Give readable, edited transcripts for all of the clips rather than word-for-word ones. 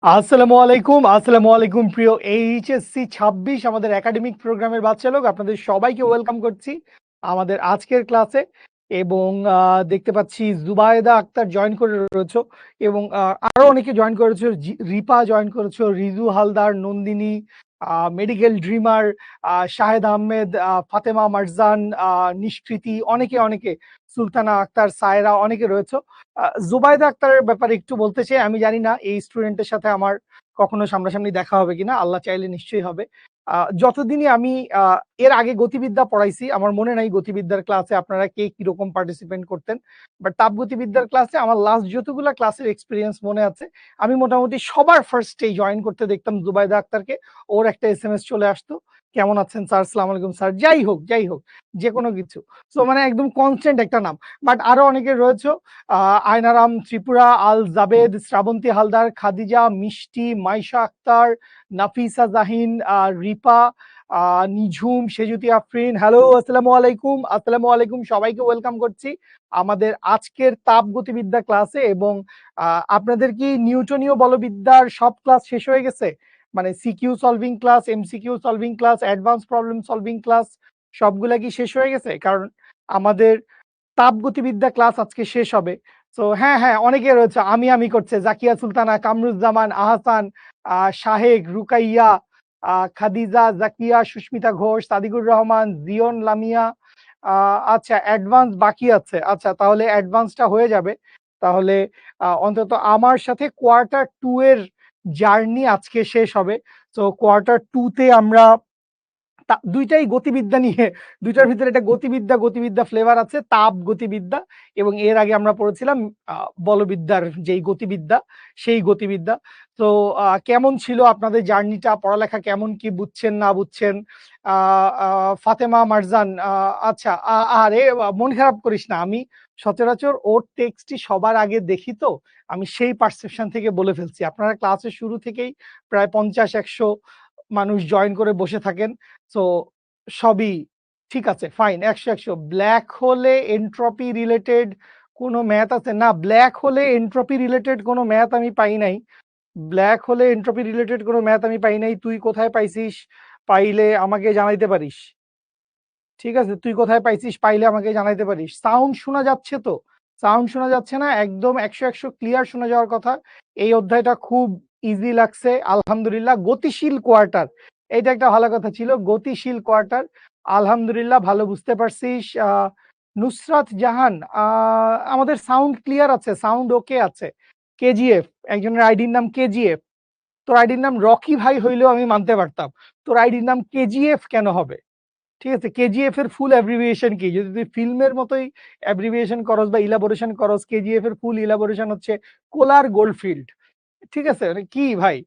আসসালামু আলাইকুম প্রিয় এইচএসসি ২৬ আমাদের একাডেমিক প্রোগ্রামের বাচ্চা লোক, আপনাদের সবাইকে ওয়েলকাম করছি আমাদের আজকের ক্লাসে। এবং দেখতে পাচ্ছি জুবায়েদা আক্তার জয়েন করে রয়েছো এবং আরো অনেকে জয়েন করেছো। রিপা জয়েন করেছো, রিজু হালদার, নন্দিনী, মেডিকেল ড্রিমার, শাহেদ আহমেদ, ফাতেমা মারজান, নিষ্কৃতি, অনেকে অনেকে, সুলতানা আক্তার, সায়রা, অনেকে রয়েছে। জুবাইদা আক্তারের ব্যাপারে একটু বলতে চাই, আমি জানি না এই স্টুডেন্টের সাথে আমার কখনো সামনাসামনি দেখা হবে কিনা, আল্লাহ চাইলে নিশ্চয়ই হবে। যতদিনই আমি এর আগে গতিবিদ্যা পড়াইছি, আমার মনে নাই গতিবিদ্যার ক্লাসে আপনারা কে কিরকম পার্টিসিপেন্ট করতেন, বাট তাপগতিবিদ্যার ক্লাসে আমার লাস্ট যতগুলা ক্লাসের এক্সপিরিয়েন্স মনে আছে, আমি মোটামুটি সবার ফার্স্টে জয়েন করতে দেখতাম জুবাইদা আক্তারকে। ওর একটা এসএমএস চলে আসতো, কেমন আছেন স্যার, আসসালামু আলাইকুম স্যার, যাই হোক যে কোনো কিছু। সো মানে একদম কনস্ট্যান্ট একটা নাম। বাট আরো অনেকে রয়েছে, আয়নারাম ত্রিপুরা, আল জাবেদ, শ্রাবন্তী হালদার, খাদিজা, মিষ্টি, মাইশা আক্তার, নাফিসা জাহিন, রিপা, নিঝুম, সেজুতি আফরিন। হ্যালো, আসসালামু আলাইকুম, সবাইকে ওয়েলকাম করছি আমাদের আজকের তাপগতিবিদ্যা ক্লাসে। এবং আপনাদের কি নিউটনীয় বলবিদ্যার সব ক্লাস শেষ হয়ে গেছে? মানে CQ solving class, MCQ solving class, advance problem solving class, সবগুলা কি শেষ হয়ে গেছে? কারণ আমাদের তাপগতিবিদ্যা ক্লাস আজকে শেষ হবে। তো হ্যাঁ, অনেকে রয়েছে, আমি করছে, জাকিয়া সুলতানা, কামরুজ্জামান, আহসান, শাহেক, রুকাইয়া, খাদিজা, জাকিয়া, সুস্মিতা ঘোষ, সাদিকুর রহমান, জিয়ন, লামিয়া। আচ্ছা, অ্যাডভান্স বাকি আছে। আচ্ছা, তাহলে অ্যাডভান্সটা হয়ে যাবে। তাহলে অন্তত আমার সাথে কোয়ার্টার 2 এর জার্নি আজকে শেষ হবে। তো কোয়ার্টার 2 তে আমরা দুইটাই গতিবিদ্যা নিয়ে, দুইটার ভিতরে একটা গতিবিদ্যা ফ্লেভার আছে, তাপ গতিবিদ্যা। এবং এর আগে আমরা পড়েছিলাম বলবিদ্যার যেই গতিবিদ্যা, সেই গতিবিদ্যা। তো কেমন ছিল আপনাদের জার্নিটা, পড়ালেখা কেমন, কি বুঝছেন না বুঝছেন? ফাতেমা মারজান, আচ্ছা, আরে মন খারাপ করিস না, আমি সচরাচর ওর টেক্সটই সবার আগে দেখি, তো আমি সেই পারসেপশন থেকে বলে ফেলছি। আপনারা ক্লাসের শুরু থেকেই প্রায় 50-100 মানুষ জয়েন করে বসে থাকেন। তো সবই ঠিক আছে, ফাইন, 100 ব্ল্যাক হোলে এন্ট্রপি রিলেটেড কোনো ম্যাথ আছে? না, ব্ল্যাক হোলে এন্ট্রপি রিলেটেড কোনো ম্যাথ আমি পাই নাই। ব্ল্যাক হোলে এন্ট্রপি রিলেটেড কোনো ম্যাথ আমি পাই নাই। তুই কোথায় পাইছিস? পাইলে আমাকে জানাইতে পারিস। ঠিক আছে, তুই কোথায় পাইছিস, পাইলে আমাকে জানাইতে পারিস। সাউন্ড শোনা যাচ্ছে তো? সাউন্ড শোনা যাচ্ছে না? একদম 100 ক্লিয়ার শোনা যাওয়ার কথা। এই অধ্যায়টা খুব ইজি লাগছে আলহামদুলিল্লাহ। গতিশীল কোয়ার্টার, এটা একটা ভালো কথা ছিল, গতিশীল কোয়ার্টার, আলহামদুলিল্লাহ ভালো বুঝতে পারছিস। নুসরাত জাহান, আমাদের সাউন্ড ক্লিয়ার আছে, সাউন্ড ওকে আছে। কেজিএফ, একজনের আইডির নাম কেজিএফ। তোর আইডির নাম রকি ভাই হইলেও আমি মানতে পারতাম, তোর আইডির নাম কেজিএফ কেন হবে? ঠিক আছে, কেজিএফ এর ফুল অ্যাব্রিভিয়েশন কি? যদি তুই ফিল্মের মতোই অ্যাব্রিভিয়েশন করস বা ইলাবোরেশন করস, কেজিএফ এর ফুল ইলাবোরেশন হচ্ছে কোলার গোল্ডফিল্ড। ঠিক আছে, মানে কি ভাই,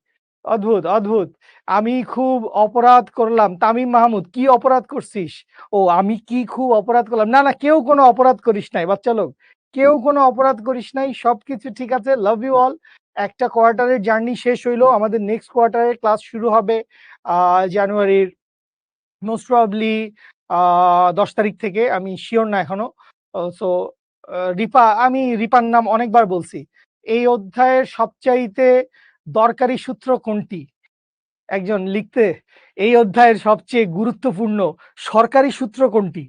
অদ্ভুত। আমি খুব অপরাধ করলাম, তামিম মাহমুদ, কি অপরাধ করছিস? ও, আমি কি খুব অপরাধ করলাম? না, কেউ কোনো অপরাধ করিস নাই বাচ্চা লোক, কেউ কোনো অপরাধ করিস নাই, সবকিছু ঠিক আছে। Love you all. একটা কোয়ার্টারের জার্নি শেষ হইলো, আমাদের নেক্সট কোয়ার্টারের ক্লাস শুরু হবে জানুয়ারির মোস্ট প্রবাবলি 10 তারিখ থেকে, আমি শিওর না এখনো। সো রিপা, আমি রিপার নাম অনেকবার বলছি। এই অধ্যায়ের সবচাইতে দরকারি সূত্র কোনটি? একজন লিখতে, এই অধ্যায়ের সবচেয়ে গুরুত্বপূর্ণ সরকারি সূত্র কোনটি?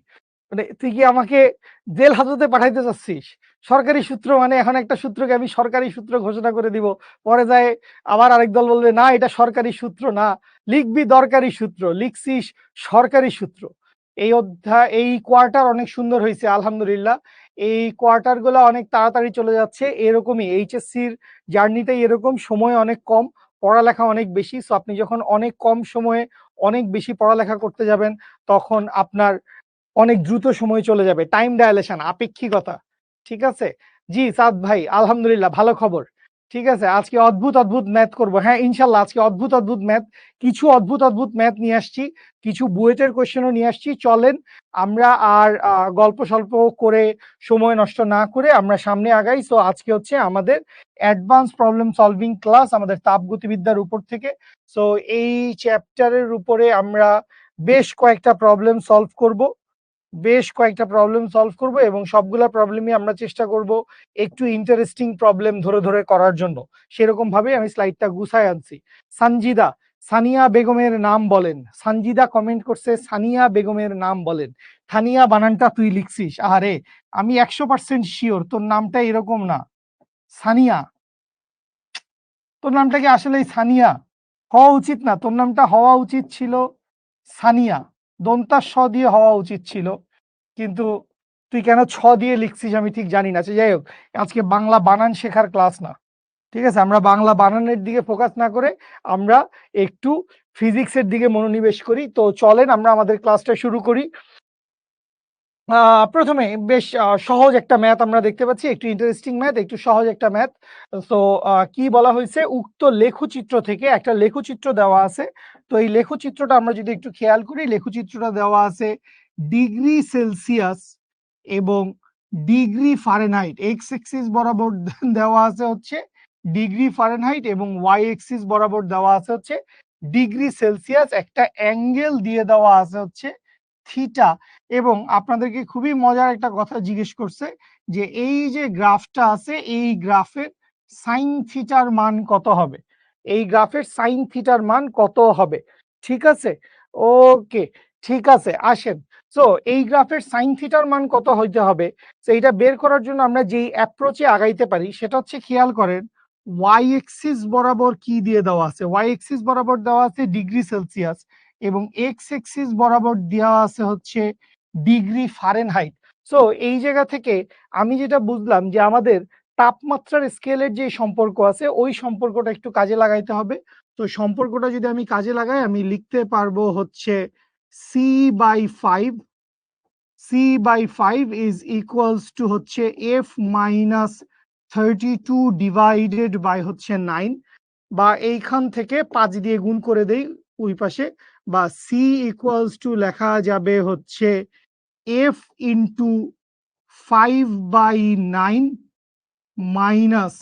মানে তুই কি আমাকে জেল হাজতে পাঠাইতে চাচ্ছিস? সরকারি সূত্র মানে এখন একটা সূত্রকে আমি সরকারি সূত্র ঘোষণা করে দিব, পরে যায় আবার আরেক দল বলবে না এটা সরকারি সূত্র না, লিখবি দরকারি সূত্র, লিখছিস সরকারি সূত্র। এই অধ্যায়, এই কোয়ার্টার অনেক সুন্দর হয়েছে আলহামদুলিল্লাহ। এই কোয়ার্টার গুলো অনেক তাড়াতাড়ি চলে যাচ্ছে, এরকমই এইচএসসির জার্নিতেই এরকম, সময় অনেক কম, পড়ালেখা অনেক বেশি। সো আপনি যখন অনেক কম সময়ে অনেক বেশি পড়ালেখা করতে যাবেন, তখন আপনার অনেক দ্রুত সময় চলে যাবে। টাইম ডায়ালেশন, আপেক্ষিকতা। ঠিক আছে? জি সাদ ভাই, আলহামদুলিল্লাহ ভালো খবর। ঠিক আছে, আজকে অদ্ভুত ম্যাথ করব। হ্যাঁ, ইনশাল্লাহ আজকে অদ্ভুত ম্যাথ, কিছু অদ্ভুত ম্যাথ নিয়ে আসছি, কিছু বুয়েটের কোয়েশ্চেনও নিয়ে আসছি। চলেন আমরা আর গল্প স্বল্প করে সময় নষ্ট না করে আমরা সামনে আগাই। সো আজকে হচ্ছে আমাদের অ্যাডভান্স প্রবলেম সলভিং ক্লাস, আমাদের তাপগতিবিদ্যার উপর থেকে। সো এই চ্যাপ্টারের উপরে আমরা বেশ কয়েকটা প্রবলেম সলভ করব। বেশ কয়েকটা প্রবলেম সলভ করব এবং সবগুলা প্রবলেমই আমরা চেষ্টা করব একটু ইন্টারেস্টিং প্রবলেম ধরে ধরে করার জন্য। সেরকম ভাবে আমি স্লাইডটা গুছায় আনছি। সানজিদা, সানিয়া বেগমের নাম বলেন। সানজিদা কমেন্ট করছে সানিয়া বেগমের নাম বলেন। থানিয়া বানানটা তুই লিখছিস। আরে আমি 100% শিওর তোর নামটা এরকম না। সানিয়া, তোর নামটা কি আসলেই সানিয়া? হওয়া উচিত না, তোর নামটা হওয়া উচিত ছিল সানিয়া, দন্তাস স দিয়ে হওয়া উচিত ছিল, কিন্তু তুই কেন ছ দিয়ে লিখছিস আমি ঠিক জানি না। আচ্ছা, যাই হোক, আজকে বাংলা বানান শেখার ক্লাস না, ঠিক আছে? আমরা বাংলা বানানের দিকে ফোকাস না করে আমরা একটু ফিজিক্সের দিকে মনোনিবেশ করি। তো চলেন আমরা আমাদের ক্লাসটা শুরু করি। প্রথমে বেশ সহজ একটা ম্যাথ আমরা দেখতে পাচ্ছি, একটু ইন্টারেস্টিং ম্যাথ, একটু সহজ একটা ম্যাথ। তো কি বলা হয়েছে, উক্ত লেখচিত্র থেকে একটা লেখচিত্র দেওয়া আছে। তো এই লেখচিত্রটা আমরা যদি একটু খেয়াল করি, লেখচিত্রটা দেওয়া আছে ডিগ্রি সেলসিয়াস এবং ডিগ্রি ফারেনহাইট। এক্স এক্সিস বরাবর দেওয়া আছে হচ্ছে ডিগ্রি ফারেনহাইট এবং ওয়াই এক্সিস বরাবর দেওয়া আছে হচ্ছে ডিগ্রি সেলসিয়াস। একটা অ্যাঙ্গেল দিয়ে দেওয়া আছে হচ্ছে থিটা। এবং আপনাদেরকে খুবই মজার একটা কথা জিজ্ঞেস করছে যে এই যে গ্রাফটা আছে, এই গ্রাফের সাইন থিটার মান কত হবে? এই গ্রাফের সাইন থিটার মান কত হবে? ঠিক আছে, ওকে, ঠিক আছে, আসেন। সো এই গ্রাফের সাইন থিটার মান কত হইতে হবে, তো এটা বের করার জন্য আমরা যেই অ্যাপ্রোচে আগাইতে পারি সেটা হচ্ছে, খেয়াল করেন, ওয়াই এক্সিস বরাবর কি দিয়ে দেওয়া আছে? ওয়াই এক্সিস বরাবর দেওয়া আছে ডিগ্রি সেলসিয়াস এবং এক্স এক্সিস বরাবর দেওয়া আছে হচ্ছে ডিগ্রি ফারেনহাইট। সো এই জায়গা থেকে আমি যেটা বুঝলাম যে আমাদের তাপমাত্রার স্কেলের যে সম্পর্ক আছে ওই সম্পর্কটা একটু কাজে লাগাইতে হবে। তো সম্পর্কটা যদি আমি কাজে লাগাই, আমি লিখতে পারবো হচ্ছে c/5 ইজ ইকুয়ালস টু হচ্ছে f-32 ডিভাইডেড বাই হচ্ছে 9, বা এইখান থেকে 5 দিয়ে গুণ করে দেই ওই পাশে, বা c ইকুয়ালস টু লেখা যাবে হচ্ছে f into 5/9 minus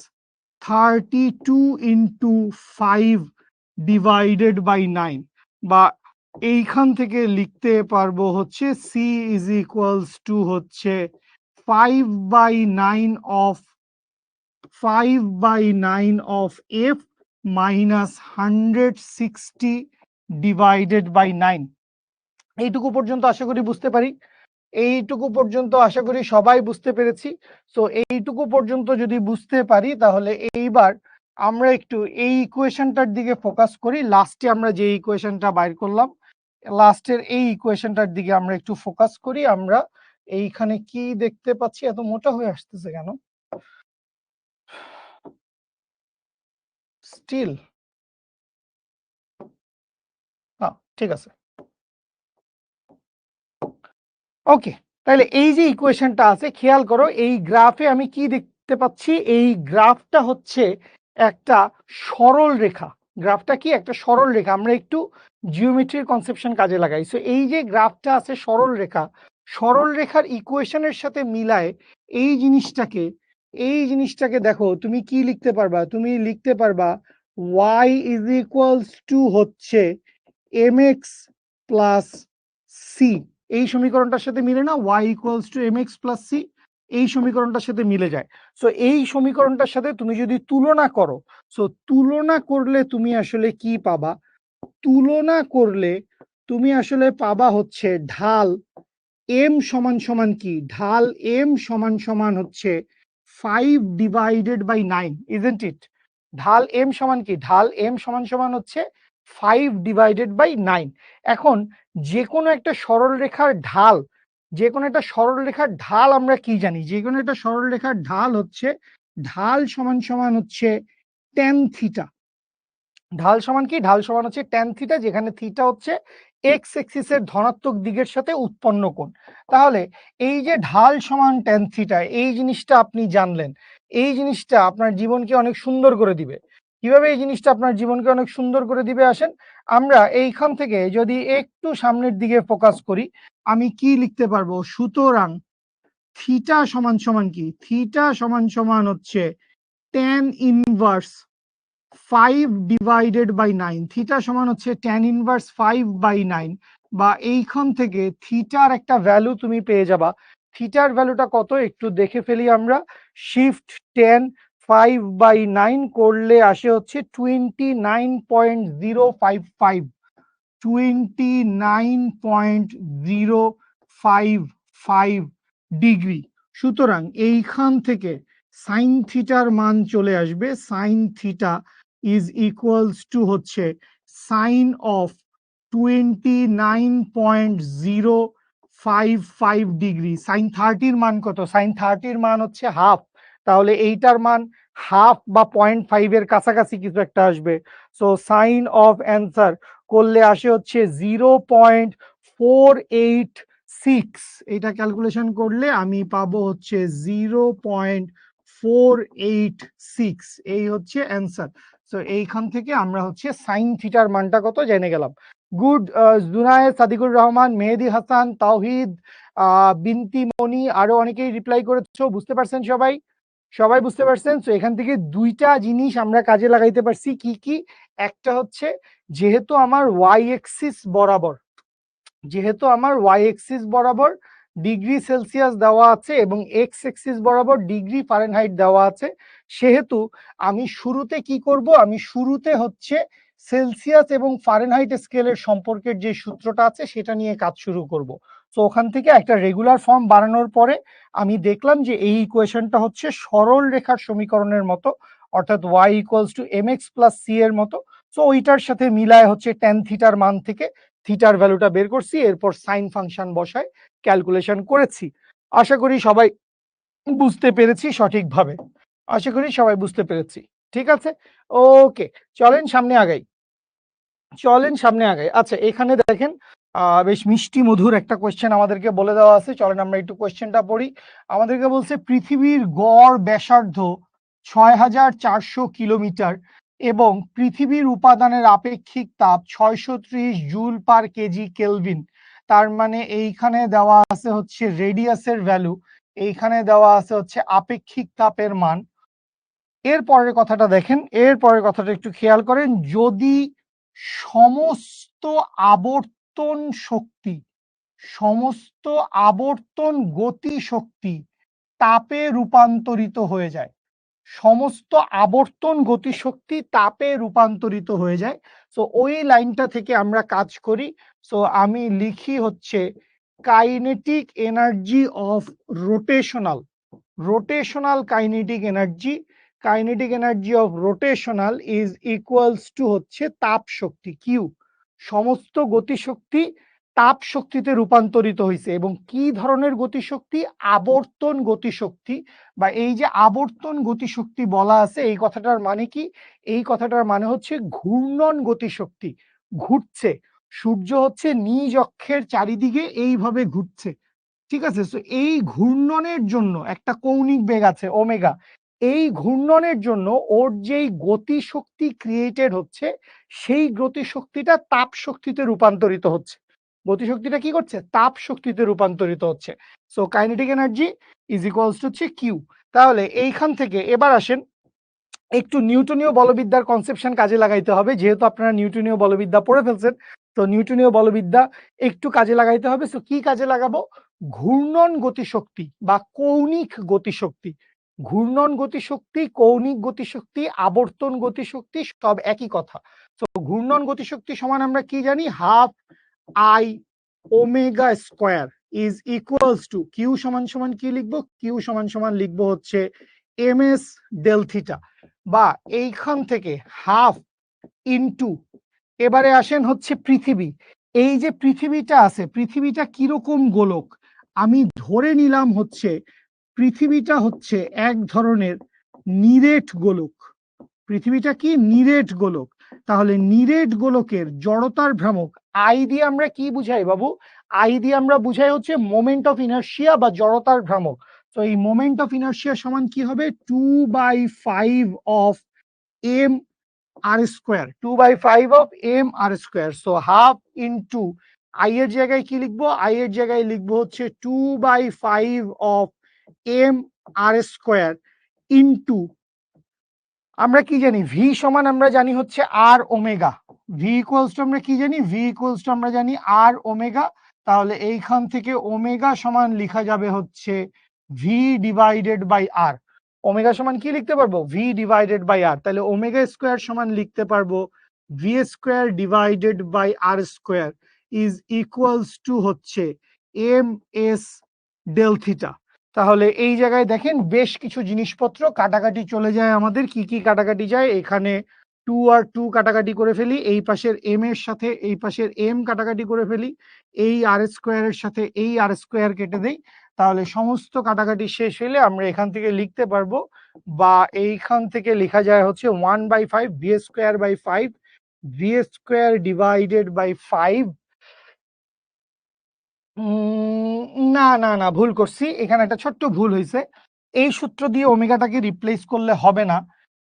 32 into 5 divided by 9, বা এইখান থেকে লিখতে পারবো হচ্ছে c ইজ ইকুয়ালস টু হচ্ছে 5/9 of 5/9 of f minus 160 divided by 9। এইটুকু পর্যন্ত আশা করি বুঝতে পারি, এইটুকু পর্যন্ত আশা করি সবাই বুঝতে পেরেছি। সো এইটুকু পর্যন্ত যদি বুঝতে পারি তাহলে এইবার আমরা একটু এই ইকুয়েশনটার দিকে ফোকাস করি। লাস্টে আমরা যে ইকুয়েশনটা বাইর করলাম, লাস্টের এই ইকুয়েশনটার দিকে আমরা একটু ফোকাস করি। আমরা এইখানে কি দেখতে পাচ্ছি, এত মোটা হয়ে আসতেছে কেন? স্টিল ঠিক আছে, ওকে। তাহলে এই যে ইকুয়েশনটা আছে, খেয়াল করো এই গ্রাফে আমি কি দেখতে পাচ্ছি, এই গ্রাফটা হচ্ছে একটা সরল রেখা। গ্রাফটা কি? একটা সরল রেখা। আমরা একটু জিওমেট্রির কনসেপশন কাজে লাগাই। সো এই যে গ্রাফটা আছে সরল রেখা, সরল রেখার ইকুয়েশনের সাথে মিলায় এই জিনিসটাকে, এই জিনিসটাকে দেখো তুমি কি লিখতে পারবা? তুমি লিখতে পারবা y ইজ ইকুয়ালস টু হচ্ছে mx প্লাস c। এই সমীকরণটার সাথে মিলে না? y equals to mx plus c, এই সমীকরণটার সাথে মিলে যায়। সো এই সমীকরণটার সাথে তুমি যদি তুলনা করো, সো তুলনা করলে তুমি আসলে কি পাবা? তুলনা করলে তুমি আসলে পাবা হচ্ছে ঢাল m সমান সমান কি? ঢাল m সমান সমান হচ্ছে 5 ডিভাইডেড বাই 9, ইজন্ট ইট? ঢাল m সমান কি? ঢাল m সমান সমান হচ্ছে 5 ডিভাইডেড বাই 9। এখন যে কোনো একটা সরল রেখার ঢাল, যে কোনো একটা সরল রেখার ঢাল আমরা কি জানি? যে কোনো একটা সরল রেখার ঢাল হচ্ছে, ঢাল সমান সমান হচ্ছে tan থিটা। ঢাল সমান কি? ঢাল সমান হচ্ছে tan থিটা, যেখানে থিটা হচ্ছে এক্স এক্সিসের ধনাত্মক দিকের সাথে উৎপন্ন কোণ। তাহলে এই যে ঢাল সমান tan থিটা, এই জিনিসটা আপনি জানলেন, এই জিনিসটা আপনার জীবনকে অনেক সুন্দর করে দিবে। কিভাবে এই জিনিসটা আপনার জীবনকে অনেক সুন্দর করে দিবে? আসেন আমরা এইখান থেকে যদি একটু সামনের দিকে ফোকাস করি, আমি কি লিখতে পারবো? সুতরাং থিটা সমান সমান কি? থিটা সমান সমান হচ্ছে tan inverse 5 divided by 9। Theta সমান হচ্ছে tan ইনভার্স 5/9 বা এইখান থেকে থিটার একটা ভ্যালু তুমি পেয়ে যাবা। থিটার ভ্যালুটা কত একটু দেখে ফেলি আমরা। শিফট 10 5/9 করলে আসে হচ্ছে 29.055, 29.055 ডিগ্রি। সুতরাং এইখান থেকে সাইন থিটার মান চলে আসবে, sine theta is equals to হচ্ছে সাইন অফ 29.055 ডিগ্রি। সাইন 30-র মান কত? সাইন 30-র মান হচ্ছে হাফ, তাহলে এইটার মান হাফ বা 0.5-এর কাছাকাছি কিছু একটা আসবে। সো সাইন অফ অ্যান্সার করলে আসে হচ্ছে 0.486। এটা ক্যালকুলেশন করলে আমি পাবো হচ্ছে 0.486, এই হচ্ছে অ্যান্সার। সো এইখান থেকে আমরা হচ্ছে সাইন থিটার মানটা কত জেনে গেলাম। গুড। জুনায়েদ, সাদিকুর রহমান, মেহেদি হাসান, তাওহিদ, বিনতি মনি, আরো অনেকেই রিপ্লাই করেছো। বুঝতে পারছেন সবাই? সবাই বুঝতে পারছেন? তো এখান থেকে দুইটা জিনিস আমরা কাজে লাগাইতে পারছি। কি কি? একটা হচ্ছে যেহেতু আমার ওয়াই এক্সিস বরাবর, যেহেতু আমার ওয়াই এক্সিস বরাবর ডিগ্রি সেলসিয়াস দেওয়া আছে এবং এক্স এক্সিস বরাবর ডিগ্রি ফারেনহাইট দেওয়া আছে, সেহেতু আমি শুরুতে কি করব? আমি শুরুতে হচ্ছে সেলসিয়াস এবং ফারেনহাইট স্কেলের সম্পর্কের যে সূত্রটা আছে সেটা নিয়ে কাজ শুরু করব। তো ওখান থেকে একটা রেগুলার ফর্ম বানানোর পরে আমি দেখলাম যে এই ইকুয়েশনটা হচ্ছে সরল রেখার সমীকরণের মতো, অর্থাৎ y equals to m x plus c এর মতো। তো ওইটার সাথে মিলায় হচ্ছে ট্যান থিটার মান থেকে থিটার ভ্যালুটা বের করছি, এরপর সাইন ফাংশন বসায় ক্যালকুলেশন করেছি। আশা করি সবাই বুঝতে পেরেছি সঠিকভাবে। আশা করি সবাই বুঝতে পেরেছি। ঠিক আছে, ওকে, চলেন সামনে আগাই, চলেন সামনে আগাই। আচ্ছা, এখানে দেখেন বেশ মিষ্টি মধুর একটা কোয়েশ্চেন আমাদেরকে বলে দেওয়া আছে। চলেন আমরা একটু কোয়েশ্চেনটা পড়ি। আমাদেরকে বলছে পৃথিবীর গড় ব্যাসার্ধ 6400 কিলোমিটার এবং পৃথিবীর উপাদানের আপেক্ষিক তাপ 630 জুল পার কেজি কেলভিন। তার মানে এইখানে দেওয়া আছে হচ্ছে রেডিয়াসের ভ্যালু, এইখানে দেওয়া আছে হচ্ছে আপেক্ষিক তাপের মান। এর পরের কথাটা দেখেন, এর পরের কথাটা একটু খেয়াল করেন। যদি সমস্ত আবর্তন শক্তি, সমস্ত আবর্তন গতি শক্তি তাপে রূপান্তরিত হয়ে যায়, সমস্ত আবর্তন গতিশক্তি তাপে রূপান্তরিত হয়ে যায়। সো ওই লাইনটা থেকে আমরা কাজ করি। সো আমি লিখি হচ্ছে kinetic energy of rotational, rotational kinetic energy, kinetic energy of rotational is equals to হচ্ছে তাপ শক্তি কিউ। সমস্ত গতিশক্তি তাপ শক্তিতে রূপান্তরিত হয়েছে, এবং কি ধরনের গতিশক্তি? আবর্তন গতিশক্তি, বা এই যে আবর্তন গতিশক্তি বলা আছে এই কথাটার মানে কি? এই কথাটার মানে হচ্ছে ঘূর্ণন গতিশক্তি, ঘুরছে। সূর্য হচ্ছে নিজ অক্ষের চারিদিকে এইভাবে ঘুরছে, ঠিক আছে? তো এই ঘূর্ণনের জন্য একটা কৌণিক বেগ আছে ওমেগা, এই ঘূর্ণনের জন্য ওর যেই গতিশক্তি ক্রিয়েটেড হচ্ছে সেই গতিশক্তিটা তাপ শক্তিতে রূপান্তরিত হচ্ছে। গতিশক্তিটা কি করছে? তাপ শক্তিতে রূপান্তরিত হচ্ছে। So kinetic energy is equals to হচ্ছে কিউ। তাহলে এইখান থেকে এবার আসেন একটু নিউটনীয় বলবিদ্যার কনসেপশন কাজে লাগাইতে হবে, যেহেতু আপনারা নিউটনীয় বলবিদ্যা পড়ে ফেলছেন। তো নিউটনীয় বলবিদ্যা একটু কাজে লাগাইতে হবে। সো কি কাজে লাগাবো? ঘূর্ণন গতিশক্তি বা কৌণিক গতিশক্তি। ঘূর্ণন গতিশক্তি, কৌণিক গতিশক্তি, আবর্তন গতিশক্তি সব একই কথা। তো ঘূর্ণন গতিশক্তি সমান আমরা কি জানি? Half I omega square is equals to q সমান সমান কি লিখবো? কিউ সমান সমান লিখবো হচ্ছে এম এস ডেল থিটা, বা এইখান থেকে হাফ ইনটু, এবারে আসেন হচ্ছে পৃথিবী। এই যে পৃথিবীটা আছে, পৃথিবীটা কিরকম গোলক? আমি ধরে নিলাম হচ্ছে পৃথিবীটা হচ্ছে এক ধরনের নিরেট গোলক। পৃথিবীটা কি? নিরেট গোলক। তাহলে নিরেট গোলকের জড়তার ভ্রামক আই দিয়ে আমরা কি বুঝাই বাবু? আই দিয়ে আমরা বুঝাই হচ্ছে মোমেন্ট অফ ইনার্শিয়া বা জড়তার ভ্রামক। তো এই মোমেন্ট অফ ইনার্শিয়া সমান কি হবে? 2/5 of m r square, 2/5 of m r square. So half into I এর জায়গায় কি লিখবো? আই এর জায়গায় লিখবো হচ্ছে 2/5 of m r square into আমরা কি জানি ভি সমান আমরা জানি হচ্ছে r omega. V equals to আমরা কি জানি, ভি ইকুয়ালস টু আমরা জানি আর ওমেগা। তাহলে এইখান থেকে ওমেগা সমান লিখা যাবে হচ্ছে v divided by r. Omega সমান কি লিখতে পারবো, ভি ডিভাইডেড বাই আর। তাহলে ওমেগা স্কোয়ার সমান লিখতে পারবো v square divided by r square is equals to হচ্ছে এম এস ডেল থিটা। তাহলে এই জায়গায় দেখেন বেশ কিছু জিনিসপত্র কাটাকাটি চলে যায় আমাদের। কি কি কাটাকাটি যায়, এখানে 2 আর 2 কাটাকাটি করে ফেলি, এই পাশের এম এর সাথে এই পাশের এম কাটাকাটি করে ফেলি, এই আর স্কোয়ারের সাথে এই আর স্কোয়ার কেটে দেই। তাহলে সমস্ত কাটাকাটি শেষ হলে আমরা এখান থেকে লিখতে পারবো, বা এইখান থেকে লেখা যায় হচ্ছে 1/5 v square by 5 v square divided by 5। না না না, ভুল করছি, এখানে একটা ছোট্ট ভুল হয়েছে। এই সূত্র দিয়ে ওমেগাটাকে রিপ্লেস করলে হবে না,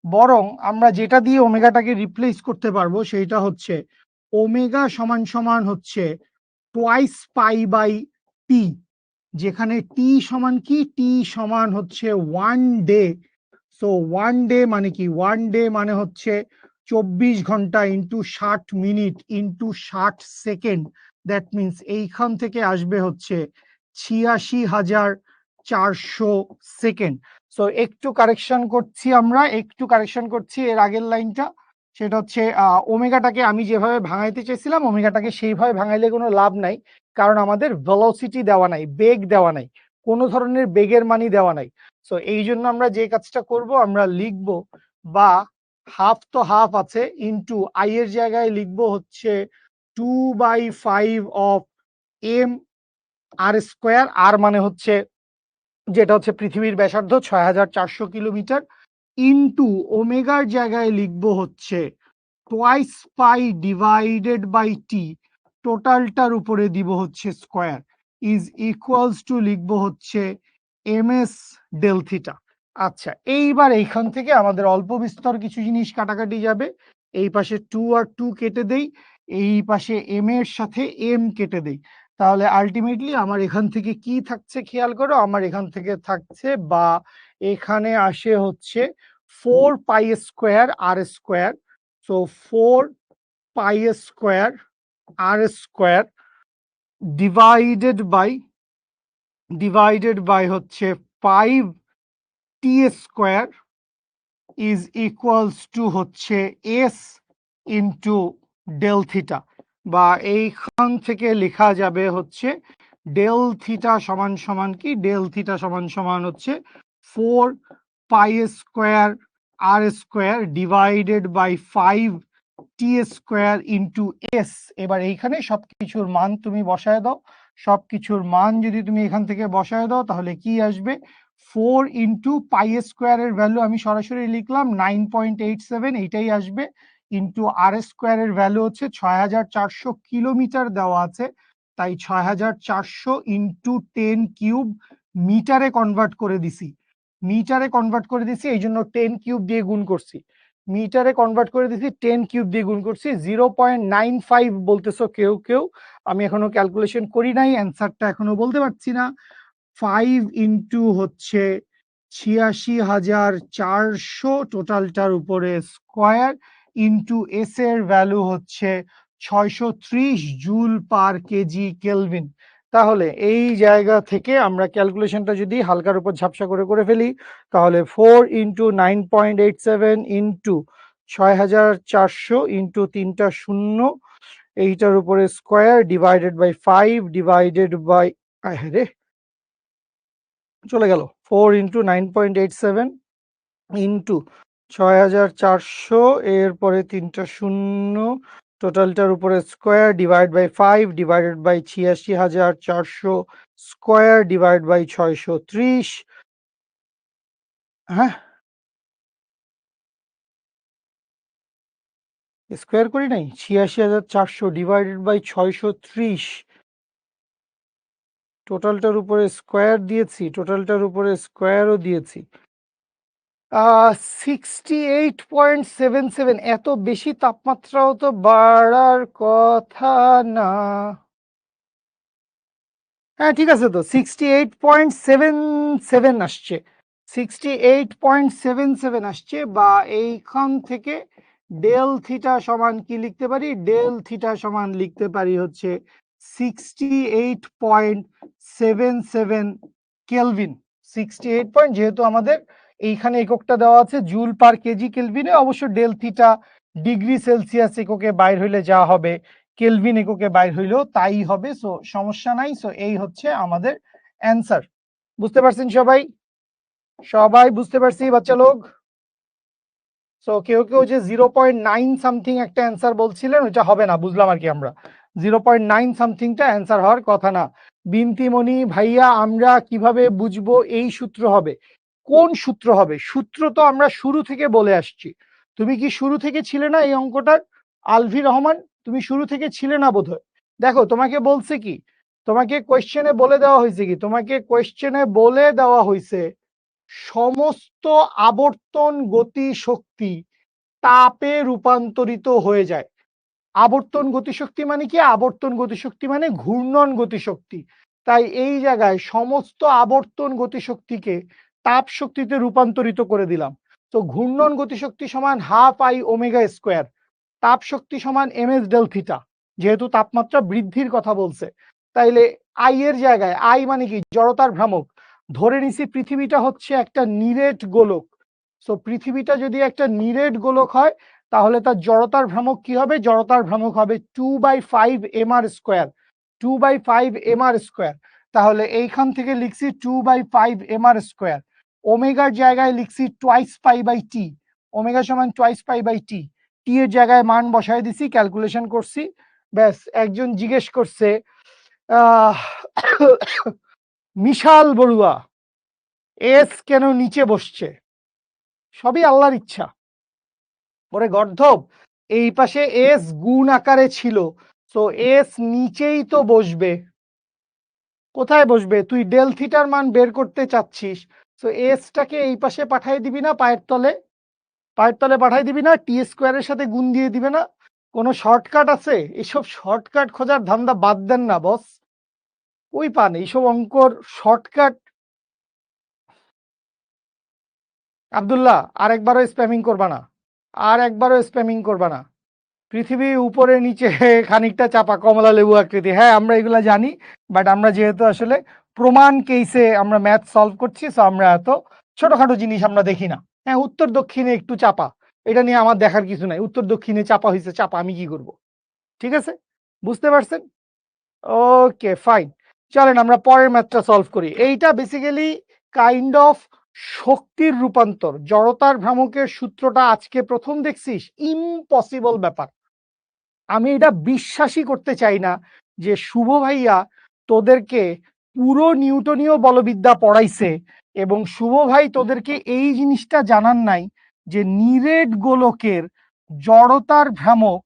বরং আমরা যেটা দিয়ে ওমেগাটাকে রিপ্লেস করতে পারবো সেইটা হচ্ছে ওমেগা সমান সমান হচ্ছে টোয়াইস পাই বাই টি, যেখানে টি সমান কি, টি সমান হচ্ছে 1 ডে। সো 1 ডে মানে কি, 1 ডে মানে হচ্ছে 24 ঘন্টা into 60 minute into 60 second. That means এইখান থেকে আসবে হচ্ছে 86,400 সেকেন্ড। সো একটু কারেকশন করছি, আমরা একটু কারেকশন করছি এর আগের লাইনটা। সেটা হচ্ছে ওমেগাটাকে আমি যেভাবে ভাঙাইতে চেয়েছিলাম ওমেগাটাকে সেইভাবে ভাঙাইলে কোনো লাভ নাই, কারণ আমাদের ভেলোসিটি দেওয়া নাই, বেগ দেওয়া নাই, কোনো ধরনের বেগের মানই দেওয়া নাই। সো এই জন্য আমরা যে কাজটা করব, আমরা লিখব, বা হাফ তো হাফ আছে, ইন্টু আই এর জায়গায় লিখব হচ্ছে 2/5 অফ এম আর স্কোয়ার। আর মানে হচ্ছে যেটা হচ্ছে পৃথিবীর ব্যাসার্ধ 6400 কিলোমিটার, ইন্টু ওমেগার জায়গায় লিখব হচ্ছে twice pi divided by T, টোটালটার উপরে দিব হচ্ছে স্কোয়ার, ইজ ইকুয়ালস টু লিখব হচ্ছে এম এস ডেল থিটা। আচ্ছা, এইবার এইখান থেকে আমাদের অল্প বিস্তর কিছু জিনিস কাটাকাটি যাবে। এই পাশে 2 আর 2 কেটে দেই, এই পাশে এম এর সাথে এম কেটে দেই। তাহলে আলটিমেটলি আমার এখান থেকে কি থাকছে খেয়াল করো, আমার এখান থেকে থাকছে, বা এখানে আসে হচ্ছে 4 pi square r square. So 4 pi square r square divided by হচ্ছে 5 t square is equals to হচ্ছে এস ইন্টু ডেল থিটা, বা এইখান থেকে লেখা যাবে হচ্ছে ডেল থিটা সমান সমান কি, ডেল থিটা সমান সমান হচ্ছে 4 pi square r square divided by 5 t square into s. এবার এইখানে সবকিছুর মান তুমি বসায় দাও, সবকিছুর মান যদি তুমি এখান থেকে বসায় দাও তাহলে কি আসবে, 4 ইন্টু পাই স্কোয়ারের ভ্যালু আমি সরাসরি লিখলাম 9.87, এইটাই আসবে, ইন্টু আর স্কোয়ারের ভ্যালু হচ্ছে 6400 কিলোমিটার দেওয়া আছে, তাই 6400 ইন্টু 10 কিউব, মিটারে কনভার্ট করে দিছি, মিটারে কনভার্ট করে দিছি, এই জন্য 10 কিউব দিয়ে গুণ করছি, মিটারে কনভার্ট করে দিছি 10 কিউব দিয়ে গুণ করছি। 0.95 বলতেছো কেউ কেউ, আমি এখনো ক্যালকুলেশন করি নাই, অ্যান্সারটা এখনো বলতে পারছি না। 5 ইন্টু হচ্ছে 86,400 টোটালটার উপরে স্কোয়ার, ইন্টু এস এর ভ্যালু হচ্ছে 630 জুল পার কেজি কেলভিন। তাহলে এই জায়গা থেকে আমরা ক্যালকুলেশনটা যদি হালকার উপর ঝাপসা করে ফেলি, তাহলে 4 ইন্টু 9.87 ইন্টু 6400 ইন্টু 3টা শূন্য, এইটার উপরে square divided by 5 divided by, রে চলে গেল, 4 ইন্টু 9.87 ইন্টু 6400, এরপরে 3টা শূন্য, টোটালটার উপরে square divide by 5 divided by 86,400 square divide by 630। হ্যাঁ, স্কোয়ার করি নাই, 86,400 ডিভাইডেড বাই 630, টোটালটার উপরে স্কোয়ার দিয়েছি, টোটালটার উপরে স্কোয়ারও দিয়েছি। 68.77, এত বেশি তাপমাত্রাও তো বাড়ার কথা না। হ্যাঁ ঠিক আছে, তো 68.77 আসছে। 68.77 আসছে, বা এইখান থেকে ডেল থিটা সমান কি লিখতে পারি? ডেল থিটা সমান লিখতে পারি হচ্ছে 68.77 কেলভিন। 68 যেহেতু আমাদের এইখানে এককটা দেওয়া আছে জুল পার কেজি কেলভিনে, অবশ্য ডেল থিটা ডিগ্রি সেলসিয়াস এককে বাইর হইলে যা হবে কেলভিন এককে বাইর হইলেও তাই হবে। সো সমস্যা নাই। সো এই হচ্ছে আমাদের অ্যান্সার। বুঝতে পারছেন সবাই? সবাই বুঝতে পারছি বাচ্চা লোক? সো কেউ কেউ যে 0.9 সামথিং একটা অ্যান্সার বলছিলেন, ওইটা হবে না, বুঝলাম আর কি। আমরা 0.9 সামথিংটা অ্যান্সার হওয়ার কথা না। বিন্তিমণি ভাইয়া, আমরা কিভাবে বুঝবো এই সূত্র হবে? কোন সূত্র হবে? সূত্র তো আমরা শুরু থেকে বলে আসছি। তুমি কি শুরু থেকে ছিলে না এই অঙ্কটার? আলভি রহমান, তুমি শুরু থেকে ছিলে না বোধহয়। দেখো তোমাকে বলছে কি, তোমাকে কোয়েশ্চেনে বলে দেওয়া হয়েছে কি, তোমাকে কোয়েশ্চেনে বলে দেওয়া হয়েছে সমস্ত আবর্তন গতি শক্তি তাপে রূপান্তরিত হয়ে যায়। আবর্তন গতিশক্তি মানে কি? আবর্তন গতিশক্তি মানে ঘূর্ণন গতিশক্তি। তাই এই জায়গায় সমস্ত আবর্তন গতিশক্তিকে তাপ শক্তিতে রূপান্তরিত করে দিলাম। তো ঘূর্ণন গতিশক্তি সমান হাফ আই ওমেগা স্কোয়ার, তাপ শক্তি সমান এম এস ডেল থিটা, যেহেতু তাপমাত্রা বৃদ্ধির কথা বলছে। তাইলে আই এর জায়গায়, আই মানে কি? জড়তার ভ্রামক। ধরে নিছি পৃথিবীটা হচ্ছে একটা নিরেট গোলক। সো পৃথিবীটা যদি একটা নিরেট গোলক হয়, তাহলে তার জড়তার ভ্রামক কি হবে? জড়তার ভ্রামক হবে 2/5 mr স্কোয়ার। 2/5 mr square. তাহলে এইখান থেকে লিখছি 2/5 mr স্কোয়ার। ওমেগার জায়গায় লিখছি twice pi by t. Omega সমান twice pi by t. T এর জায়গায় মান বসাই দিছি, ক্যালকুলেশন করছি। ব্যাস। একজন জিজ্ঞেস করছে আহ মিশাল বড়ুয়া, এস কেন নিচে বসছে? সবই আল্লাহর ইচ্ছা। ওরে গর্ধব, এই পাশে এস গুণ আকারে ছিল, তো এস নিচেই তো বসবে। কোথায় বসবে? তুই ডেল থিটার মান বের করতে চাচ্ছিস, তো এসটাকে এই পাশে পাঠাই দিবি না? পায়ের তলে, পায়ের তলে পাঠাই দিবি না? টি স্কোয়ারের সাথে গুণ দিয়ে দিবে না? কোনো শর্টকাট আছে? এসব শর্টকাট খোঁজার ধান্দা বাদ দেন না বস। ওই পান এইসব অঙ্কর শর্টকাট। আব্দুল্লাহ, আরেকবারও স্প্যামিং করবা না, আর একবারও স্প্যামিং করবা না। পৃথিবী উপরে নিচে খানিকটা চাপা, কমলা লেবু আকৃতি। হ্যাঁ, আমরা এগুলা জানি, বাট আমরা যেহেতু আসলে প্রমাণ কেসে আমরা ম্যাথ সলভ করছি, সো আমরা এত ছোটখাটো জিনিস আমরা দেখি না। হ্যাঁ, উত্তর দক্ষিণে একটু চাপা, এটা নিয়ে আমার দেখার কিছু নাই। উত্তর দক্ষিণে চাপা হয়েছে, চাপা, আমি কি করব? ঠিক আছে, বুঝতে পারছেন? ওকে ফাইন, চলেন আমরা পরের ম্যাথটা সলভ করি। এইটা বেসিক্যালি কাইন্ড অফ শক্তির রূপান্তর। জড়তার ভ্রামকের সূত্রটা আজকে প্রথম দেখছিস? ইম্পসিবল ব্যাপার। আমি এটা বিশ্বাসই করতে চাই না যে শুভ ভাইয়া তোদেরকে পুরো নিউটনীয় বলবিদ্যা পড়াইছে এবং শুভ ভাই তোদেরকে এই জিনিসটা জানান নাই যে নিরেট গোলকের জড়তার ভ্রামক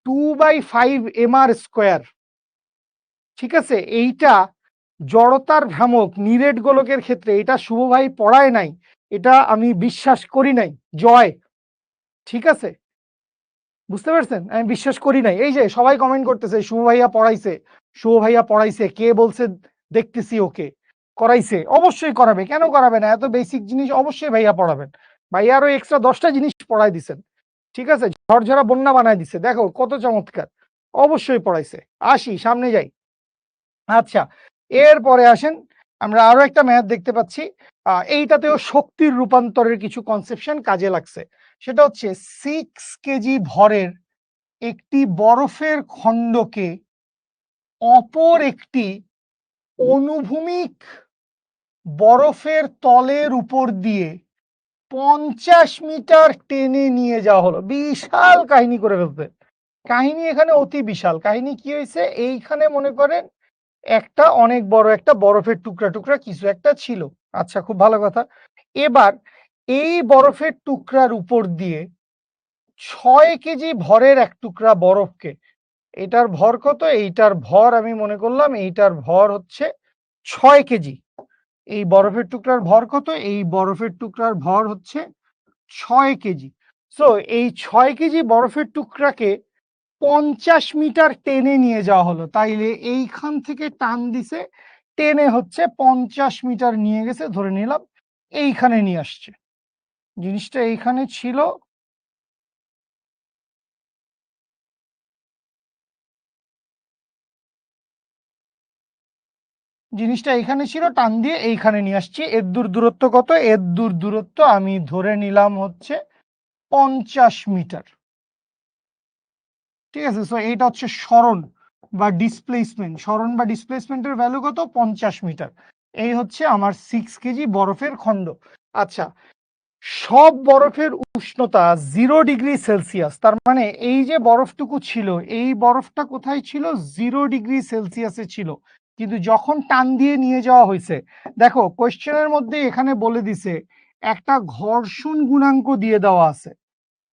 2/5 mr স্কোয়ার। ঠিক আছে, এইটা জড়তার ভ্রামক নিরেট গোলকের ক্ষেত্রে এটা শুভ ভাই পড়ায় নাই, এটা আমি বিশ্বাস করি নাই। জয়, ঠিক আছে, বুঝতে পারছেন? আমি বিশ্বাস করি নাই। এই যে সবাই কমেন্ট করতেছে শুভ ভাইয়া পড়াইছে, শুভ ভাইয়া পড়াইছে, কে বলছে? দেখতেছি ওকে করাইছে, অবশ্যই করাবে, কেন করাবে না? এত বেসিক জিনিস অবশ্যই ভাইয়া পড়াবেন। ভাইয়া আরো এক্সট্রা 10টা জিনিস পড়াই দিছেন। ঠিক আছে, ঝরঝরা বন্যা বানায় দিছে, দেখো কত চমৎকার। অবশ্যই পড়াইছে। আসি সামনে যাই। আচ্ছা, এরপরে আসেন, আমরা আরো একটা ম্যাথ দেখতে পাচ্ছি। এইটাতেও শক্তির রূপান্তরের কিছু কনসেপশন কাজে লাগছে। সেটা হচ্ছে 6 কেজি ভরের একটি বরফের খণ্ডকে অপর একটি অনুভূমিক বরফের তলের উপর দিয়ে 50 মিটার টেনে নিয়ে যাওয়া হলো। বিশাল কাহিনী করে ফেলছে। কাহিনী এখানে অতি বিশাল। কাহিনী কি হয়েছে? এইখানে মনে করেন একটা অনেক বড় একটা বরফের টুকরা টুকরা কিছু একটা ছিল। আচ্ছা, খুব ভালো কথা। এবার এই বরফের টুকরার উপর দিয়ে 6 কেজি ভরের এক টুকরা বরফকে, এটার ভর কত? এইটার ভর আমি মনে করলাম এইটার ভর হচ্ছে 6 কেজি। এই বরফের টুকরার ভর কত? এই বরফের টুকরার ভর হচ্ছে 6 কেজি। সো এই 6 কেজি বরফের টুকরাকে 50 মিটার টেনে নিয়ে যাওয়া হলো। তাইলে এইখান থেকে টান দিছে, টেনে হচ্ছে 50 মিটার নিয়ে গেছে, ধরে নিলাম এইখানে নিয়ে আসছে। জিনিসটা এইখানে ছিল, জিনিসটা এইখানে ছিল, টান দিয়ে এইখানে নিয়ে আসছি। এর দূরত্ব কত? এর দূরত্ব আমি ধরে নিলাম হচ্ছে 50 মিটার। ঠিক আছে, সো এইটা হচ্ছে সরণ বা ডিসপ্লেসমেন্ট। সরণ বা ডিসপ্লেসমেন্টের ভ্যালু কত? 50 মিটার। এই হচ্ছে আমার 6 কেজি বরফের খণ্ড। আচ্ছা, সব বরফের উষ্ণতা 0 ডিগ্রি সেলসিয়াস। তার মানে এই যে বরফটুকু ছিল, এই বরফটা কোথায় ছিল? 0 ডিগ্রি সেলসিয়াসে ছিল। কিন্তু যখন টান দিয়ে নিয়ে যাওয়া হয়েছে, দেখো কোয়েশ্চেনের মধ্যে এখানে বলে দিছে একটা ঘর্ষণ গুণাঙ্ক দিয়ে দেওয়া আছে।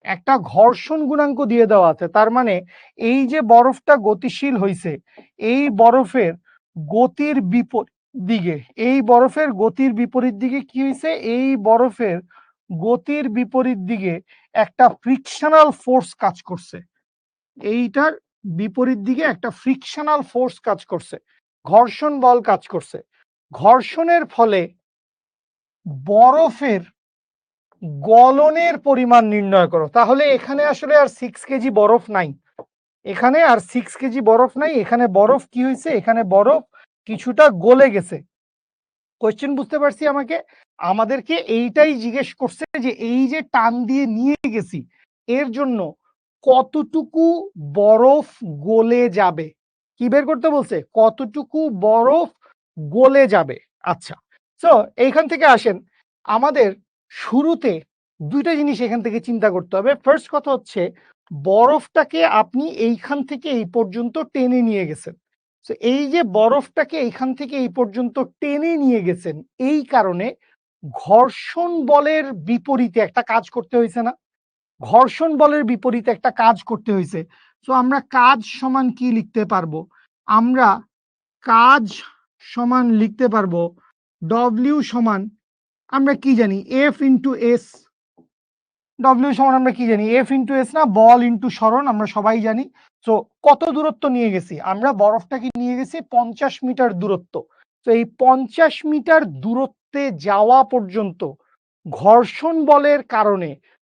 একটা ঘর্ষণ গুণাঙ্ক দিয়ে দেওয়া আছে, তার মানে এই যে বরফটা গতিশীল হয়েছে, এই বরফের গতির বিপরীত দিকে, এই বরফের গতির বিপরীত দিকে কি হয়েছে? এই বরফের গতির বিপরীত দিকে একটা ফ্রিকশনাল ফোর্স কাজ করছে। এইটার বিপরীত দিকে একটা ফ্রিকশনাল ফোর্স কাজ করছে, ঘর্ষণ বল কাজ করছে। ঘর্ষণের ফলে বরফের গলনের পরিমাণ নির্ণয় করো। তাহলে এখানে আসলে আর 6 কেজি বরফ নাই, এখানে আর 6 কেজি বরফ নাই। এখানে বরফ কি হয়েছে? এখানে বরফ কিছুটা গলে গেছে। কোয়েশ্চেন বুঝতে পারছি? আমাদেরকে এইটাই জিজ্ঞেস করছে যে এই যে টান দিয়ে নিয়ে গেছি, এর জন্য কতটুকু বরফ গলে যাবে, কি বের করতে বলছে? কতটুকু বরফ গলে যাবে। আচ্ছা, তো এইখান থেকে আসেন, আমাদের শুরুতে দুইটা জিনিস এখান থেকে চিন্তা করতে হবে। ফার্স্ট কথা হচ্ছে, বরফটাকে আপনি এইখান থেকে এই পর্যন্ত টেনে নিয়ে গেছেন। তো এই যে বরফটাকে এইখান থেকে এই পর্যন্ত টেনে নিয়ে গেছেন, এই কারণে ঘর্ষণ বলের বিপরীতে একটা কাজ করতে হয়েছে না? ঘর্ষণ বলের বিপরীতে একটা কাজ করতে হয়েছে। তো আমরা কাজ সমান কি লিখতে পারবো? আমরা কাজ সমান লিখতে পারবো ডব্লিউ সমান, আমরা কি জানি? F into S. ডব্লিউ সমান আমরা কি জানি? এফ ইন্টু এস না, বল ইন্টু সরণ, আমরা সবাই জানি। তো কত দূরত্ব নিয়ে গেছি আমরা? বরফটাকে নিয়ে গেছি 50 মিটার দূরত্ব। তো এই 50 মিটার দূরত্বে যাওয়া পর্যন্ত ঘর্ষণ বলের কারণে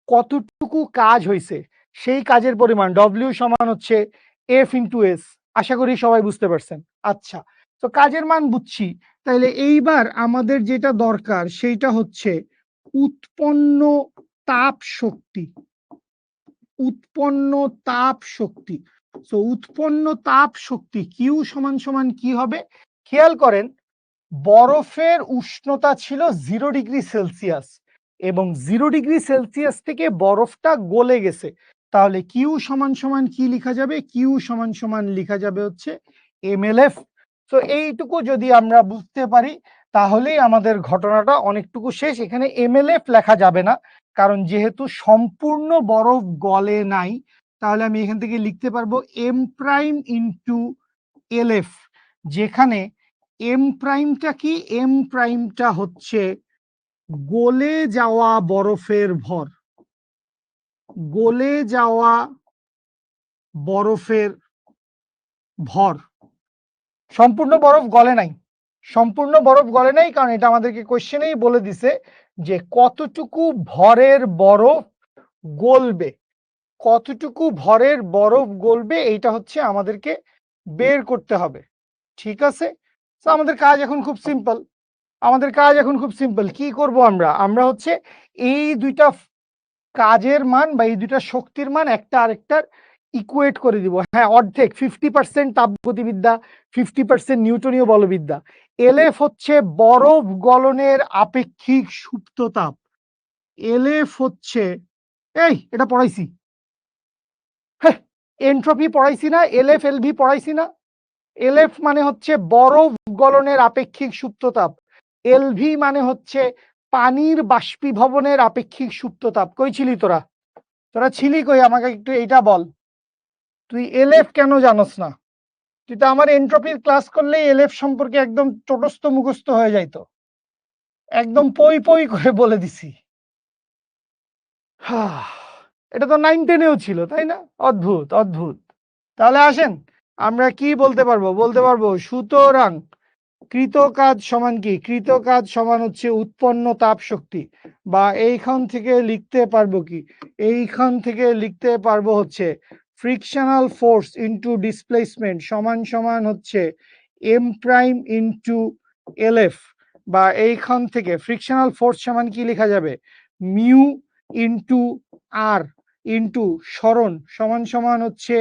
কতটুকু কাজ হয়েছে, সেই কাজের পরিমাণ ডব্লিউ সমান হচ্ছে এফ ইন্টু এস। আশা করি সবাই বুঝতে পারছেন। আচ্ছা, তো কাজের মান বুঝছি, তাইলে এইবার আমাদের যেটা দরকার সেইটা হচ্ছে উৎপন্ন তাপ শক্তি। উৎপন্ন তাপ শক্তি। তো উৎপন্ন তাপ শক্তি কিউ সমান সমান কি হবে? খেয়াল করেন, বরফের উষ্ণতা ছিল 0 ডিগ্রি সেলসিয়াস এবং 0 ডিগ্রি সেলসিয়াস থেকে বরফটা গলে গেছে। তাহলে কিউ সমান সমান কি লেখা যাবে? কিউ সমান সমান লেখা যাবে হচ্ছে এমএলএফ। তো এইটুকু যদি আমরা বুঝতে পারি, তাহলেই আমাদের ঘটনাটা অনেকটুকু শেষ। এখানে এমএলএফ লেখা যাবে না, কারণ যেহেতু সম্পূর্ণ বরফ গলে নাই, তাহলে আমি এখান থেকে লিখতে পারবো এম প্রাইম ইন্টু এলএফ, যেখানে এম প্রাইমটা কি? এম প্রাইমটা হচ্ছে গলে যাওয়া বরফের ভর। গলে যাওয়া বরফের ভর। সম্পূর্ণ বরফ গলে নাই, সম্পূর্ণ বরফ গলে নাই, কারণ এটা আমাদেরকে কোশ্চেনেই বলে দিছে যে কতটুকু ভরের বরফ গলবে। কতটুকু ভরের বরফ গলবে এইটা হচ্ছে আমাদেরকে বের করতে হবে। ঠিক আছে, তো আমাদের কাজ এখন খুব সিম্পল। আমাদের কাজ এখন খুব সিম্পল। কি করব আমরা? আমরা হচ্ছে এই দুইটা কাজের মান বা এই দুইটা শক্তির মান একটা আরেকটার ইকুয়েট করে দিব। হ্যাঁ, অর্ধেক, 50% তাপগতিবিদ্যা, 50% নিউটনীয় বলবিদ্যা। এলএফ হচ্ছে বরফ গলনের আপেক্ষিক সুপ্ত তাপ। এলএফ হচ্ছে, এই এটা পড়াইছি, হ্যাঁ, এন্ট্রপি পড়াইছি না? এলএফ এলভি পড়াইছি না? এলএফ মানে হচ্ছে বরফ গলনের আপেক্ষিক সুপ্ত তাপ, এলভি মানে হচ্ছে পানির বাষ্পীভবনের আপেক্ষিক সুপ্ত তাপ। কই ছিলি তোরা? তোরা ছিলি কই? আমাকে একটু এইটা বল। তুই এলএফ কেন জানোস না? তুই তো আমার এন্ট্রপির ক্লাস করলেই এলএফ সম্পর্কে একদম টোটস্থ মুখস্থ হয়ে যাইতো, একদম পই পই করে বলে দিছি। এটা তো 9-10-এও ছিল, তাই না? অদ্ভুত অদ্ভুত। তাহলে আসেন, আমরা কি বলতে পারবো? বলতে পারবো সুতরাং কৃত কাজ সমান কি? কৃত কাজ সমান হচ্ছে উৎপন্ন তাপ শক্তি, বা এইখান থেকে লিখতে পারবো কি? এইখান থেকে লিখতে পারবো হচ্ছে ফ্রিকশনাল ফোর্স ইনটু ডিসপ্লেসমেন্ট সমান সমান হচ্ছে এম প্রাইম ইনটু এলএফ, বা এইখান থেকে ফ্রিকশনাল ফোর্স সমান কি লেখা যাবে? মিউ ইনটু আর ইনটু সরণ সমান সমান হচ্ছে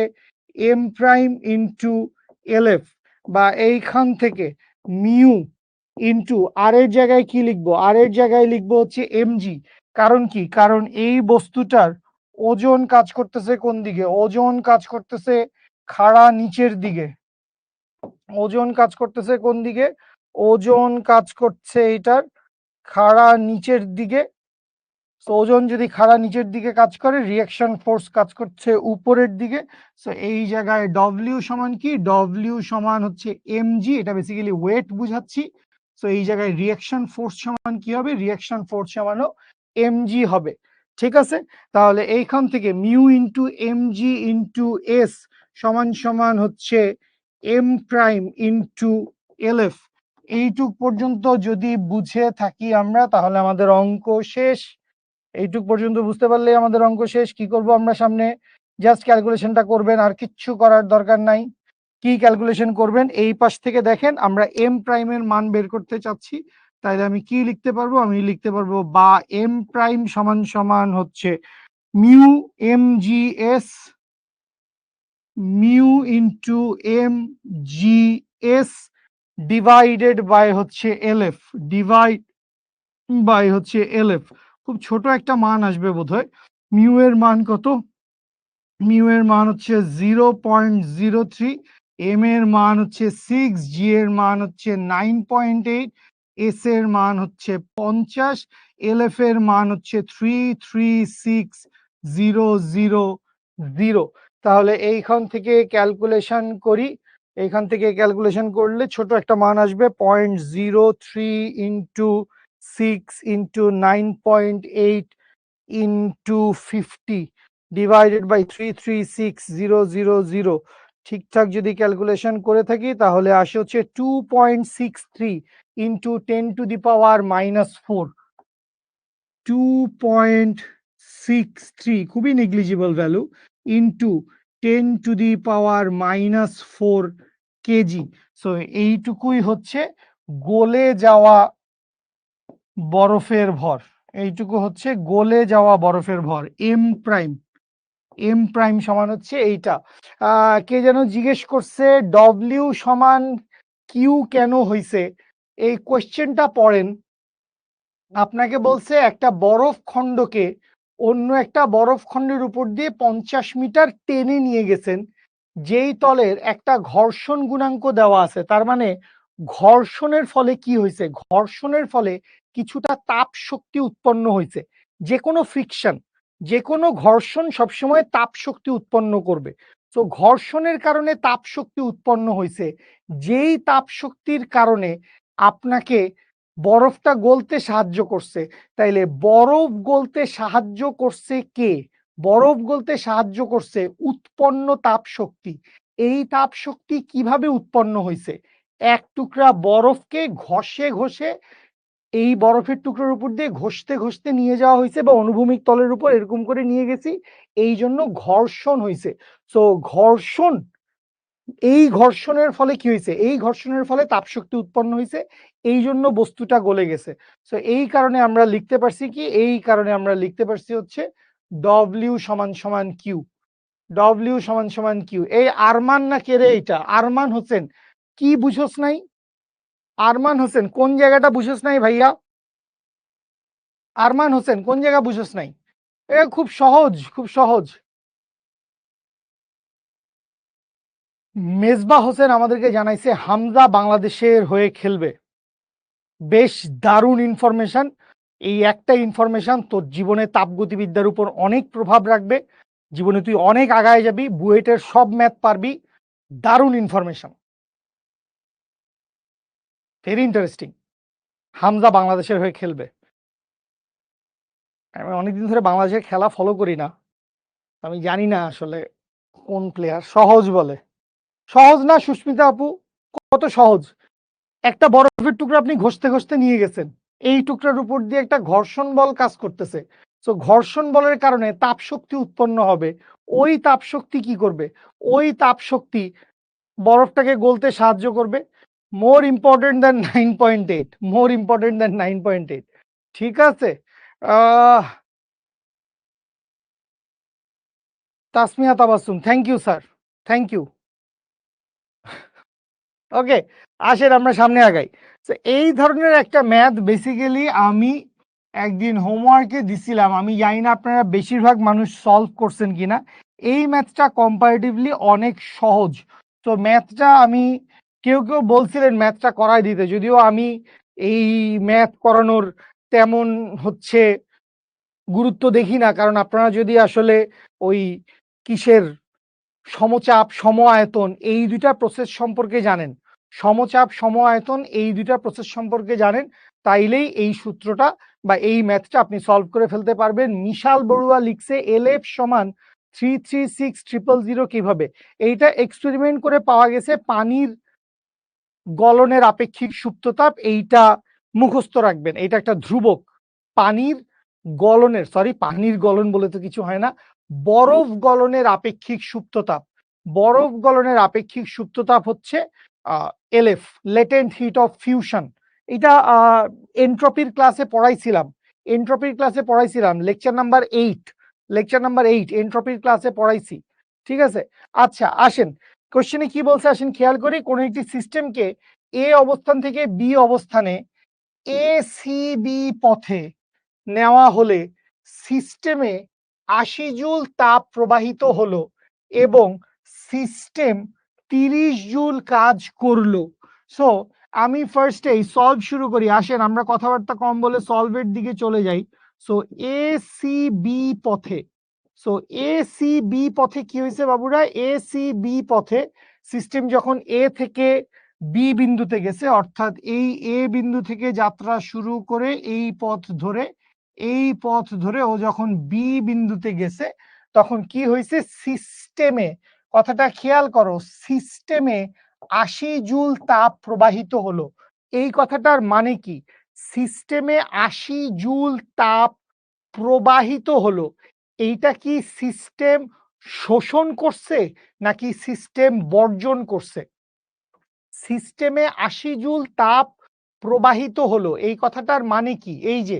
এম প্রাইম ইনটু এলএফ, বা এইখান থেকে মিউ ইনটু আর এর জায়গায় কি লিখবো? আর এর জায়গায় লিখবো হচ্ছে এমজি। কারণ কি? কারণ এই বস্তুটার ওজন কাজ করতেছে কোন দিকে? ওজন কাজ করতেছে খাড়া নিচের দিকে। ওজন কাজ করতেছে কোন দিকে? ওজন কাজ করছে এটার খাড়া নিচের দিকে। সো ওজন যদি খাড়া নিচের দিকে কাজ করে, রিয়াকশন ফোর্স কাজ করছে উপরের দিকে। সো এই জায়গায় ডব্লিউ সমান কি? ডব্লিউ সমান হচ্ছে এমজি, এটা বেসিক্যালি ওয়েট বুঝাচ্ছি। সো এই জায়গায় রিয়াকশন ফোর্স সমান কি হবে? রিয়াকশন ফোর্স সমানও এমজি হবে। ঠিক আছে, তাহলে এইখান থেকে mu into MG into S সমান সমান হচ্ছে এম প্রাইম ইন্টু এলএফ। এইটুক পর্যন্ত যদি বুঝে থাকি আমরা, তাহলে আমাদের অঙ্ক শেষ। এইটুক পর্যন্ত বুঝতে পারলেই আমাদের অঙ্ক শেষ। কি করব আমরা সামনে? জাস্ট ক্যালকুলেশনটা করবেন, আর কিচ্ছু করার দরকার নাই। কি ক্যালকুলেশন করবেন? এই পাশ থেকে দেখেন, আমরা এম প্রাইমের মান বের করতে চাচ্ছি, তাইলে আমি কি লিখতে পারবো? আমি লিখতে পারবো বা এম প্রাইম সমান সমান হচ্ছে mu m g s, mu into m g s divided by হচ্ছে এলএফ, ডিভাইড বাই হচ্ছে এলএফ। খুব ছোট একটা মান আসবে বোধহয়। মিউ এর মান কত? মিউ এর মান হচ্ছে 0.03, এম এর মান হচ্ছে 6, জি এর মান হচ্ছে 9.8, এস এর মান হচ্ছে 50, এলএফ এর মান হচ্ছে 336,000। তাহলে এইখান থেকে ক্যালকুলেশন করি। এইখান থেকে ক্যালকুলেশন করলে ছোট একটা মান আসবে 0.03 into 6 into 9.8 into 50 divided by 336,000। ঠিকঠাক যদি ক্যালকুলেশন করে থাকি, তাহলে আসে হচ্ছে 2.63 ইন্টু 10⁻⁻4। 2.63 খুবই negligible value, into 10⁻⁻4 KG. So এইটুকুই হচ্ছে গলে যাওয়া বরফের ভর। এইটুকু হচ্ছে গলে যাওয়া বরফের ভর, এম প্রাইম। এম প্রাইম সমান হচ্ছে এইটা। কে যেন জিজ্ঞেস করছে ডব্লিউ সমান কিউ কেন হইছে? এই কোয়েশ্চেনটা পড়েন। আপনাকে বলছে একটা বরফ খণ্ডকে অন্য একটা বরফ খণ্ডের উপর দিয়ে 50 মিটার টেনে নিয়ে গেছেন, যেই তলের একটা ঘর্ষণ গুণাঙ্ক দেওয়া আছে। তার মানে ঘর্ষণের ফলে কি হয়েছে? ঘর্ষণের ফলে কিছুটা তাপ শক্তি উৎপন্ন হয়েছে। যে কোনো ফ্রিকশন, যে কোনো ঘর্ষণ সবসময় তাপ শক্তি উৎপন্ন করবে। তো ঘর্ষণের কারণে তাপ শক্তি উৎপন্ন হয়েছে, যেই তাপ শক্তির কারণে আপনাকে বরফটা গলতে সাহায্য করছে। তাইলে বরফ গলতে সাহায্য করছে কে? বরফ গলতে সাহায্য করছে উৎপন্ন তাপ শক্তি। এই তাপ শক্তি কিভাবে উৎপন্ন হয়েছে? এক টুকরা বরফকে ঘষে ঘষে এই বরফের টুকরোর উপর দিয়ে ঘষতে ঘষতে নিয়ে যাওয়া হয়েছে, বা অনুভূমিক তলের উপর এরকম করে নিয়ে গেছি, এই জন্য ঘর্ষণ হয়েছে। তো ঘর্ষণ, এই ঘর্ষণের ফলে কি হয়েছে? এই ঘর্ষণের ফলে তাপশক্তি উৎপন্ন হয়েছে, এই জন্য বস্তুটা গলে গেছে। তো এই কারণে আমরা লিখতে পারছি কি? এই কারণে আমরা লিখতে পারছি হচ্ছে ডব্লিউ সমান সমান কিউ। ডব্লিউ সমান সমান কিউ। এই আরমান না কে রে? এটা আরমান হোসেন। কি বুঝোস নাই? আরমান হোসেন কোন জায়গাটা বুঝোস নাই ভাইয়া? আরমান হোসেন কোন জায়গা বুঝোস নাই? এটা খুব সহজ, খুব সহজ। মেজবা হোসেন আমাদেরকে জানাইছে হামজা বাংলাদেশের হয়ে খেলবে। বেশ দারুণ ইনফরমেশন। এই একটা ইনফরমেশন তোর জীবনে তাপগতিবিদ্যার উপর অনেক প্রভাব রাখবে। জীবনে তুই অনেক আগায় যাবি, বুয়েটের সব ম্যাথ পারবি। দারুণ ইনফরমেশন, ভেরি ইন্টারেস্টিং। হামজা বাংলাদেশের হয়ে খেলবে। আমি অনেকদিন ধরে বাংলাদেশের খেলা ফলো করি না, আমি জানি না আসলে কোন প্লেয়ার। সহজ বলে। সহজ না সুস্মিতা আপু? কত সহজ! একটা বরফের টুকরা আপনি ঘষতে ঘষতে নিয়ে গেছেন, এই টুকরার উপর দিয়ে একটা ঘর্ষণ বল কাজ করতেছে। তো ঘর্ষণ বলের কারণে তাপ শক্তি উৎপন্ন হবে। ওই তাপ শক্তি কি করবে? ওই তাপ শক্তি বরফটাকে গলতে সাহায্য করবে। More important than 9.8, more important than 9.8। ঠিক আছে, Tasmia Tabassum, thank you sir, thank you. Okay, আসেন আমরা সামনে আগাই। তো এই ধরনের একটা ম্যাথ বেসিক্যালি আমি একদিন হোমওয়ার্কে দিছিলাম, আমি জানি না আপনারা বেশিরভাগ মানুষ সলভ করছেন কিনা। এই ম্যাথটা কম্পারেটিভলি অনেক সহজ। তো ম্যাথটা আমি, কেউ কেউ বলছিলেন ম্যাথটা করাই দিতে, যদিও আমি এই ম্যাথ করানোর তেমন হচ্ছে গুরুত্ব দেখি না, কারণ আপনারা যদি আসলে ওই কিসের সমচাপ সম আয়তন এই দুইটা প্রসেস সম্পর্কে জানেন, সমচাপ সম আয়তন এই দুইটা প্রসেস সম্পর্কে জানেন, তাইলেই এই সূত্রটা বা এই ম্যাথটা আপনি সলভ করে ফেলতে পারবেন। মিশাল বড়ুয়া লিখছে এলএফ সমান 336,000 কিভাবে? এইটা এক্সপেরিমেন্ট করে পাওয়া গেছে পানির গলনের আপেক্ষিক সুপ্ততাপ, এইটা মুখস্থ রাখবেন, এইটা একটা ধ্রুবক। পানির গলনের, সরি পানির গলন বলে তো কিছু হয় না, বরফ গলনের আপেক্ষিক সুপ্ততাপ, বরফ গলনের আপেক্ষিক সুপ্ততাপ হচ্ছে LF, latent heat of fusion. এটা এন্ট্রপির ক্লাসে পড়াইছিলাম, এন্ট্রপির ক্লাসে পড়াইছিলাম, লেকচার নাম্বার 8, লেকচার নাম্বার 8 এন্ট্রপির ক্লাসে পড়াইছি। ঠিক আছে, আচ্ছা আসেন কোশ্চেনে কি বলছে আসেন খেয়াল করি। কোন একটি সিস্টেমকে এ অবস্থান থেকে বি অবস্থানে এ সি বি পথে নেওয়া হলে সিস্টেমে ৮০ জুল তাপ প্রবাহিত হলো এবং সিস্টেম ৩০ জুল কাজ করলো। সো আমি ফার্স্টেই সলভ শুরু করি, আসেন আমরা কথাবার্তা কম বলে সলভের দিকে চলে যাই। সো এ সি বি পথে, সো এ সি বি পথে কি হয়েছে বাবুরা? এ সি বি পথে সিস্টেম যখন এ থেকে বি বিন্দুতে গেছে, অর্থাৎ এই এ বিন্দু থেকে যাত্রা শুরু করে এই পথ ধরে, এই পথ ধরে ও যখন বি বিন্দুতে গেছে, তখন কি হয়েছে? সিস্টেমে, কথাটা খেয়াল করো, সিস্টেমে ৮০ জুল তাপ প্রবাহিত হলো। এই কথাটার মানে কি? সিস্টেমে ৮০ জুল তাপ প্রবাহিত হলো, এইটা কি সিস্টেম শোষণ করছে নাকি সিস্টেম বর্জন করছে? সিস্টেমে ৮০ জুল তাপ প্রবাহিত হলো, এই কথাটার মানে কি? এই যে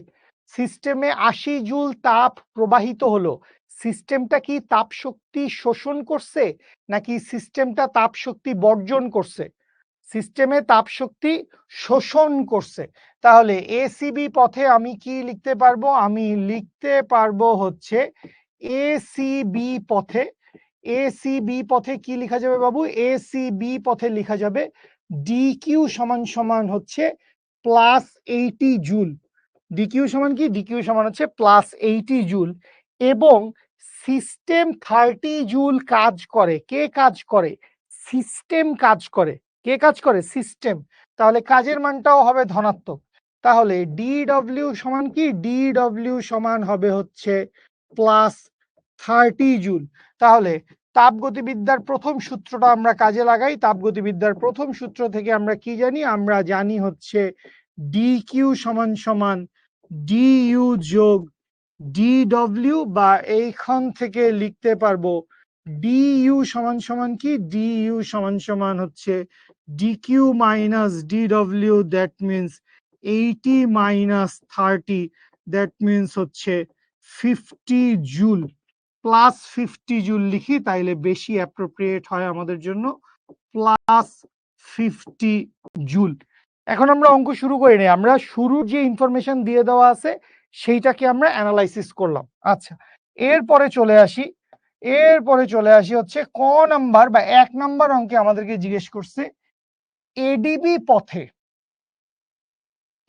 সিস্টেমে ৮০ জুল তাপ প্রবাহিত হলো, সিস্টেমটা কি তাপ শক্তি শোষণ করছে নাকি সিস্টেমটা তাপ শক্তি বর্জন করছে? সিস্টেমে তাপ শক্তি শোষণ করছে। তাহলে এসিবি পথে আমি কি লিখতে পারবো? আমি লিখতে পারবো হচ্ছে এসিবি পথে, এসিবি পথে কি লেখা যাবে বাবু? এসিবি পথে লেখা যাবে ডিকিউ সমান সমান হচ্ছে +80 জুল। ডিকিউ সমান কি? ডিকিউ সমান হচ্ছে +80 জুল এবং সিস্টেম 30 জুল কাজ করে। কে কাজ করে? সিস্টেম কাজ করে। কে কাজ করে? সিস্টেম। তাহলে কাজের মানটাও হবে ধনাত্মক। তাহলে ডিডব্লিউ সমান কি? ডিডব্লিউ সমান হবে হচ্ছে +30 জুল। তাহলে তাপগতিবিদ্যার প্রথম সূত্রটা আমরা কাজে লাগাই। তাপগতিবিদ্যার প্রথম সূত্র থেকে আমরা কি জানি? আমরা জানি হচ্ছে ডিকিউ সমান সমান ডিইউ যোগ ডিডব্লিউ, বা এইখান থেকে লিখতে পারবো ডিইউ সমান সমান কি? ডিইউ সমান সমান হচ্ছে DQ minus DW, that means 80 minus 30, that means হচ্ছে 50 জুল। +50 জুল লিখি তাইলে বেশি অ্যাপ্রোপ্রিয়েট হয় আমাদের জন্য, +50 জুল। এখন আমরা অঙ্ক শুরু করি নাই, আমরা শুরুর যে ইনফরমেশন দিয়ে দেওয়া আছে সেইটাকে আমরা অ্যানালাইসিস করলাম। আচ্ছা, এরপরে চলে আসি, এরপরে চলে আসি হচ্ছে ক নাম্বার বা ১ নাম্বার অঙ্কে আমাদেরকে জিজ্ঞেস করছে এডিবি পথে,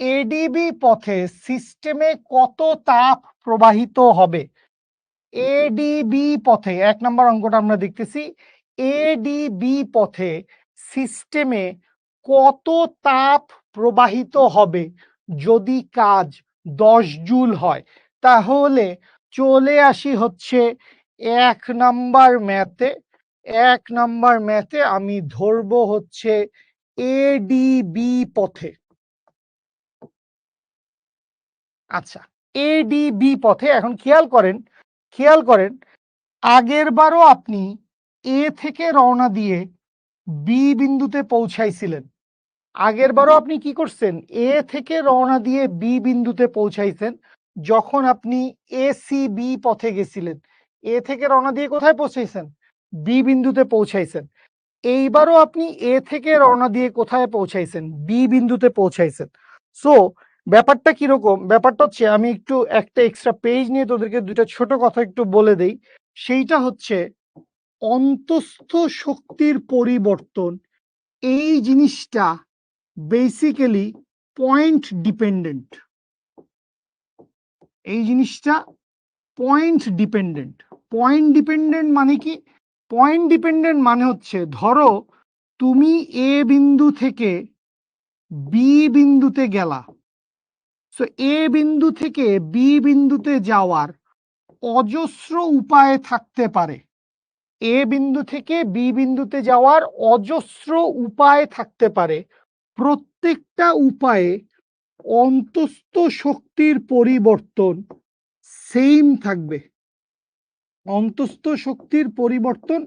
এডিবি পথে সিস্টেমে কত তাপ প্রবাহিত হবে? এডিবি পথে ১ নাম্বার অঙ্কটা আমরা দেখতেছি। এডিবি পথে সিস্টেমে কত তাপ প্রবাহিত হবে যদি কাজ ১০ জুল হয়? তাহলে চলে আসি হচ্ছে ১ নাম্বার ম্যাথে। ১ নাম্বার ম্যাথে আমি ধরবো হচ্ছে এডিবি পথে। আচ্ছা, এডিবি পথে। এখন খেয়াল করেন আগের বারও আপনি এ থেকে রওনা দিয়ে বি বিন্দুতে পৌঁছাইছিলেন। আগের বারও আপনি কি করছেন? এ থেকে রওনা দিয়ে বি বিন্দুতে পৌঁছাইছেন যখন আপনি এসিবি পথে গেছিলেন। এ থেকে রওনা দিয়ে কোথায় পৌঁছাইছেন? বি বিন্দুতে পৌঁছাইছেন। এইবারও আপনি এ থেকে রওনা দিয়ে কোথায় পৌঁছাইছেন? বি বিন্দুতে পৌঁছাইছেন। সো ব্যাপারটা কিরকম? ব্যাপারটা হচ্ছে, আমি একটু একটা এক্সট্রা পেজ নিয়ে তোদেরকে দুইটা ছোট কথা একটু বলে দেই। সেইটা হচ্ছে অন্তস্থ শক্তির পরিবর্তন। এই জিনিসটা বেসিক্যালি পয়েন্ট ডিপেন্ডেন্ট। এই জিনিসটা পয়েন্ট ডিপেন্ডেন্ট। পয়েন্ট ডিপেন্ডেন্ট মানে কি? পয়েন্ট ডিপেন্ডেন্ট মানে হচ্ছে, ধরো তুমি এ বিন্দু থেকে বি বিন্দুতে গেলা। সো এ বিন্দু থেকে বি বিন্দুতে যাওয়ার অজস্র উপায় থাকতে পারে। এ বিন্দু থেকে বি বিন্দুতে যাওয়ার অজস্র উপায় থাকতে পারে। প্রত্যেকটা উপায়ে অন্তস্থ শক্তির পরিবর্তন সেম থাকবে। অন্তস্থ শক্তির পরিবর্তন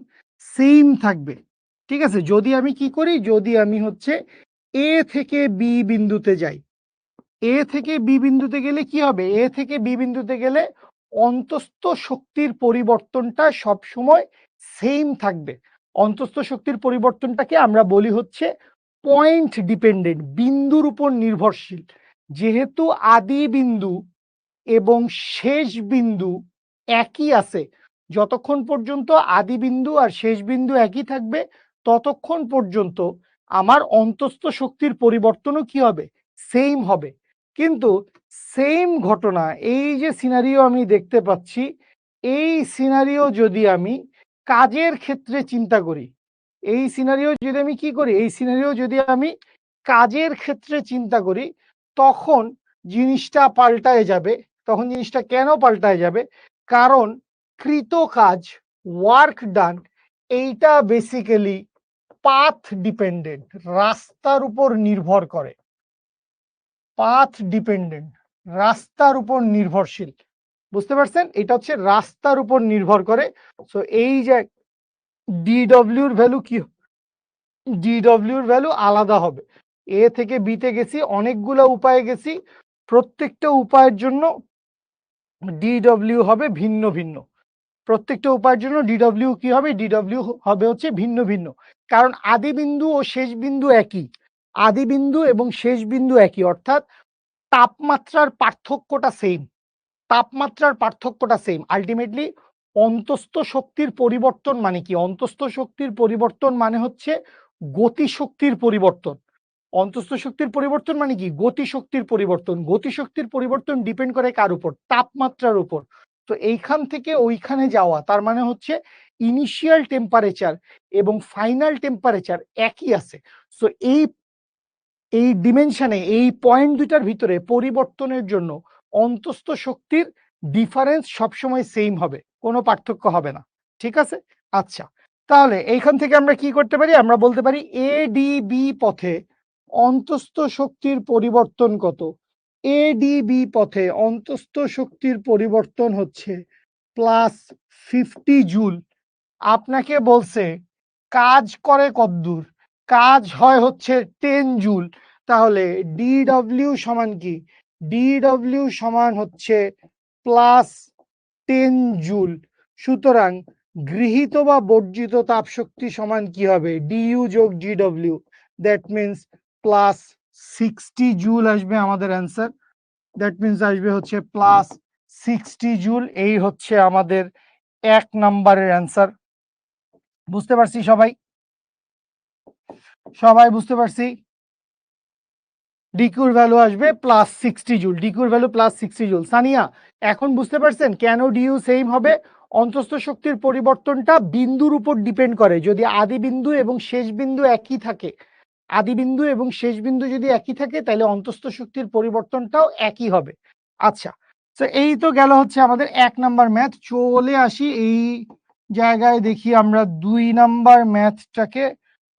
সেম থাকবে। ঠিক আছে? যদি আমি কি করি, যদি আমি হচ্ছে এ থেকে বি বিন্দুতে যাই। এ থেকে বি বিন্দুতে গেলে কি হবে? এ থেকে বি বিন্দুতে গেলে অন্তস্থ শক্তির পরিবর্তনটা সব সময় সেম থাকবে। অন্তস্থ শক্তির পরিবর্তনটাকে আমরা বলি হচ্ছে পয়েন্ট ডিপেন্ডেন্ট, বিন্দুর উপর নির্ভরশীল। যেহেতু আদি বিন্দু এবং শেষ বিন্দু একই আছে, যতক্ষণ পর্যন্ত আদি বিন্দু আর শেষ বিন্দু একই থাকবে ততক্ষণ পর্যন্ত আমার অন্তস্থ শক্তির পরিবর্তনও কি হবে? সেম হবে। কিন্তু সেম ঘটনা, এই যে সিনারিও আমি দেখতে পাচ্ছি, এই সিনারিও যদি আমি কাজের ক্ষেত্রে চিন্তা করি, এই সিনারিও যদি আমি কি করি, এই সিনারিও যদি আমি কাজের ক্ষেত্রে চিন্তা করি, তখন জিনিসটা পাল্টায় যাবে। তখন জিনিসটা কেন পাল্টায় যাবে? কারণ কৃত কাজ, ওয়ার্ক ডান, এইটা বেসিক্যালি পাথ ডিপেন্ডেন্ট, রাস্তার উপর নির্ভর করে। পাথ ডিপেন্ডেন্ট, রাস্তার উপর নির্ভরশীল। বুঝতে পারছেন? এটা হচ্ছে রাস্তার উপর নির্ভর করে। সো এই যে ডিডব্লিউর ভ্যালু কি? ডিডব্লিউর ভ্যালু আলাদা হবে। এ থেকে বিতে গেছি, অনেকগুলো উপায়ে গেছি, প্রত্যেকটা উপায়ের জন্য ডিডব্লিউ হবে ভিন্ন ভিন্ন। প্রত্যেকটা উপায়ের জন্য ডিডব্লিউ কি হবে? ডিডব্লিউ হবে হচ্ছে ভিন্ন ভিন্ন। কারণ আদি বিন্দু ও শেষ বিন্দু একই। আদি বিন্দু এবং শেষ বিন্দু একই, অর্থাৎ তাপমাত্রার পার্থক্যটা সেম। তাপমাত্রার পার্থক্যটা সেম। আলটিমেটলি অন্তস্থ শক্তির পরিবর্তন মানে কি? অন্তস্থ শক্তির পরিবর্তন মানে হচ্ছে গতিশক্তির পরিবর্তন। অন্তস্থ শক্তির পরিবর্তন মানে কি? গতিশক্তির পরিবর্তন। গতিশক্তির পরিবর্তন ডিপেন্ড করে কার উপর? তাপমাত্রার উপর। তো এইখান থেকে ওইখানে যাওয়া, তার মানে হচ্ছে ইনিশিয়াল টেম্পারেচার এবং ফাইনাল টেম্পারেচার একই আছে। সো এই ডিমেনশনে, এই পয়েন্ট দুইটার ভিতরে পরিবর্তনের জন্য অন্তস্থ শক্তির ডিফারেন্স সবসময় সেম হবে, কোনো পার্থক্য হবে না। ঠিক আছে? আচ্ছা, তাহলে এইখান থেকে আমরা কি করতে পারি? আমরা বলতে পারি এডিবি পথে অন্তস্থ শক্তির পরিবর্তন কত? এডিবি পথে অন্তস্থ শক্তির পরিবর্তন হচ্ছে +50 জুল। আপনাকে বলছে কাজ করে কতদূর? কাজ হয় হচ্ছে 10 জুল। তাহলে ডিডব্লিউ সমান কি? ডিডব্লিউ সমান হচ্ছে +10 জুল। সুতরাং গৃহীত বা বর্জিত তাপ শক্তি সমান কি হবে? ডিইউ যোগ ডিডব্লিউ, দ্যাট মিনস +60 জুল আসবে আমাদের অ্যান্সার। দ্যাট মিনস আসবে হচ্ছে +60 জুল। এই হচ্ছে আমাদের 1 নাম্বারের অ্যান্সার। বুঝতে পারছি সবাই? সবাই বুঝতে পারছি? ডিকিউর ভ্যালু আসবে +60 জুল। ডিকিউর ভ্যালু +60 জুল। সানিয়া, এখন বুঝতে পারছেন কেন ডিইউ সেম হবে? অন্তস্থ শক্তির পরিবর্তনটা বিন্দুর উপর ডিপেন্ড করে। যদি আদি বিন্দু এবং শেষ বিন্দু একই থাকে, আদি বিন্দু এবং শেষ বিন্দু যদি একই থাকে, তাহলে অন্তস্থ শক্তির পরিবর্তনটাও একই হবে। আচ্ছা, তো এই তো গেল হচ্ছে আমাদের 1 নাম্বার ম্যাথ। চলে আসি এই জায়গায়, দেখি আমরা 2 নাম্বার ম্যাথটাকে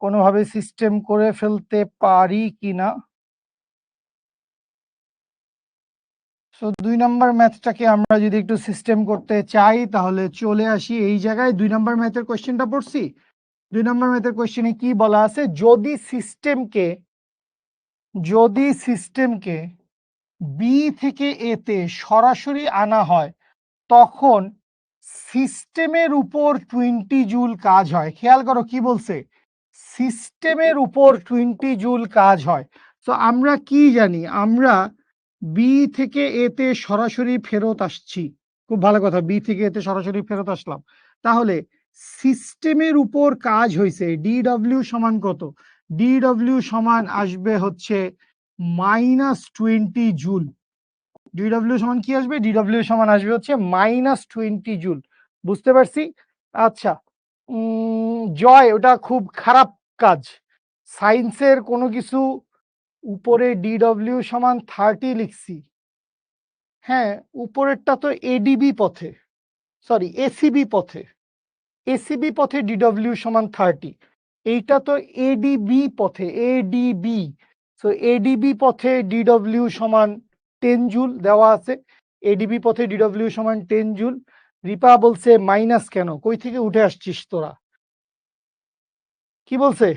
কোনোভাবে সিস্টেম করে ফেলতে পারি কিনা। সো 2 নাম্বার ম্যাথটাকে আমরা যদি একটু সিস্টেম করতে চাই তাহলে চলে আসি এই জায়গায়। 2 নাম্বার ম্যাথের কোয়েশ্চেনটা পড়ছি। 2 নাম্বার ম্যাথের কোয়েশ্চেনে কি বলা আছে, যদি সিস্টেমকে বি থেকে এ তে সরাসরি আনা হয় তখন সিস্টেমের উপর 20 জুল কাজ হয়। খেয়াল করো কি বলছে, সিস্টেমের উপর 20 জুল কাজ হয়। তো আমরা কি জানি, আমরা বি থেকে এ তে সরাসরি ফেরত আসছি। খুব ভালো কথা, বি থেকে এতে সরাসরি ফেরত আসলাম। তাহলে সিস্টেমের উপর কাজ হয়েছে ডিডব্লিউ সমান কত, ডিডব্লিউ সমান আসবে হচ্ছে -20 জুল। ডিডব্লিউ সমান কি আসবে, ডিডব্লিউ সমান আসবে হচ্ছে -20 জুল। বুঝতে পারছি। আচ্ছা, জয় ওটা খুব খারাপ কাজ। সায়েন্সের কোনো কিছু উপরে ডিডব্লিউ সমান 30 লিখছি। হ্যাঁ, উপরেরটা তো এডিবি পথে, সরি এসিবি পথে, এসিবি পথে ডিডব্লিউ সমান 30। এইটা তো এডিবি পথে, এডিবি। সো এডিবি পথে ডিডব্লিউ সমান 10 জুল দেওয়া আছে। এডিবি পথে ডিডব্লিউ সমান 10 জুল। রিপা বলছে মাইনাস কেন, কই থেকে উঠে আসছিস তোরা? কি বলছে?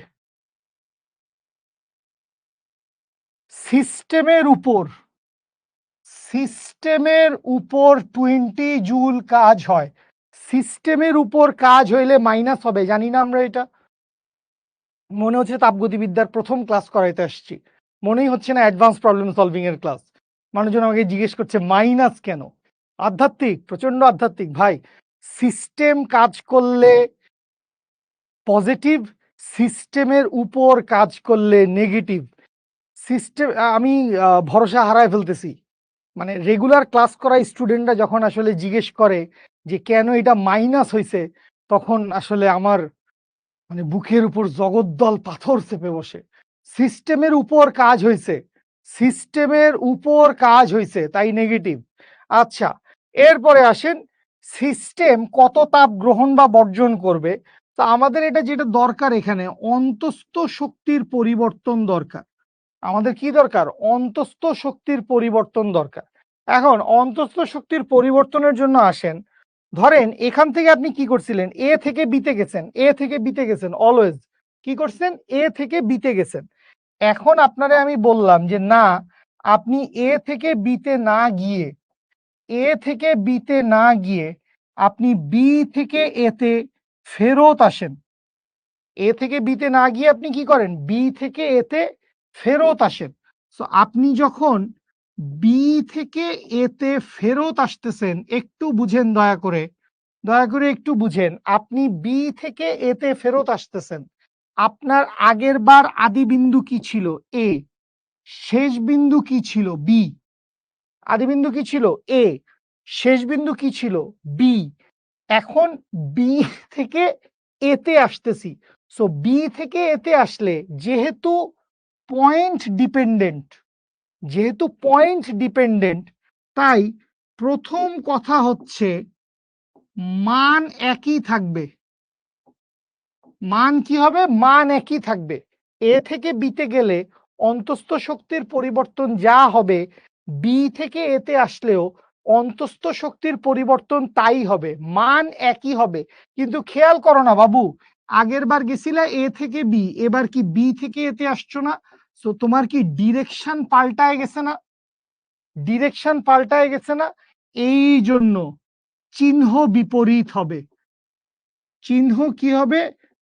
সিস্টেমের উপর 20 জুল কাজ হয়। সিস্টেমের উপর কাজ হইলে মাইনাস হবে, জানি না আমরা এটা? মনে হচ্ছে তাপগতিবিদ্যার প্রথম ক্লাস করাইতে আসছি, মনেই হচ্ছে না অ্যাডভান্স প্রবলেম সলভিং এর ক্লাস। মানুষজন আমাকে জিজ্ঞেস করছে মাইনাস কেন। আধ্যাত্মিক, প্রচন্ড আধ্যাত্মিক ভাই। সিস্টেম কাজ করলে পজিটিভ, সিস্টেমের উপর কাজ করলে নেগেটিভ। সিস্টেম, আমি ভরসা হারায় ফেলতেছি। মানে রেগুলার ক্লাস করা স্টুডেন্টরা যখন আসলে জিজ্ঞেস করে যে কেন এটা মাইনাস হয়েছে, তখন আসলে আমার মানে বুকের উপর জগদ্দল পাথর চেপে বসে। সিস্টেমের উপর কাজ হয়েছে, সিস্টেমের উপর কাজ হয়েছে, তাই নেগেটিভ। আচ্ছা, এরপরে আসেন সিস্টেম কত তাপ গ্রহণ বা বর্জন করবে। তো আমাদের এটা যেটা দরকার এখানে অন্তস্থ শক্তির পরিবর্তন দরকার। আমাদের কি দরকার, অন্তস্থ শক্তির পরিবর্তন দরকার। এখন অন্তস্থ শক্তির পরিবর্তনের জন্য আসেন, ধরেন এখান থেকে আপনি কি করছিলেন, এ থেকে বিতে গেছেন, এ থেকে বিতে গেছেন, অলওয়েজ কি করছেন, এ থেকে বিতে গেছেন। এখন আপনারে আমি বললাম যে না, আপনি এ থেকে বিতে না গিয়ে, এ থেকে বিতে না গিয়ে আপনি বি থেকে এতে ফেরত আসেন। এ থেকে বিতে না গিয়ে আপনি কি করেন, বি থেকে এতে ফেরত আসেন। তো আপনি যখন বি থেকে এতে ফেরত আসতেছেন, একটু বুঝেন দয়া করে, দয়া করে একটু বুঝেন। আপনি বি থেকে এতে ফেরত আসতেছেন, আপনার আগের বার আদি বিন্দু কি ছিল, এ। শেষ বিন্দু কি ছিল, বি। আদি বিন্দু কি ছিল, এ। শেষ বিন্দু কি ছিল, বি। এখন বি থেকে এতে আসতেছি। সো বি থেকে এতে আসলে যেহেতু পয়েন্ট ডিপেন্ডেন্ট, যেহেতু পয়েন্ট ডিপেন্ডেন্ট, তাই প্রথম কথা হচ্ছে মান একই থাকবে। মান কি হবে, মান একই থাকবে। এ থেকে বিতে গেলে অন্তস্থ শক্তির পরিবর্তন যা হবে, বি থেকে এতে আসলেও অন্তস্থ শক্তির পরিবর্তন তাই হবে, মান একই হবে। কিন্তু খেয়াল করো না বাবু, আগের বার গেছিলা এ থেকে বি, এবার কি বি থেকে এতে আসছো না? সো তোমার কি ডিরেকশন পাল্টায় গেছে না, ডিরেকশন পাল্টায় গেছে না? এই জন্য চিহ্ন বিপরীত হবে। চিহ্ন কি হবে,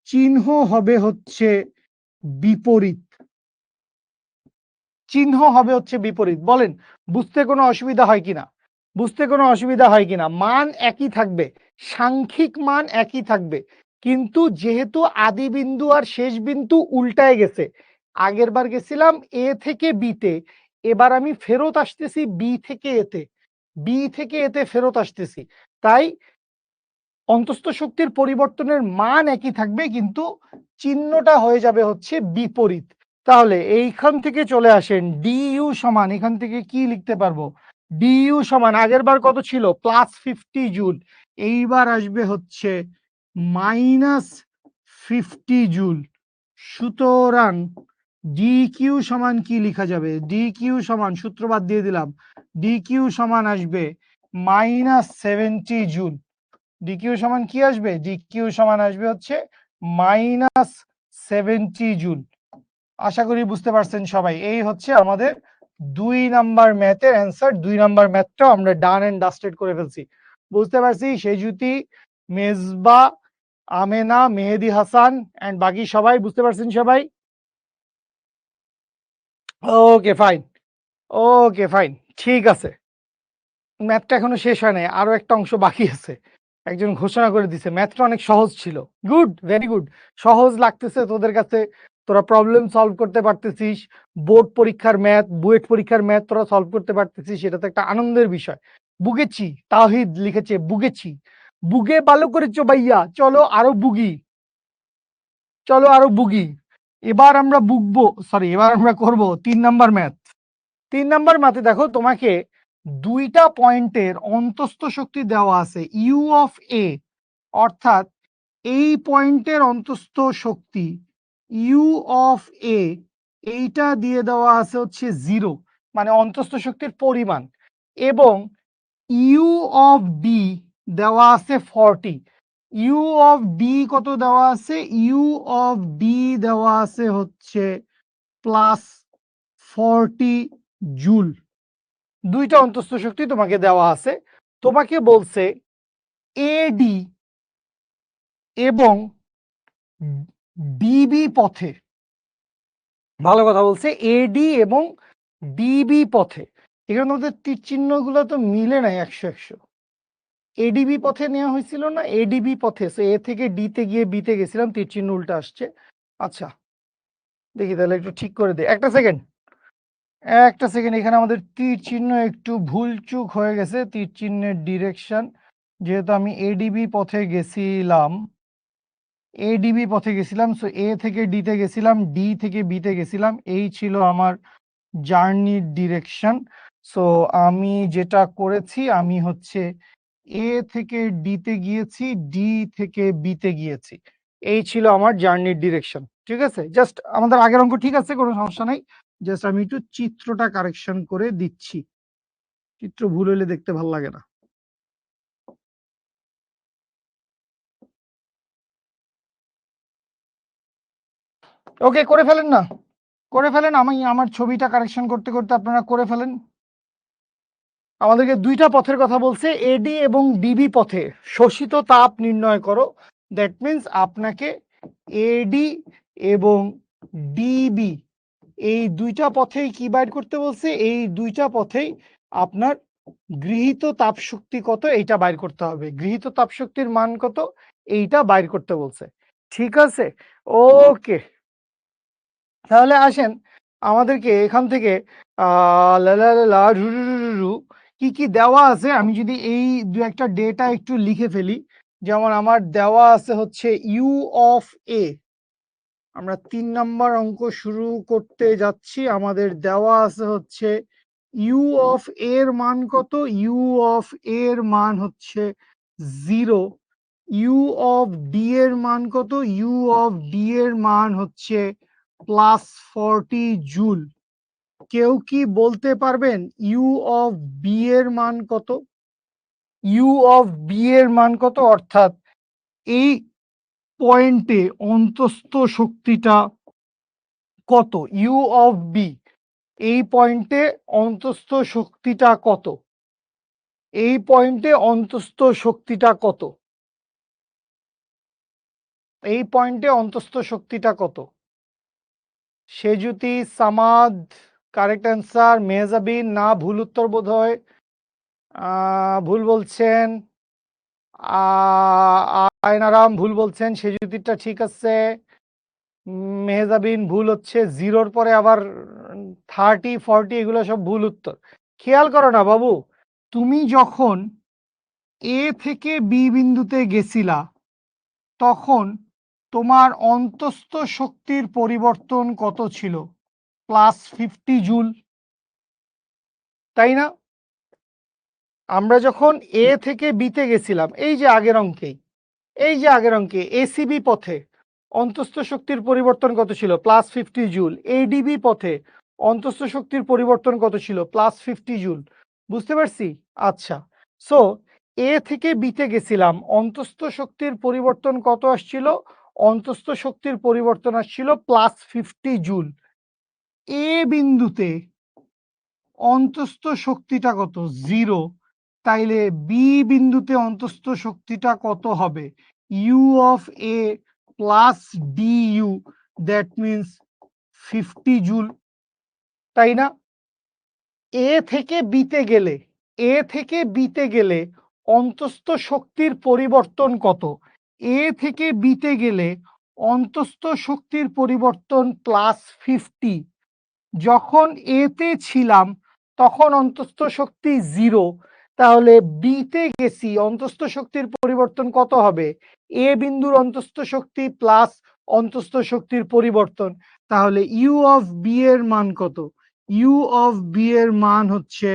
চিহ্ন হবে হচ্ছে বিপরীত। চিহ্ন হবে হচ্ছে বিপরীত। বলেন বুঝতে কোনো অসুবিধা হয় কিনা, বুঝতে কোনো অসুবিধা হয় কিনা? মান একই থাকবে, সাংখ্যিক মান একই থাকবে, কিন্তু যেহেতু আদি বিন্দু আর শেষ বিন্দু উল্টায় গেছে, আগের বার গেছিলাম এ থেকে বিতে, এবার আমি ফেরত আসতেছি বি থেকে এতে, বি থেকে এতে ফেরত আসতেছি। তাই অন্তস্থ শক্তির পরিবর্তনের মান একই থাকবে, কিন্তু চিহ্নটা হয়ে যাবে হচ্ছে বিপরীত। তাহলে এইখান থেকে চলে আসেন ডিইউ সমান, এখান থেকে কি লিখতে পারবো, ডিইউ সমান আগের বার কত ছিল, +50 জুল, এইবার আসবে হচ্ছে -50 জুল। সুতরাং ডি কিউ সমান কি লেখা যাবে? ডি কিউ সমান, সূত্রবাদ দিয়ে দিলাম, ডি কিউ সমান আসবে -70 জুল। ডি কিউ সমান কি আসবে? ডি কিউ সমান আসবে হচ্ছে -70 জুল। আশা করি বুঝতে পারছেন সবাই। এই হচ্ছে আমাদের 2 নাম্বার ম্যাথের অ্যান্সার। 2 নাম্বার ম্যাথটাও আমরা ডান এন্ড ডাস্টেড করে ফেলছি। বুঝতে পারছি সেজুতি, মেজবা, আমেনা, মেহেদি হাসান এন্ড বাকি সবাই বুঝতে পারছেন সবাই? ওকে ফাইন, ওকে ফাইন, ঠিক আছে। ম্যাথটা এখনো শেষ হয় নাই, আরো একটা অংশ বাকি আছে। একজন ঘোষণা করে দিছে ম্যাথটা অনেক সহজ ছিল। Good, very good. সহজ লাগতেছে তোদের কাছে, তোরা প্রবলেম সলভ করতে পারতেছিস। বোর্ড পরীক্ষার ম্যাথ, বুয়েট পরীক্ষার ম্যাথ তোরা সলভ করতে পারতেছিস, সেটা তো একটা আনন্দের বিষয়। বুগেছি, তাওহিদ লিখেছে বুগেছি। বুগে ভালো করেছো ভাইয়া, চলো আরো বুগি, চলো আরো বুগি। এবার আমরা বুগবো, সরি এবার আমরা করব 3 নাম্বার ম্যাথ। 3 নাম্বার ম্যাথে দেখো তোমাকে দুইটা পয়েন্টের অন্তস্থ শক্তি দেওয়া আছে ইউ অফ এ, অর্থাৎ এই পয়েন্টের অন্তস্থ শক্তি ইউ অফ এ, এইটা দিয়ে দেওয়া আছে হচ্ছে 0, মানে অন্তস্থ শক্তির পরিমাণ, এবং ইউ অফ বি দেওয়া আছে 40। ইউ অফ বি কত দেওয়া আছে? ইউ অফ বি দেওয়া আছে হচ্ছে +40 জুল। দুইটা অন্তস্থ শক্তি তোমাকে দেওয়া আছে। তোমাকে বলছে এডি এবং ডিবি পথে, ভালো কথা বলছে, এডি এবং ডিবি পথে। এখানে আমাদের তীর চিহ্নগুলো তো মিলে নাই 100-100। এডিবি পথে নেওয়া হয়েছিল না, এডিবি পথে, এ থেকে ডিতে গিয়ে বিতে গেছিলাম, তীর চিহ্ন উল্টা আসছে। আচ্ছা দেখি তাহলে একটু ঠিক করে দে, একটা সেকেন্ড, একটা সেকেন্ড। এখানে আমাদের তীর চিহ্ন একটু ভুল চুক হয়ে গেছে, তীর চিহ্নের ডিরেকশন। যেহেতু আমি এডিবি পথে গেছিলাম, এডিবি পথে গেছিলাম, সো এ থেকে ডিতে গেছিলাম, ডি থেকে বিতে গেছিলাম, এই ছিল আমার জার্নির ডিরেকশন। সো আমি যেটা করেছি, আমি হচ্ছে এ থেকে ডিতে গিয়েছি, ডি থেকে বিতে গিয়েছি, এই ছিল আমার জার্নির ডিরেকশন। ঠিক আছে, জাস্ট আমাদের আগের অঙ্ক ঠিক আছে, কোনো সমস্যা নাই। জাস্ট আমি একটু চিত্রটা কারেকশন করে দিচ্ছি, চিত্র ভুল হলে দেখতে ভালো লাগে না। ওকে, করে ফেলেন না, করে ফেলেন। আমি আমার ছবিটা কারেকশন করতে করতে আপনারা করে ফেলেন। আমাদেরকে দুইটা পথের কথা বলছে, এডি এবং ডিবি পথে শোষিত তাপ নির্ণয় করো। দ্যাট মিন্স আপনাকে এডি এবং ডিবি এই দুইটা পথেই কি বাইর করতে বলছে? এই দুইটা পথেই আপনার গৃহীত তাপ শক্তি কত এইটা বাইর করতে হবে। গৃহীত তাপ শক্তির মান কত এইটা বাইর করতে বলছে। ঠিক আছে, ওকে। তাহলে আসেন আমাদেরকে এখান থেকে লা লা লা লা রু রু রু রু রু কি কি দেওয়া আছে আমি যদি এই দু একটা ডেটা একটু লিখে ফেলি। যেমন আমার দেওয়া আছে হচ্ছে ইউ অফ এ, আমরা 3 নাম্বার অঙ্ক শুরু করতে যাচ্ছি। আমাদের দেওয়া আছে হচ্ছে ইউ অফ এর মান কত? ইউ অফ এর মান হচ্ছে 0। ইউ অফ ডি এর মান কত? ইউ অফ ডি এর মান হচ্ছে +40 জুল। কেউ কি বলতে পারবেন ইউ অফ বি এর মান কত? ইউ অফ বি এর মান কত? অর্থাৎ এই পয়েন্টে অন্তস্থ শক্তিটা কত? ইউ অফ বি, এই পয়েন্টে অন্তস্থ শক্তিটা কত? এই পয়েন্টে অন্তস্থ শক্তিটা কত? এই পয়েন্টে অন্তস্থ শক্তিটা কত? Sejuti, Samad, correct answer. মেহজাবিন না, ভুল উত্তর বোধ হয়, ভুল বলছেন। আয়নারাম ভুল বলছেন, সেজুতিটা ঠিক আছে। মেহজাবিন ভুল হচ্ছে, 0-র পরে আবার 30, 40 এগুলো সব ভুল উত্তর। খেয়াল করো না বাবু, তুমি যখন এ থেকে বি বিন্দুতে গেছিলা তখন তোমার অন্তস্থ শক্তির পরিবর্তন কত ছিল? +50 জুল, তাই না? আমরা যখন এ থেকে বিতে গেছিলাম, এই যে আগের অঙ্কে, এই যে আগের অঙ্কে এসিবি পথে, অন্তস্থ শক্তির পরিবর্তন কত ছিল? +50 জুল। এডিবি পথে অন্তস্থ শক্তির পরিবর্তন কত ছিল? +50 জুল। বুঝতে পারছি? আচ্ছা। সো এ থেকে বিতে গেছিলাম, অন্তস্থ শক্তির পরিবর্তন কত আসছিল? অন্তস্থ শক্তির পরিবর্তন আসছিল +50 জুল। এ বিন্দুতে অন্তস্থ শক্তিটা কত? 0। তাইলে বি বিন্দুতে অন্তস্থ শক্তিটা কত হবে? U of a plus d u, that means 50 joule, তাই না? এ থেকে বিতে গেলে, এ থেকে বিতে গেলে অন্তস্থ শক্তির পরিবর্তন কত? এ থেকে বিতে গেলে অন্তস্থ শক্তির পরিবর্তন +50। যখন এতে ছিলাম তখন অন্তস্থ শক্তি 0, তাহলে বিতে গেছি, অন্তস্থ শক্তির পরিবর্তন কত হবে? এ বিন্দুর অন্তস্থ শক্তি প্লাস অন্তস্থ শক্তির পরিবর্তন, তাহলে ইউ অফ বি এর মান কত? ইউ অফ বি এর মান হচ্ছে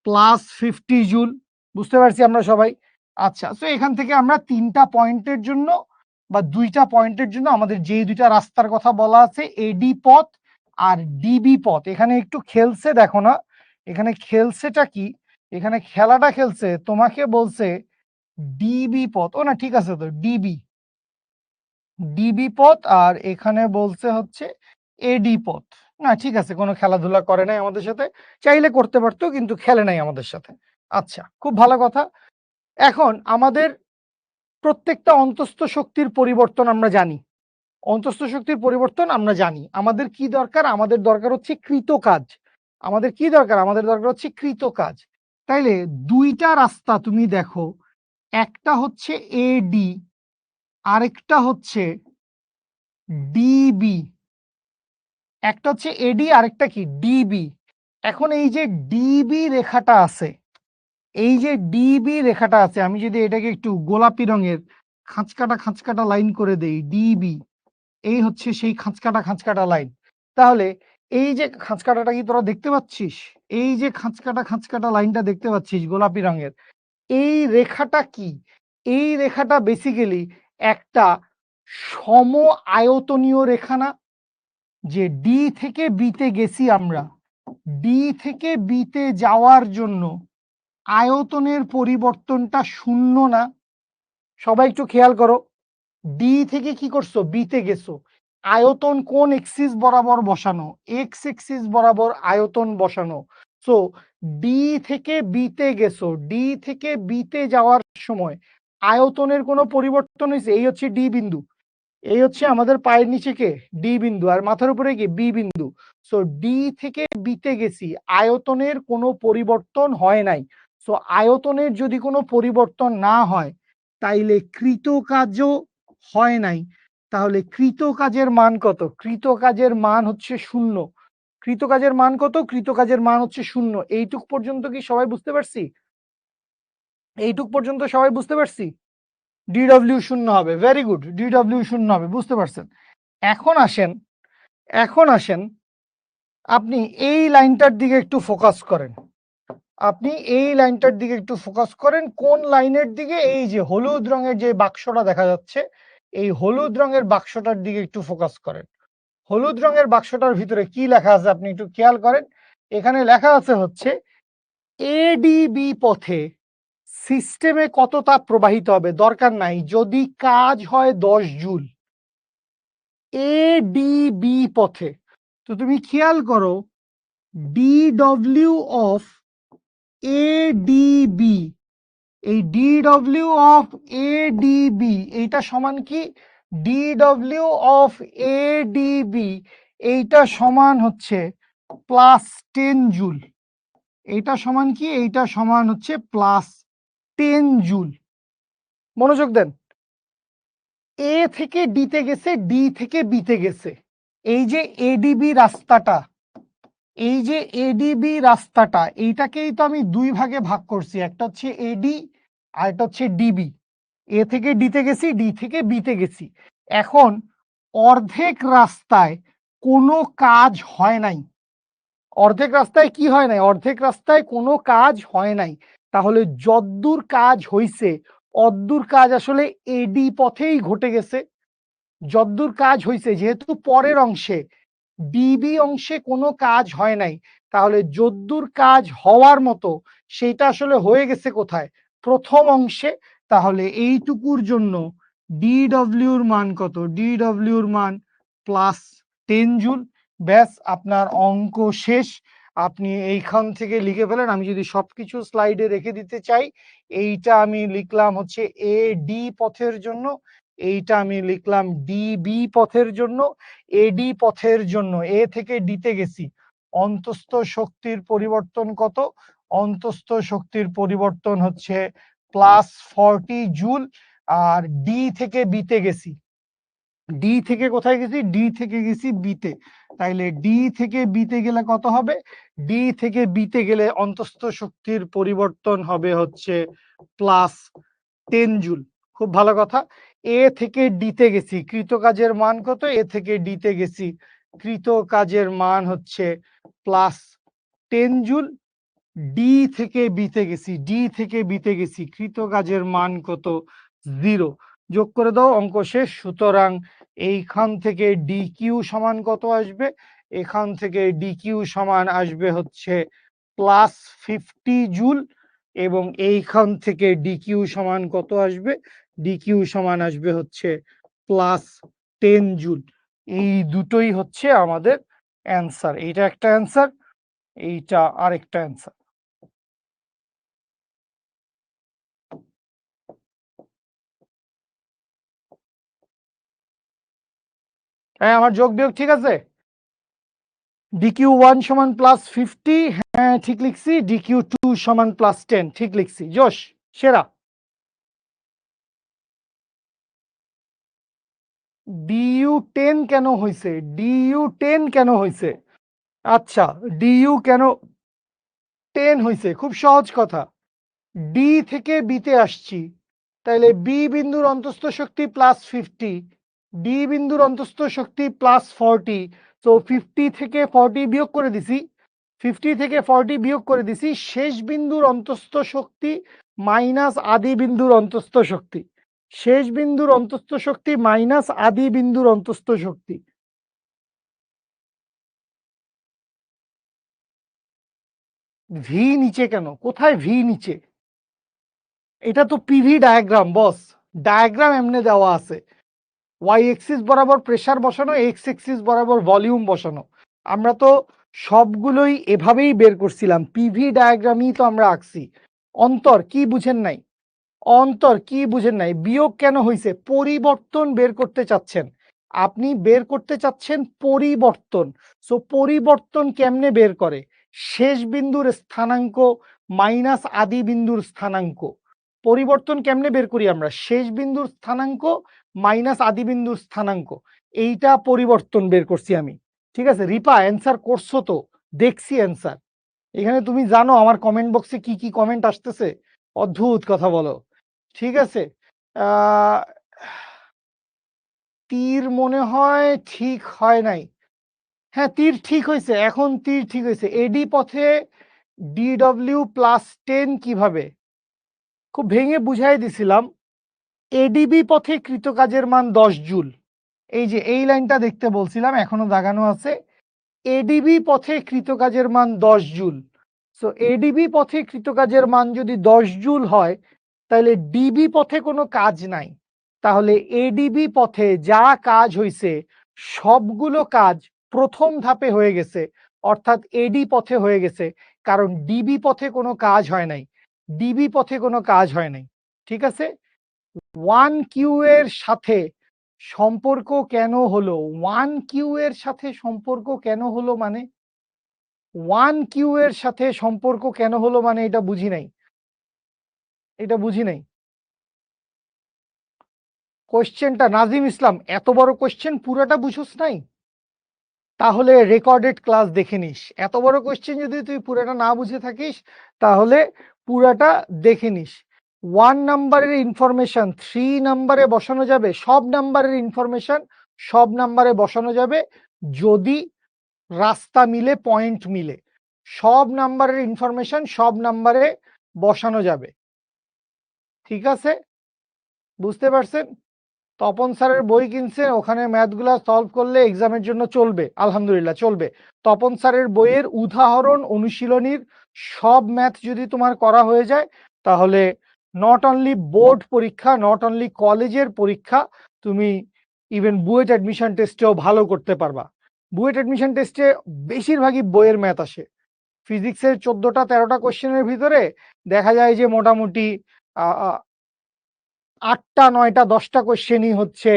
+50 জুল। বুঝতে পারছি আমরা সবাই? আচ্ছা, তো এখান থেকে আমরা 3টা পয়েন্টের জন্য বা 2টা পয়েন্টের জন্য আমাদের যেই 2টা রাস্তার কথা বলা আছে, এডি পথ আর ডিবি পথ, এখানে একটু খেলছে, দেখো না এখানে খেলছেটা কি? এখানে খেলাটা খেলছে, তোমাকে বলছে ডিবি পথ, ও না ঠিক আছে, তো ডিবি ডিবি পথ, আর এখানে বলছে হচ্ছে এডি পথ। না ঠিক আছে, কোনো খেলাধুলা করে নাই আমাদের সাথে, চাইলে করতে পারতো কিন্তু খেলে নাই আমাদের সাথে। আচ্ছা, খুব ভালো কথা। এখন আমাদের প্রত্যেকটা অন্তস্থ শক্তির পরিবর্তন আমরা জানি, অন্তস্থ শক্তির পরিবর্তন আমরা জানি। আমাদের কি দরকার? আমাদের দরকার হচ্ছে কৃত কাজ। আমাদের কি দরকার? আমাদের দরকার হচ্ছে কৃত কাজ। তাইলে 2টা রাস্তা তুমি দেখো, একটা হচ্ছে এডি, আরেকটা হচ্ছে ডিবি। একটা হচ্ছে এডি, আরেকটা কি? ডিবি। এখন এই যে ডিবি রেখাটা আছে, এই যে ডিবি রেখাটা আছে, আমি যদি এটাকে একটু গোলাপি রঙের খাঁচকাটা খাঁচকাটা লাইন করে দেই, ডিবি, এই হচ্ছে সেই খাঁচকাটা খাঁচকাটা লাইন। তাহলে এই যে খাঁচকাটাটা কি তোরা দেখতে পাচ্ছিস? এই যে খাঁচকাটা খাঁচকাটা লাইনটা দেখতে পাচ্ছিস গোলাপি রঙের, এই রেখাটা কি? এই রেখাটা বেসিক্যালি একটা সম আয়তনীয় রেখা না? যে ডি থেকে বিতে গেছি আমরা, ডি থেকে বিতে যাওয়ার জন্য আয়তনের পরিবর্তনটা 0 না? সবাই একটু খেয়াল করো, ডি থেকে কি করছো? বিতে গেছো, আয়তন কোন এক্সিস বরাবর বসানো? এক্স এক্সিস বরাবর আয়তন বসানো। সো ডি থেকে বিতে গেছো, ডি থেকে বিতে যাওয়ার সময় আয়তনের কোনো পরিবর্তন হয়েছে? এই হচ্ছে ডি বিন্দু, এই হচ্ছে আমাদের পায়ের নিচে কে? ডি বিন্দু, আর মাথার উপরে কি? বি বিন্দু। সো ডি থেকে বিতে গেছি, আয়তনের কোনো পরিবর্তন হয় নাই। সো আয়তনের যদি কোনো পরিবর্তন না হয়, তাইলে কৃত কাজও হয় নাই। তাহলে কৃত কাজের মান কত? কৃত কাজের মান হচ্ছে 0। কৃত কাজের মান কত? কৃত কাজের মান হচ্ছে 0। এইটুক পর্যন্ত কি সবাই বুঝতে পারছি? এইটুক পর্যন্ত সবাই বুঝতে পারছি? ডিডব্লিউ 0 হবে, ভেরি গুড, ডিডব্লিউ 0 হবে, বুঝতে পারছেন। এখন আসেন, এখন আসেন, আপনি এই লাইনটার দিকে একটু ফোকাস করেন। আপনি এই লাইনটার দিকে একটু ফোকাস করেন। কোন লাইনের দিকে? এই যে হলুদ রঙের যে বাক্সটা দেখা যাচ্ছে, এই হলুদ রঙের বাক্সটার দিকে একটু ফোকাস করেন। হলুদ রঙের বাক্সটার ভিতরে কি লেখা আছে আপনি একটু খেয়াল করেন। এখানে লেখা আছে হচ্ছে এডিবি পথে সিস্টেমে কত তাপ প্রবাহিত হবে? দরকার নাই, যদি কাজ হয় 10 জুল। এডিবি পথে, তো তুমি খেয়াল করো, ডিডব্লিউ অফ এডিবি, এই ডিডব্লিউ অফ এডিবি এইটা সমান কি? ডিডব্লিউ অফ এডিবি এইটা সমান হচ্ছে +10 জুল। এইটা সমান কি? এইটা সমান হচ্ছে +10 জুল। মনোযোগ দেন, এ থেকে ডিতে গেছে, ডি থেকে বিতে গেছে, এই যে এডিবি রাস্তাটা, এই যে এডিবি রাস্তাটা, এইটাকেই তো আমি 2 ভাগে ভাগ করছি, একটা হচ্ছে এডি আর একটা হচ্ছে ডিবি। এ থেকে ডিতে গেছি, ডি থেকে বিতে গেছি। এখন অর্ধেক রাস্তায় কোনো কাজ হয় নাই। অর্ধেক রাস্তায় কি হয় নাই? অর্ধেক রাস্তায় কোনো কাজ হয় নাই। তাহলে যদ্দূর কাজ হইছে, অদ্দূর কাজ আসলে এডি পথেই ঘটে গেছে। যদ্দূর কাজ হয়েছে, যেহেতু পরের অংশে ডিবি অংশে কোনো কাজ হয় নাই, তাহলে যদ্দূর কাজ হওয়ার মতো সেটা আসলে হয়ে গেছে কোথায়, প্রথম অংশে। তাহলে এইটুকুর জন্য ডিডব্লিউর মান কত, ডিডব্লিউর মান +10 জুল। ব্যাস, আপনার অঙ্ক শেষ। আপনি এইখান থেকে লিখে ফেলেন। আমি যদি সবকিছু স্লাইডে রেখে দিতে চাই, এইটা আমি লিখলাম হচ্ছে এ ডি পথের জন্য, এইটা আমি লিখলাম ডিবি পথের জন্য। এডি পথের জন্য এ থেকে ডিতে গেছি, অন্তস্থ শক্তির পরিবর্তন কত, অন্তস্থ শক্তির পরিবর্তন হচ্ছে +40 জুল। আর ডি থেকে বিতে গেছি, ডি থেকে কোথায় গেছি, ডি থেকে গেছি বিতে। তাইলে ডি থেকে বিতে গেলে কত হবে, ডি থেকে বিতে গেলে অন্তস্থ শক্তির পরিবর্তন হবে হচ্ছে +10 জুল। খুব ভালো কথা। এ থেকে ডিতে গেছি, কৃত কাজের মান কত, এ থেকে ডিতে গেছি, কৃত কাজের মান হচ্ছে +10 জুল। ডি থেকে বিতে গেছি, ডি থেকে বিতে গেছি, কৃত কাজের মান কত, 0। যোগ করে দাও, অঙ্ক শেষ। সুতরাং এইখান থেকে ডি কিউ সমান কত আসবে, এখান থেকে ডি কিউ সমান আসবে হচ্ছে +50 জুল। এবং এইখান থেকে ডি কিউ সমান কত আসবে, ডি কিউ সমান আসবে হচ্ছে +10 জুল। এই দুটোই হচ্ছে আমাদের অ্যান্সার। এইটা একটা অ্যান্সার, এইটা আরেকটা অ্যান্সার। হ্যাঁ, আমার যোগ বিয়োগ ঠিক আছে। ডিকিউ 1 সমান +50, হ্যাঁ ঠিক লিখছি। ডিকিউ 2 সমান +10, ঠিক লিখছি। জোশ, সেরা। ডিইউ 10 কেন হয়েছে, ডিইউ 10 কেন হয়েছে? আচ্ছা, ডিইউ কেন 10 হয়েছে, খুব সহজ কথা। ডি থেকে বিতে আসছি, তাইলে বি বিন্দুর অন্তস্থ শক্তি +50, ডি বিন্দুর অন্তস্থ শক্তি +40। তো 50 থেকে 40 বিয়োগ করে দিছি, 50 থেকে 40 বিয়োগ করে দিছি, শেষ বিন্দুর অন্তস্থ শক্তি মাইনাস আদি বিন্দুর অন্তস্থ শক্তি, শেষ বিন্দুর অন্তস্থ শক্তি মাইনাস আদি বিন্দুর অন্তস্থ শক্তি। ভি নিচে কেন, কোথায় ভি নিচে? এটা তো পিভি ডায়াগ্রাম বস, ডায়াগ্রাম এমনি দেওয়া আছে, ওয়াই এক্সিস বরাবর প্রেসার বসানো, এক্স এক্সিস বরাবর ভলিউম বসানো। আমরা তো সবগুলোই এভাবেই বের করছিলাম, পিভি ডায়াগ্রামই তো আমরা আঁকছি। অন্তর কি বুঝেন নাই, অন্তর কি বুঝেন নাই? বিয়োগ কেন হয়েছে? পরিবর্তন বের করতে চাচ্ছেন, আপনি বের করতে চাচ্ছেন পরিবর্তন। সো পরিবর্তন কেমনে বের করে? শেষ বিন্দুর স্থানাঙ্ক মাইনাস আদি বিন্দুর স্থানাঙ্ক। পরিবর্তন কেমনে বের করি আমরা? শেষ বিন্দুর স্থানাঙ্ক মাইনাস আদি বিন্দুর স্থানাঙ্ক। এইটা পরিবর্তন বের করছি আমি। ঠিক আছে রিপা, অ্যান্সার করছো তো? দেখছি অ্যান্সার। এখানে তুমি জানো আমার কমেন্ট বক্সে কি কি কমেন্ট আসতেছে, অদ্ভুত কথা বলো। ঠিক আছে, আহ, তীর মনে হয় ঠিক হয় নাই। হ্যাঁ, তীর ঠিক হয়েছে, এখন তীর ঠিক হয়েছে। এডি পথে DW+10 কিভাবে? খুব ভেঙে বুঝাই দিছিলাম। এডিবি পথে কৃতকাজের মান 10 জুল। এই যে এই লাইনটা দেখতে বলছিলাম, এখনো দাগানো আছে। এডিবি পথে কৃতকাজের মান 10 জুল। সো এডিবি পথে কৃতকাজের মান যদি 10 জুল হয়, তাহলে ডিবি পথে কোনো কাজ নাই। তাহলে এডিবি পথে যা কাজ হয়েছে সবগুলো কাজ প্রথম ধাপে হয়ে গেছে, অর্থাৎ এডি পথে হয়ে গেছে। কারণ ডিবি পথে কোনো কাজ হয় নাই, ডিবি পথে কোনো কাজ হয় নাই। ঠিক আছে, 1Q এর সাথে সম্পর্ক কেন হলো, 1Q এর সাথে সম্পর্ক কেন হলো মানে, 1Q এর সাথে সম্পর্ক কেন হলো মানে, এটা বুঝি নাই, এটা বুঝি নাই। কোশ্চেনটা নাজিম ইসলাম, এত বড় কোশ্চেন পুরোটা বুঝোস নাই? তাহলে রেকর্ডেড ক্লাস দেখে নিস। এত বড় কোশ্চেন যদি তুই পুরোটা না বুঝে থাকিস, তাহলে পুরাটা দেখে নিস। 1 নাম্বারের ইনফরমেশন 3 নাম্বারে বসানো যাবে, সব নাম্বারের ইনফরমেশন সব নাম্বারে বসানো যাবে যদি রাস্তা মিলে, পয়েন্ট মিলে। সব নাম্বারের ইনফরমেশন সব নাম্বারে বসানো যাবে। ঠিক আছে, বুঝতে পারছেন? তপন স্যারের বই কিনছে, ওখানে ম্যাথগুলা সলভ করলে এক্সামের জন্য চলবে, আলহামদুলিল্লাহ চলবে। তপন স্যারের বইয়ের উদাহরণ অনুশীলনীর সব ম্যাথ যদি তোমার করা হয়ে যায়, তাহলে নট অনলি বোর্ড পরীক্ষা, নট অনলি কলেজের পরীক্ষা, তুমি ইভেন বুয়েট অ্যাডমিশন টেস্টেও ভালো করতে পারবা। বুয়েট অ্যাডমিশন টেস্টে বেশিরভাগই বইয়ের ম্যাথ আসে। ফিজিক্সের 14টা 13টা কোশ্চেনের ভিতরে দেখা যায় যে মোটামুটি 8টা 9টা 10টা কোশ্চেনই হচ্ছে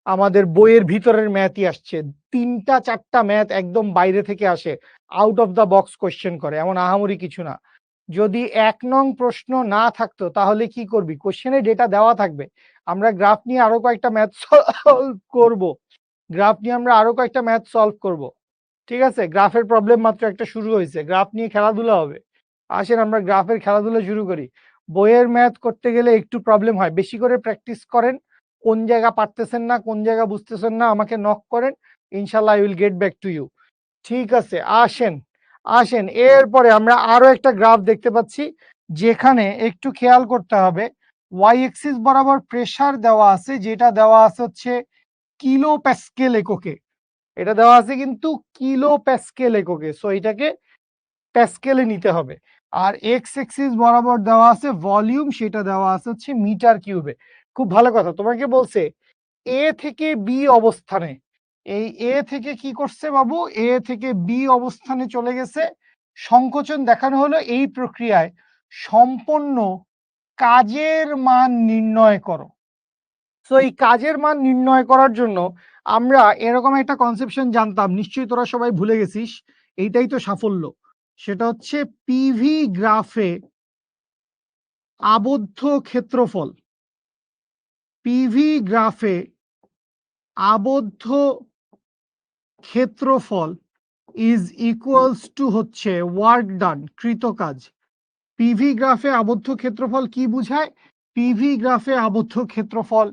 আমাদের বইয়ের ভিতরের ম্যাথই আসছে। 3টা 4টা ম্যাথ একদম বাইরে থেকে আসে, out of the box question করে, এমন আহামরি কিছু না। যদি 1 নং প্রশ্ন না থাকতো তাহলে কি করবি? কোশ্চেনে ডেটা দেওয়া থাকবে। আমরা গ্রাফ নিয়ে আরো কয়েকটা ম্যাথ সলভ করব। গ্রাফ নিয়ে আমরা আরো কয়েকটা ম্যাথ সলভ করব। ঠিক আছে? গ্রাফের প্রবলেম মাত্র একটা শুরু হয়েছে। গ্রাফ নিয়ে খেলাধুলা হবে। আসেন আমরা গ্রাফের খেলাধুলা শুরু করি। বইয়ের ম্যাথ করতে গেলে একটু প্রবলেম হয়। বেশি করে প্র্যাকটিস করেন। কোন জায়গা পারতেছেন না, কোন জায়গা বুঝতেছেন না, আমাকে নক করেন। ইনশাআল্লাহ I will get back to you. ঠিক আছে, আসেন। এরপরে আমরা আরো একটা গ্রাফ দেখতে পাচ্ছি, যেখানে একটু খেয়াল করতে হবে, ওয়াই এক্সিস বরাবর প্রেসার দেওয়া আছে, যেটা দেওয়া আছে হচ্ছে কিলো প্যাসকেল এককে। এটা দেওয়া আছে কিন্তু কিলো প্যাসকেল এককে, সো এটাকে প্যাসকেলে নিতে হবে। আর এক্স এক্সিস বরাবর দেওয়া আছে ভলিউম, সেটা দেওয়া আছে হচ্ছে মিটার কিউবে। খুব ভালো কথা, তোমাকে বলছে এ থেকে বি অবস্থানে, এই এ থেকে কি করছে বাবু, এ থেকে বি অবস্থানে চলে গেছে। সংকোচন দেখানো হলো এই প্রক্রিয়ায় সম্পন্ন কাজের মান নির্ণয় করো। তো এই কাজের মান নির্ণয় করার জন্য আমরা এরকম একটা কনসেপশন জানতাম, নিশ্চয়ই তোরা সবাই ভুলে গেছিস। এইটাই তো সাফল্য। সেটা হচ্ছে পিভি গ্রাফে আবদ্ধ ক্ষেত্রফল। পিভি গ্রাফে আবদ্ধ ক্ষেত্রফল ইজ ইকুয়ালস টু হচ্ছে ওয়ার্ক ডান, কৃত কাজ। পিভি গ্রাফে আবদ্ধ ক্ষেত্রফল কি বুঝায়? পিভি গ্রাফে আবদ্ধ ক্ষেত্রফল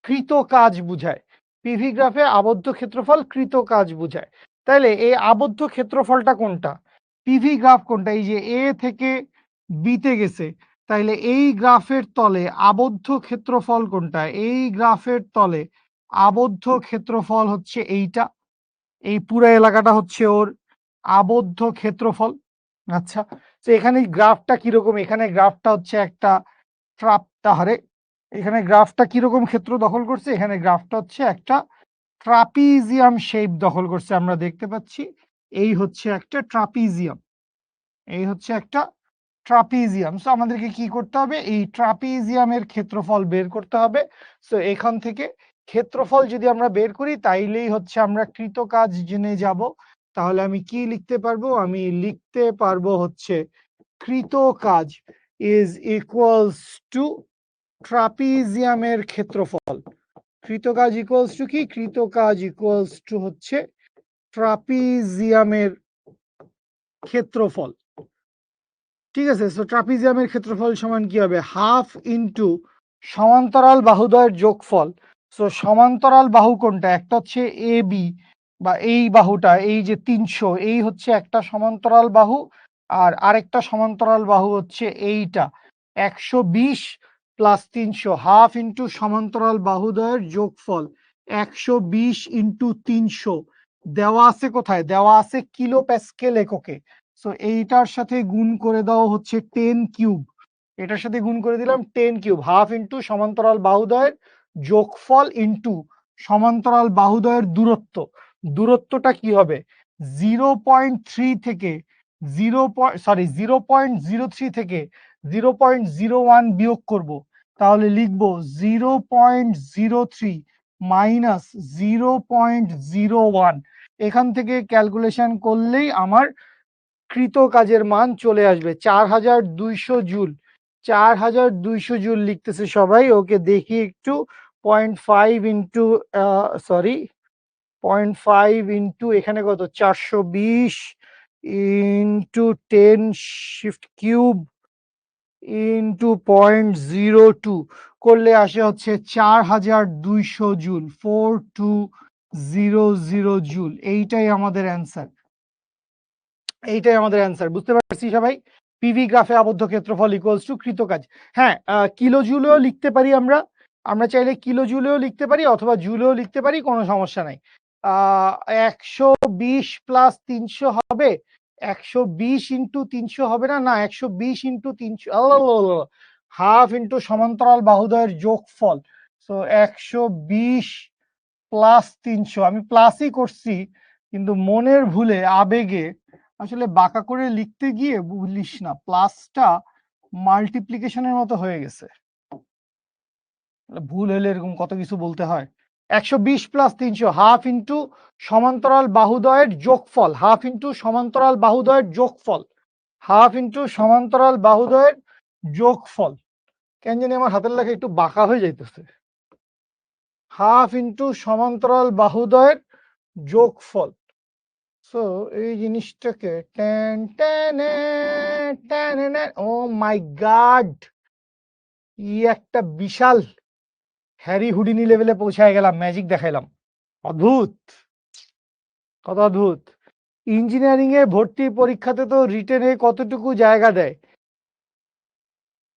কৃত কাজ বুঝায়। পিভি গ্রাফে আবদ্ধ ক্ষেত্রফল কৃত কাজ বুঝায়। তাহলে এই আবদ্ধ ক্ষেত্রফলটা কোনটা? পিভি গ্রাফ কোনটা? এই যে এ থেকে বিতে গেছে, তাইলে এই গ্রাফের তলে আবদ্ধ ক্ষেত্রফল কোনটা? এই গ্রাফের তলে আবদ্ধ ক্ষেত্রফল হচ্ছে এইটা। এই পুরো এলাকাটা হচ্ছে ওর আবদ্ধ ক্ষেত্রফল। আচ্ছা, তো এখানে গ্রাফটা কিরকম? এখানে গ্রাফটা হচ্ছে একটা ট্রাপটাহারে, এখানে গ্রাফটা কিরকম ক্ষেত্র দখল করছে? এখানে গ্রাফটা হচ্ছে একটা ট্রাপিজিয়াম শেপ দখল করছে, আমরা দেখতে পাচ্ছি। এই হচ্ছে একটা ট্রাপিজিয়াম, এই হচ্ছে একটা ট্রাপিজিয়াম। সো আমাদেরকে কি করতে হবে? এই ট্রাপিজিয়ামের ক্ষেত্রফল বের করতে হবে। সো এখান থেকে ক্ষেত্রফল যদি আমরা বের করি, তাইলেই হচ্ছে আমরা কৃত কাজ জেনে যাব। তাহলে আমি কি লিখতে পারবো? আমি লিখতে পারবো হচ্ছে কৃত কাজ ইজ ইকুয়ালস টু ট্রাপিজিয়ামের ক্ষেত্রফল। কৃত কাজ ইকুয়ালস টু কি? কৃত কাজ ইকুয়ালস টু হচ্ছে ট্রাপিজিয়ামের ক্ষেত্রফল। ঠিক আছে, সো ট্রাপিজিয়ামের ক্ষেত্রফল সমান কি হবে? হাফ ইন্টু সমান্তরাল বাহুদ্বয়ের যোগফল। সো সমান্তরাল বাহু কোনটা? একটা হচ্ছে এ বি, বা এই বাহুটা, এই যে 300, এই হচ্ছে একটা সমান্তরাল বাহু। আর আরেকটা সমান্তরাল বাহু হচ্ছে এইটা 120 প্লাস 300, হাফ ইন্টু সমান্তরাল বাহুদ্বয়ের যোগফল 120 ইন্টু 300। দেওয়া আছে কোথায়? দেওয়া আছে কিলো প্যাসকেল এককে। সো এইটার সাথে গুণ করে দাও হচ্ছে 10 কিউব। এটার সাথে গুণ করে দিলাম 10 কিউব। হাফ ইন্টু সমান্তরাল বাহুদ্বয়ের যোগফল ইন্টু সমান্তরাল বাহুদ্বয়ের দূরত্ব। দূরত্বটা কি হবে? 0.3 থেকে 0.03 থেকে 0.01 বিয়োগ করব, তাহলে লিখবো 0.03 মাইনাস 0.01। এখান থেকে ক্যালকুলেশন করলেই আমার কৃত কাজের মান চলে আসবে 4200 জুল। 4200 জুল লিখতেছে সবাই। ওকে, দেখি একটু। 0.5 ইন্টু সরি 0.5 ইন্টু এখানে কত? 420 ইন্টু 10 শিফট কিউব ইন্টু 0.02 করলে আসে হচ্ছে 4200 জুল, 4200 জুল। এইটাই আমাদের অ্যান্সার, এইটাই আমাদের অ্যান্সার। বুঝতে পারছি সবাই? পিভি গ্রাফে আবদ্ধ ক্ষেত্রফল ইকুয়ালস টু কৃত কাজ। হ্যাঁ, কিলো জুলও লিখতে পারি আমরা। আমরা চাইলে কিলো জুলেও লিখতে পারি অথবা জুলেও লিখতে পারি, কোনো সমস্যা নাই। 120 প্লাস 300 হবে, 120 ইন্টু 300 হবে না, না 120 ইন্টু 300 হাফ ইন্টু সমান্তরাল বাহুদ্বয়ের যোগফল। সো 120 প্লাস 300, আমি প্লাসই করছি কিন্তু মনের ভুলে আবেগে আসলে বাঁকা করে লিখতে গিয়ে বুঝলিস না প্লাসটা মাল্টিপ্লিকেশনের মতো হয়ে গেছে। ভুল হলে এরকম কত কিছু বলতে হয়। 120 প্লাস 300 হাফ ইন্টু সমান্তরাল বাহুদ্বয়ের যোগফল, হাফ ইন্টু সমান্তরাল বাহুদ্বয়ের যোগফল, হাফ ইন্টু সমান্তরাল বাহুদ্বয়ের যোগফল। কেন জানি আমার হাতের লেখা একটু বাঁকা হয়ে যাইতেছে। হাফ ইন্টু সমান্তরাল বাহুদ্বয়ের যোগফল। সো এই জিনিসটাকে ও মাই গড, একটা বিশাল হ্যারি হুডিনি লেভেলে পৌঁছায় গেলাম, ম্যাজিক দেখাইলাম। অদ্ভুত, কত অদ্ভুত। ইঞ্জিনিয়ারিং এ ভর্তি পরীক্ষাতে তো রিটেনে কতটুকু জায়গা দেয়,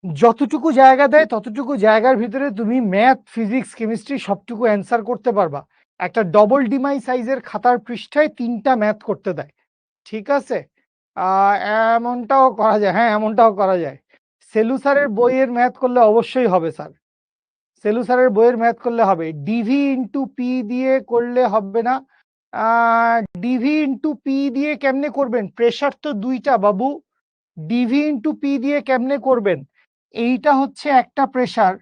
যতটুকু জায়গা দেয় ততটুকু জায়গার ভিতরে তুমি ম্যাথ, ফিজিক্স, কেমিস্ট্রি সবটুকু অ্যান্সার করতে পারবা। একটা ডবল ডিমাই সাইজের খাতার পৃষ্ঠায় 3টা ম্যাথ করতে দেয়, ঠিক আছে? এমনটাও করা যায়, হ্যাঁ এমনটাও করা যায়। সেলু স্যারের বইয়ের ম্যাথ করলে অবশ্যই হবে স্যার, সেলু স্যারের বইয়ের ম্যাথ করলে হবে। ডিভি ইন্টু পি দিয়ে করলে হবে না। ডিভি ইন্টু পি দিয়ে কেমনে করবেন? প্রেশার তো 2টা বাবু, ডিভি ইন্টু পি দিয়ে কেমনে করবেন? এইটা হচ্ছে একটা প্রেশার,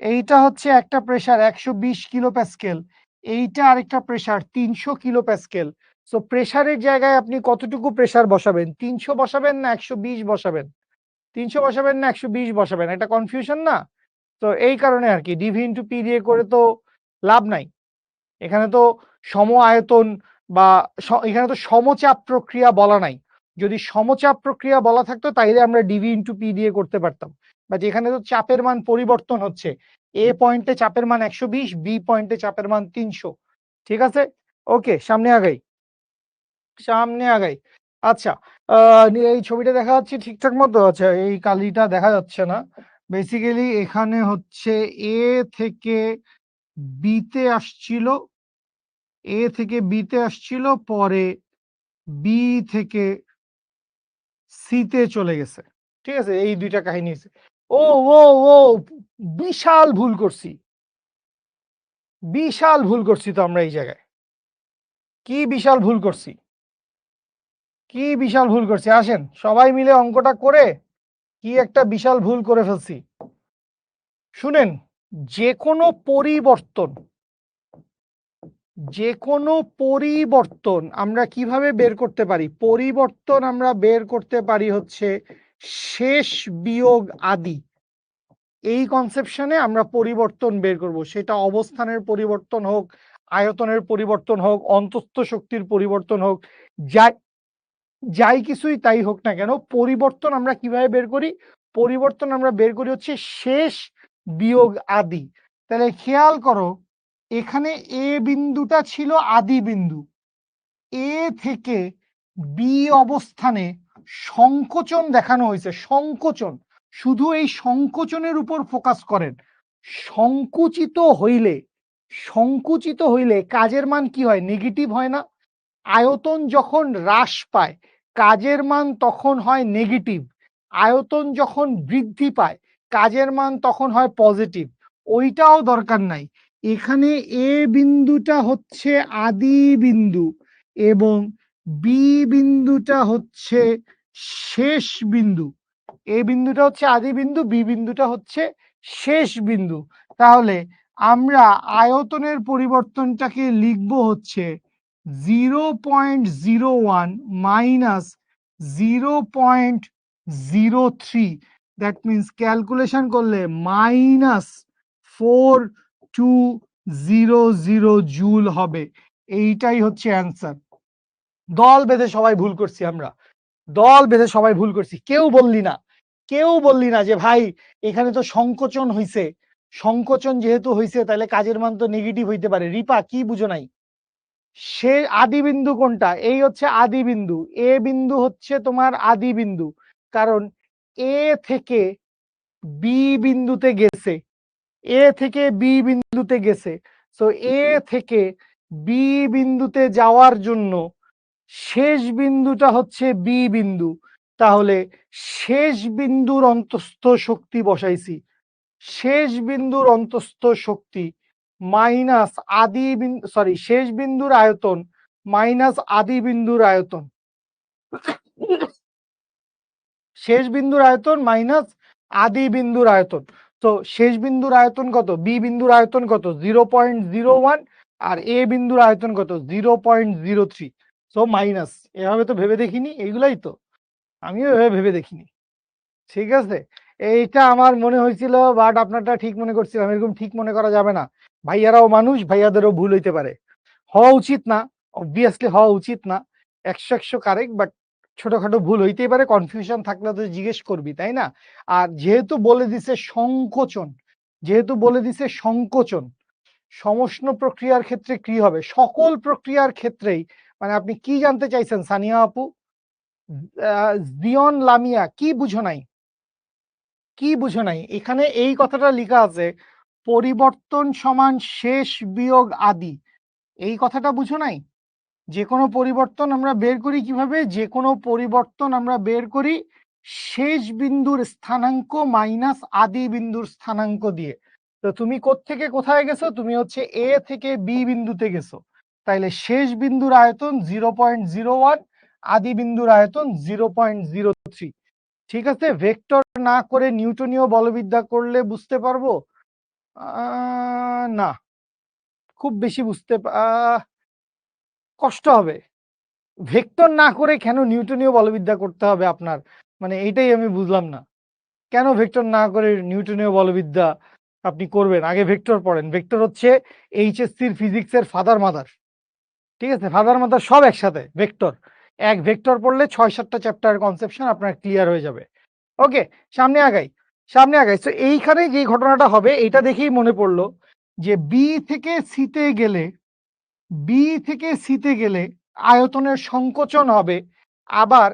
এইটা হচ্ছে একটা প্রেশার 120 কিলো প্যাসকেল, এইটা আরেকটা প্রেশার 300 কিলো প্যাসকেল। সো প্রেশারের জায়গায় আপনি কতটুকু প্রেশার বসাবেন? 300 বসাবেন না 120 বসাবেন? 300 বসাবেন না 120 বসাবেন? এটা কনফিউশন না? তো এই কারণে আর কি ডিভি ইন্টু পি দিয়ে করে তো লাভ নাই। এখানে তো সম আয়তন বা এখানে তো সমচাপ প্রক্রিয়া বলা নাই। যদি সমচাপ প্রক্রিয়া বলা থাকতো তাইলে আমরা ডিভি ইন্টু পি দিয়ে করতে পারতাম, বাট এখানে তো চাপের মান পরিবর্তন হচ্ছে। এ পয়েন্টে চাপের মান 120, বি পয়েন্টে চাপের মান 300। ঠিক আছে, ওকে, সামনে আগাই, সামনে আগাই। আচ্ছা, এই ছবিটা দেখা যাচ্ছে ঠিকঠাক মতো? আচ্ছা, এই কালিটা দেখা যাচ্ছে না। বেসিক্যালি এখানে হচ্ছে এ থেকে বিতে আসছিল, এ থেকে বিতে আসছিল, পরে বি থেকে সিতে চলে গেছে। ঠিক আছে, এই 2টা কাহিনী আছে। ও ও ও বিশাল ভুল করছি, বিশাল ভুল করছি তো আমরা এই জায়গায়। কি বিশাল ভুল করছি, কি বিশাল ভুল করছি? আসেন সবাই মিলে অঙ্কটা করে কি একটা বিশাল ভুল করে ফেলছি। শুনেন, যে কোনো পরিবর্তন, যে কোনো পরিবর্তন আমরা কিভাবে বের করতে পারি? পরিবর্তন আমরা বের করতে পারি হচ্ছে শেষ বিয়োগ আদি। এই কনসেপশনে আমরা পরিবর্তন বের করব, সেটা অবস্থানের পরিবর্তন হোক, আয়তনের পরিবর্তন হোক, অন্তস্থ শক্তির পরিবর্তন হোক, যাই যাই কিছুই তাই হোক না কেন, পরিবর্তন আমরা কিভাবে বের করি? পরিবর্তন আমরা বের করি হচ্ছে শেষ বিয়োগ আদি। তাহলে খেয়াল করো, এখানে এ বিন্দুটা ছিল আদি বিন্দু, এ থেকে বি অবস্থানে সংকোচন দেখানো হয়েছে, সংকোচন। শুধু এই সংকোচনের উপর ফোকাস করেন। সংকুচিত হইলে, সংকুচিত হইলে কাজের মান কি হয়? নেগেটিভ হয় না? আয়তন যখন হ্রাস পায় কাজের মান তখন হয় নেগেটিভ, আয়তন যখন বৃদ্ধি পায় কাজের মান তখন হয় পজিটিভ। ওইটাও দরকার নাই। এখানে এ বিন্দুটা হচ্ছে আদি বিন্দু এবং বি বিন্দুটা হচ্ছে শেষ বিন্দু। এ বিন্দুটা হচ্ছে আদি বিন্দু, বি বিন্দুটা হচ্ছে শেষ বিন্দু। তাহলে আমরা আয়তনের পরিবর্তনটাকে লিখব হচ্ছে 0.01 মাইনাস 0.03, দ্যাট মিনস ক্যালকুলেশন করলে -4200 জুল হবে। এইটাই হচ্ছে অ্যান্সার। দল বেঁধে সবাই ভুল করছি আমরা, দল বেঁধে সবাই ভুল করছি। কেউ বললি না, কেউ বললি না যে ভাই এখানে তো সংকোচন হইছে, সংকোচন যেহেতু হইছে তাহলে কাজের মান তো নেগেটিভ হইতে পারে। রিপা কি বুঝো নাই? সে আদি বিন্দু কোনটা? এই হচ্ছে আদি বিন্দু, এ বিন্দু হচ্ছে তোমার আদি বিন্দু, কারণ এ থেকে বি বিন্দুতে গেছে, এ থেকে বি বিন্দুতে গেছে। সো এ থেকে বি বিন্দুতে যাওয়ার জন্য শেষ বিন্দুটা হচ্ছে বি বিন্দু, তাহলে শেষ বিন্দুর অন্তস্থ শক্তি বসাইছি। শেষ বিন্দুর অন্তস্থ শক্তি মাইনাস আদি বিন্দু, সরি, শেষ বিন্দুর আয়তন মাইনাস আদি বিন্দুর আয়তন, শেষ বিন্দুর আয়তন মাইনাস আদি বিন্দুর আয়তন। তো শেষ বিন্দুর আয়তন কত, বি বিন্দুর আয়তন কত, 0.01, আর এ বিন্দুর আয়তন কত, 0.03। সো মাইনাস, এভাবে তো ভেবে দেখিনি, এইগুলাই তো আমিও এভাবে ভেবে দেখিনি। ঠিক আছে, এইটা আমার মনে হয়েছিল, বাট আপনারটা ঠিক মনে করছিলাম। এরকম ঠিক মনে করা যাবে না, ভাইয়ারাও মানুষ, ভাইয়াদেরও ভুল হইতে পারে। হওয়া উচিত না, অবভিয়াসলি হওয়া উচিত না 100 কারেক্ট, বাট ছোটখাটো ভুল হইতেই পারে। কনফিউশন থাকলে তো জিজ্ঞেস করবি, তাই না? আর যেহেতু বলে দিছে সংকোচন, যেহেতু বলে দিছে সংকোচন, সমষ্ণ প্রক্রিয়ার ক্ষেত্রে কি হবে, সকল প্রক্রিয়ার ক্ষেত্রেই, মানে আপনি কি জানতে চাইছেন সানিয়া আপু? জিয়ন লামিয়া, কি বুঝো নাই? কি বুঝো নাই? এখানে এই কথাটা লেখা আছে, পরিবর্তন সমান শেষ বিয়োগ আদি, এই কথাটা বুঝো নাই? যে কোনো পরিবর্তন আমরা বের করি কিভাবে, যে কোনো পরিবর্তন আমরা বের করি শেষ বিন্দুর স্থানাঙ্ক মাইনাস আদি বিন্দুর স্থানাঙ্ক দিয়ে। তো তুমি কোত্থেকে কোথায় গেছো? তুমি হচ্ছে এ থেকে বি বিন্দুতে গেছো, তাইলে শেষ বিন্দুর আয়তন 0.01, আদি বিন্দুর আয়তন 0.03। ঠিক আছে, ভেক্টর না করে নিউটনীয় বলবিদ্যা করলে বুঝতে পারবো না, খুব বেশি বুঝতে কষ্ট হবে। ভেক্টর না করে কেন নিউটনীয় বলবিদ্যা করতে হবে আপনার, মানে এইটাই আমি বুঝলাম না, কেন ভেক্টর না করে নিউটনীয় বলবিদ্যা আপনি করবেন? আগে ভেক্টর পড়েন। ভেক্টর হচ্ছে এইচএসসির ফিজিক্সের ফাদার মাদার, ঠিক আছে, ফাদার মাদার সব একসাথে ভেক্টর। এক ভেক্টর পড়লে 6-7টা চ্যাপ্টার কনসেপশন আপনার ক্লিয়ার হয়ে যাবে। ওকে, সামনে আগাই, সামনে আগাই। তো এইখানে যে ঘটনাটা হবে এটা দেখেই মনে পড়লো যে বি থেকে সিতে গেলে, বি থেকে সিতে গেলে আয়তনের সংকোচন হবে, আবার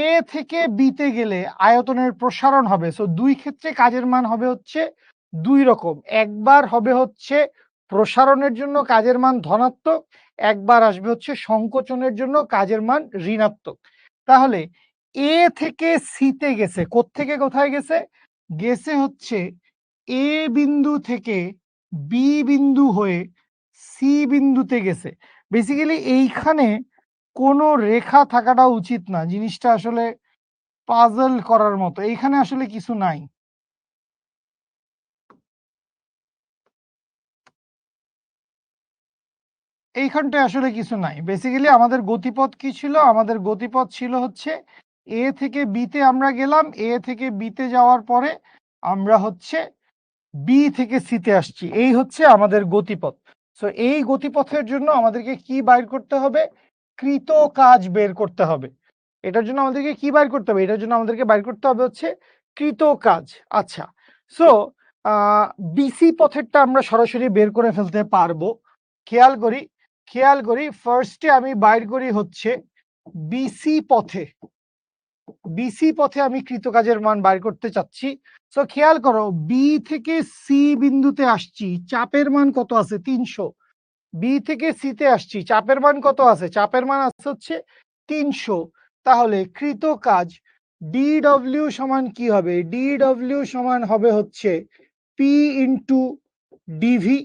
এ থেকে বিতে গেলে আয়তনের প্রসারণ হবে। সো দুই ক্ষেত্রে কাজের মান হবে হচ্ছে দুই রকম। একবার হবে হচ্ছে প্রসারণের জন্য কাজের মান ধনাত্মক, একবার আসবে হচ্ছে সংকোচনের জন্য কাজের মান ঋণাত্মক। তাহলে এ থেকে সিতে গেছে, কোত্থেকে কোথায় গেছে? গেছে হচ্ছে এ বিন্দু থেকে বি বিন্দু হয়ে সি বিন্দুতে গেছে। বেসিক্যালি এইখানে কোনো রেখা থাকাটা উচিত না, জিনিসটা আসলে পাজল করার মতো। এইখানে আসলে কিছু নাই, এইখানটায় আসলে কিছু নাই। বেসিক্যালি আমাদের গতিপথ কি ছিল? আমাদের গতিপথ ছিল হচ্ছে এ থেকে বিতে আমরা গেলাম, এ থেকে বিতে যাওয়ার পরে আমরা হচ্ছে বি থেকে সিতে আসছি, এই হচ্ছে আমাদের গতিপথ। সো এই গতিপথের জন্য আমাদেরকে কি বাইর করতে হবে? কৃত কাজ বের করতে হবে। এটার জন্য আমাদেরকে কি বাইর করতে হবে? এটার জন্য আমাদেরকে বাইর করতে হবে হচ্ছে কৃত কাজ। আচ্ছা, সো বিসি পথেরটা আমরা সরাসরি বের করে ফেলতে পারবো। খেয়াল করি, খেয়াল করি, ফার্স্টে আমি বাইর করি হচ্ছে বিসি পথে, বিসি পথে আমি কৃতকাজের মান বাইর করতে চাচ্ছি। সো খেয়াল করো, বি থেকে সি বিন্দুতে আসছি, চাপের মান কত আছে? 300। বি থেকে সিতে আসছি, চাপের মান কত আছে? চাপের মান আছে হচ্ছে 300। তাহলে কৃত কাজ ডিডব্লিউ সমান কি হবে? ডিডব্লিউ সমান হবে হচ্ছে পি ইন্টু ডিভি।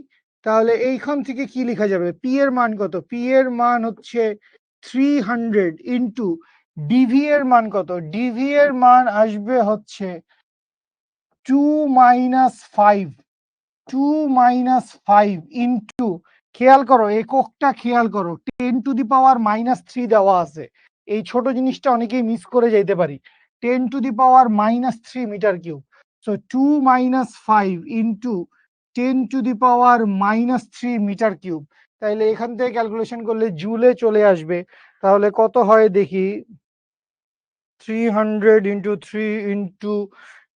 তাহলে এইখান থেকে কি লেখা যাবে? পি এর মান কত? পি এর মান হচ্ছে 300 ইন্টু ডিভি এর মান কত? ডিভি এর মান আসবে হচ্ছে 2-5, 2-5 ইন্টু, খেয়াল করো এককটা, খেয়াল করো 10⁻³ দেওয়া আছে। এই ছোট জিনিসটা অনেকেই মিস করে যাইতে পারি। 10⁻³ metre cube. So 2-5 into 10⁻³ metre cube. তাইলে এখান থেকে ক্যালকুলেশন করলে জুলে চলে আসবে। তাহলে কত হয় দেখি, 300 ইন্টু 3 ইন্টু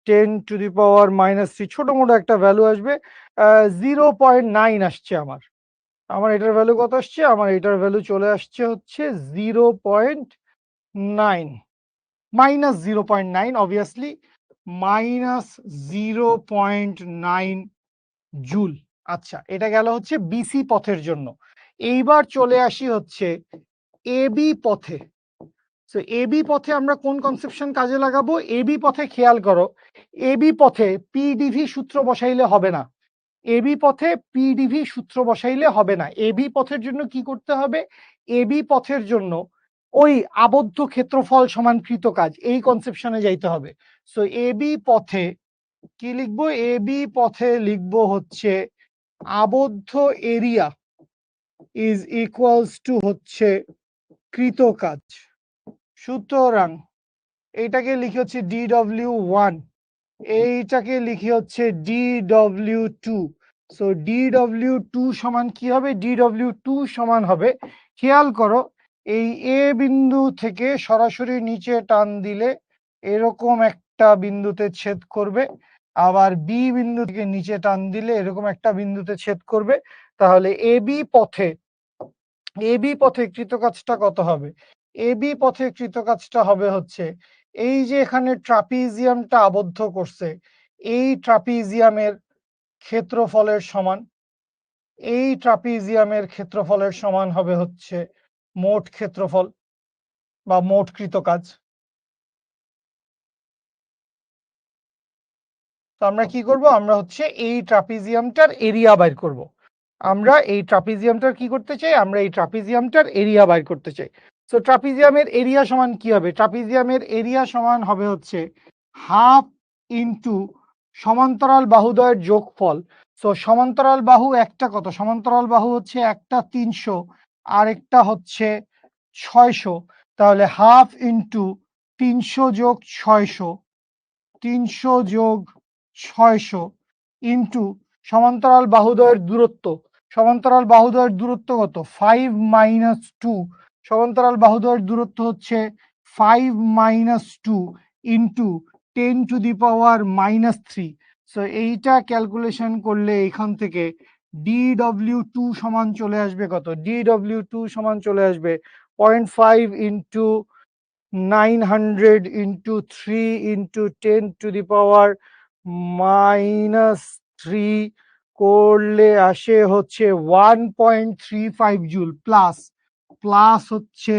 10⁻³ ছোট মোটো একটা ভ্যালু আসবে, 0.9 আসছে আমার। আমার এটার ভ্যালু কত আসছে? আমার এটার ভ্যালু চলে আসছে হচ্ছে 0.9, -0.9, অবভিয়াসলি -0.9 জুল। আচ্ছা, এটা গেল হচ্ছে বিসি পথের জন্য। এইবার চলে আসি হচ্ছে এবি পথে। তো এবি পথে আমরা কোন কনসেপশন কাজে লাগাবো? এবি পথে খেয়াল করো, এবি পথে পিডিভি সূত্র বসাইলে হবে না। এবি পথে পিডিভি সূত্র বসাইলে হবে না। এবি পথের জন্য কি করতে হবে? এবি পথের জন্য ওই আবদ্ধ ক্ষেত্রফল সমান কৃত কাজ, এই কনসেপশনে যাইতে হবে। সো এবি পথে কি লিখবো? এবি পথে লিখবো হচ্ছে আবদ্ধ এরিয়া ইজ ইকুয়ালস টু হচ্ছে কৃত কাজ। সুতরাং এইটাকে লিখি হচ্ছে DW1, এইটাকে লিখি হচ্ছে DW2। সো DW2 সমান কি হবে? DW2 সমান হবে, খেয়াল করো, এই এ বিন্দু থেকে সরাসরি নিচে টান দিলে এরকম একটা বিন্দুতে ছেদ করবে, আবার বি বিন্দু থেকে নিচে টান দিলে এরকম একটা বিন্দুতে ছেদ করবে। তাহলে এবি পথে কৃত কাজটা কত হবে? এবি পথে কৃত কাজটা হবে হচ্ছে এই যে এখানে ট্রাপিজিয়ামটা আবদ্ধ করছে, এই ট্রাপিজিয়ামের ক্ষেত্রফলের সমান, এই ট্রাপিজিয়ামের ক্ষেত্রফলের সমান হবে হচ্ছে মোট ক্ষেত্রফল বা মোট কৃত কাজ। তো আমরা কি করব? আমরা হচ্ছে এই ট্রাপিজিয়ামটার এরিয়া বাইর করব। আমরা এই ট্রাপিজিয়ামটার কি করতে চাই? আমরা এই ট্রাপিজিয়ামটার এরিয়া বাইর করতে চাই। সো ট্রাপিজিয়ামের এরিয়া সমান কি হবে? ট্রাপিজিয়ামের এরিয়া সমান হবে হচ্ছে হাফ ইনটু সমান্তরাল বাহুদ্বয়ের যোগফল। সো সমান্তরাল বাহু একটা কত? সমান্তরাল বাহু হচ্ছে একটা 300 আর একটা হচ্ছে 600। তাহলে হাফ ইনটু 300 যোগ 600, 300 যোগ 600 ইনটু সমান্তরাল বাহুদ্বয়ের দূরত্ব। সমান্তরাল বাহুদ্বয়ের দূরত্ব কত? 5 মাইনাস 2। সমান্তরাল বাহুদ্বয়ের দূরত্ব হচ্ছে 5 minus 2 into 10 to the power minus 3। So এইটা ক্যালকুলেশন করলে এখান থেকে DW2 সমান চলে আসবে কত? DW2 সমান চলে আসবে 0.5 into 900 into 3 into 10 to the power -3 করলে আসে হচ্ছে 1.35 জুল, প্লাস হচ্ছে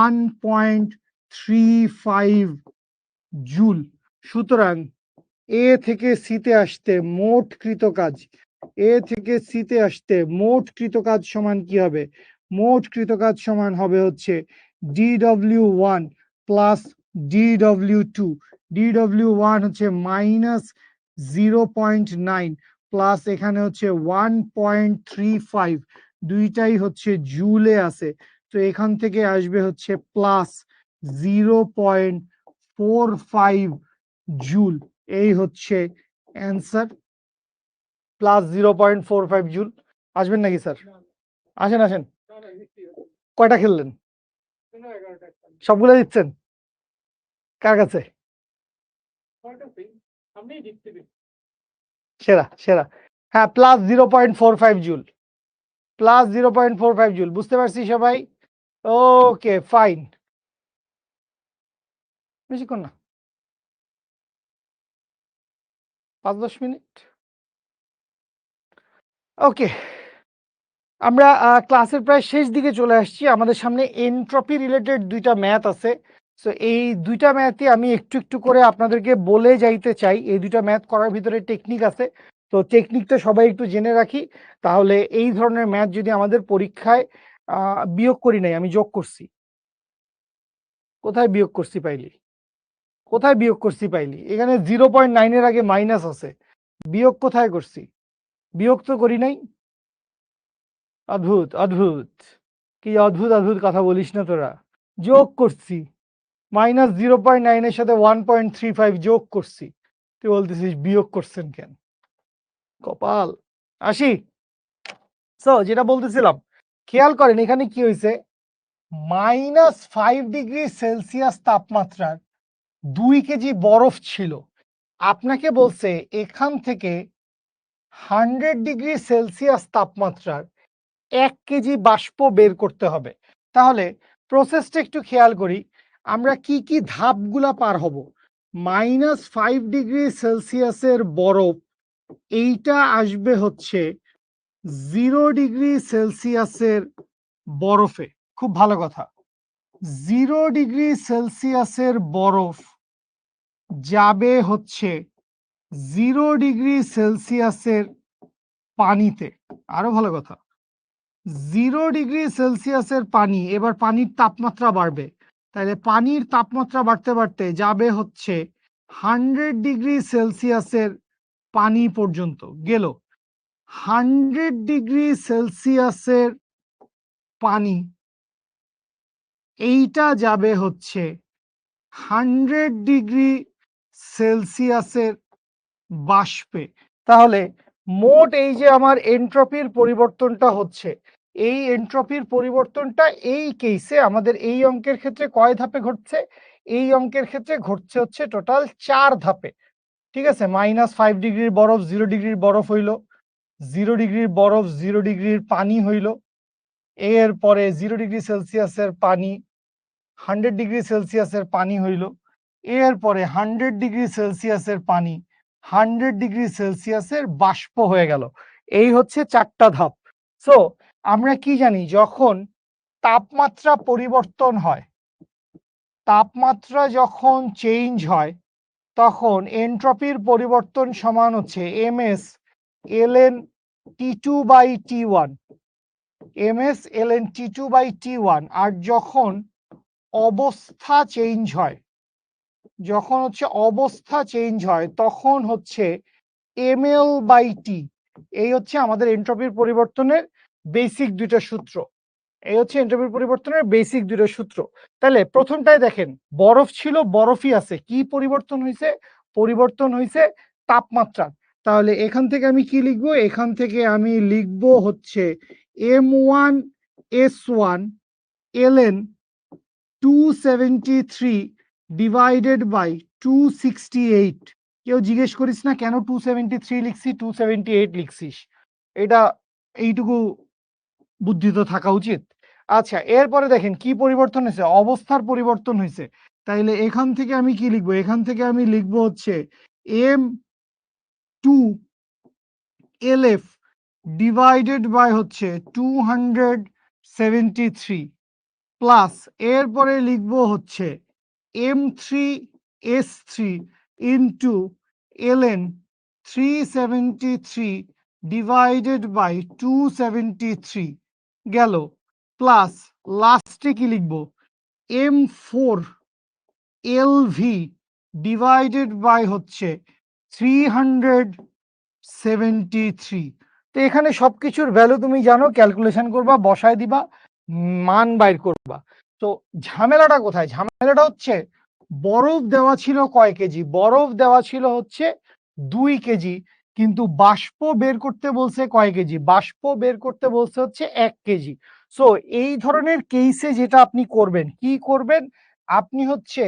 1.35 জুল। সুতরাং এ থেকে সিতে আসতে মোট কৃত কাজ, এ থেকে সিতে আসতে মোট কৃত কাজ সমান কি হবে? মোট কৃত কাজ সমান হবে হচ্ছে DW1 প্লাস DW2। DW1 হচ্ছে -0.9 প্লাস এখানে হচ্ছে 1.35, দুইটাই হচ্ছে জুলে আছে। তো এখান থেকে আসবে হচ্ছে প্লাস 0.45 জুল। এই হচ্ছে অ্যান্সার, প্লাস 0.45 জুল। আসবেন নাকি স্যার? আসেন আসেন। কয়টা খেললেন? সবগুলো দিচ্ছেন কার কাছে? সেরা সেরা। হ্যাঁ, প্লাস 0.45 জুল, প্লাস 0.45 জুল। বুঝতে পারছি সবাই? Okay fine. বেশিক্ষণ না, 5-10 মিনিট। ওকে, আমরা ক্লাসের প্রায় শেষ দিকে চলে আসছি। আমাদের সামনে এনট্রপি রিলেটেড দুইটা ম্যাথ আছে। সো এই দুইটা ম্যাথই আমি একটু একটু করে আপনাদেরকে বলে যাইতে চাই। এই দুইটা ম্যাথ করার ভিতরে টেকনিক আছে। তো টেকনিকটা সবাই একটু জেনে রাখি, তাহলে এই ধরনের ম্যাথ যদি আমাদের পরীক্ষায় বিয়োগ করি নাই, আমি যোগ করছি। কোথায় বিয়োগ করছি পাইলি? কোথায় বিয়োগ করছি পাইলি? এখানে 0.9 এর আগে মাইনাস আছে, বিয়োগ কোথায় করছি? বিয়োগ তো করি নাই। অদ্ভুত অদ্ভুত, কি অদ্ভুত অদ্ভুত কথা বলিস না তোরা। যোগ করছি, -0.9 এর সাথে 1.35 যোগ করছি, তুই বলতেছিস বিয়োগ করছেন কেন? কপাল। আসি। সো যেটা বলতেছিলাম, খেয়াল করেন এখানে কি হয়েছে, -5°C তাপমাত্রার 2 কেজি বরফ ছিল। আপনাকে বলছে এখান থেকে 100°C তাপমাত্রার 1 কেজি বাষ্প বের করতে হবে। তাহলে প্রসেসটা একটু খেয়াল করি, আমরা কি কি ধাপগুলা পার হব। -5°C বরফ এইটা আসবে হচ্ছে 0 ডিগ্রি সেলসিয়াসের বরফে। খুব ভালো কথা। 0 ডিগ্রি সেলসিয়াসের বরফ যাবে হচ্ছে 0 ডিগ্রি সেলসিয়াসের পানিতে। আরো ভালো কথা, 0 ডিগ্রি সেলসিয়াসের পানি, এবার পানির তাপমাত্রা বাড়বে, তাহলে পানির তাপমাত্রা বাড়তে বাড়তে যাবে হচ্ছে 100 ডিগ্রি সেলসিয়াসের পানি পর্যন্ত গেল। 100 ডিগ্রি সেলসিয়াসের পানি, এইটা যাবে হচ্ছে 100 ডিগ্রি সেলসিয়াসের বাষ্পে। তাহলে মোট এই যে আমার এন্ট্রপির পরিবর্তনটা হচ্ছে, এই এন্ট্রপির পরিবর্তনটা এই কেসে আমাদের এই অঙ্কের ক্ষেত্রে কয় ধাপে ঘটছে? এই অঙ্কের ক্ষেত্রে ঘটছে হচ্ছে টোটাল 4 ধাপে। ঠিক আছে, -5 ডিগ্রির বরফ 0 ডিগ্রির বরফ হইল, 0 ডিগ্রির বরফ 0 ডিগ্রির পানি হইল, এরপরে 0 ডিগ্রি সেলসিয়াসের পানি 100 ডিগ্রি সেলসিয়াসের পানি হইল, এরপরে 100 ডিগ্রি সেলসিয়াসের পানি 100 ডিগ্রি সেলসিয়াসের বাষ্প হয়ে গেল। এই হচ্ছে 4টা ধাপ। সো আমরা কি জানি, যখন তাপমাত্রা পরিবর্তন হয়, তাপমাত্রা যখন চেঞ্জ হয়, তখন এন্ট্রপির পরিবর্তন সমান হচ্ছে ms ln T2/T1, ms ln T2/T1। আর যখন অবস্থা চেঞ্জ হয়, যখন হচ্ছে অবস্থা চেঞ্জ হয়, তখন হচ্ছে ml/T। এই হচ্ছে আমাদের এন্ট্রপির পরিবর্তনের বেসিক দুইটা সূত্র। এই হচ্ছে এন্ট্রপির পরিবর্তনের বেসিক দুইটা সূত্র। তাহলে প্রথমটায় দেখেন, বরফ ছিল, বরফই আছে, কি পরিবর্তন হয়েছে? পরিবর্তন হয়েছে তাপমাত্রা। তাহলে এখান থেকে আমি কি লিখবো? এখান থেকে আমি লিখবো হচ্ছে m1s1 ln 273 ডিভাইডেড বাই 268। কেউ জিজ্ঞেস করিস না কেন 273 লিখছি, 278 লিখছিস, এটা এইটুকু বুদ্ধি তো থাকা উচিত। আচ্ছা, এরপরে দেখেন কি পরিবর্তন হয়েছে? অবস্থার পরিবর্তন হয়েছে। তাইলে এখান থেকে আমি কি লিখবো? এখান থেকে আমি লিখবো হচ্ছে m2 lf ডিভাইডেড বাই হচ্ছে 273 প্লাস, এরপরে লিখবো হচ্ছে m3s3 into ln 373 divided by 273 গেল, প্লাস লাস্টে কি লিখবো? m4 lv ডিভাইডেড বাই হচ্ছে 373। তো এখানে সবকিছুর ভ্যালু তুমি জানো, ক্যালকুলেশন করবা, বসায় দিবা, মান বাইর করবা। তো ঝামেলাটা কোথায়? ঝামেলাটা হচ্ছে বরফ দেওয়া ছিল কয় কেজি? বরফ দেওয়া ছিল হচ্ছে 2 কেজি, কিন্তু বাষ্প বের করতে বলছে কয় কেজি? বাষ্প বের করতে বলছে হচ্ছে 1 কেজি। সো এই ধরনের কেসে যেটা আপনি করবেন, কি করবেন? আপনি হচ্ছে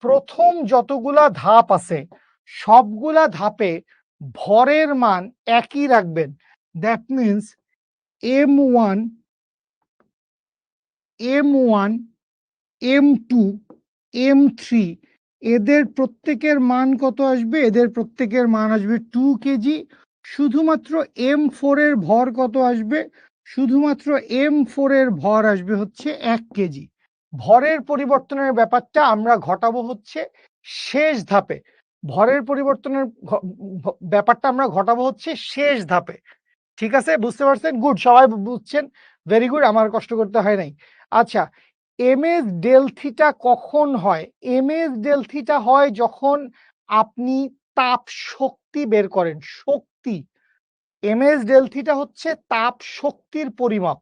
প্রথম যতগুলা ধাপ আছে সবগুলা ধাপে ভরের মান একই রাখবেন। That means m1 m1 m2 m3 এদের প্রত্যেকের মান কত আসবে? এদের প্রত্যেকের মান আসবে 2 কেজি। শুধুমাত্র m4 এর ভর কত আসবে? শুধুমাত্র m4 এর ভর আসবে হচ্ছে 1 কেজি। ভরের পরিবর্তনের ব্যাপারটা আমরা ঘটাবো হচ্ছে শেষ ধাপে। ভরের পরিবর্তনের ব্যাপারটা আমরা ঘটাবো হচ্ছে শেষ ধাপে। ঠিক আছে, বুঝতে পারছেন? গুড, সবাই বুঝছেন, ভেরি গুড, আমার কষ্ট করতে হয় নাই। আচ্ছা, ms ডেল থিটা কখন হয়? ms ডেল থিটা হয় যখন আপনি তাপ শক্তি বের করেন। শক্তি, ms ডেল থিটা হচ্ছে তাপ শক্তির পরিমাপ।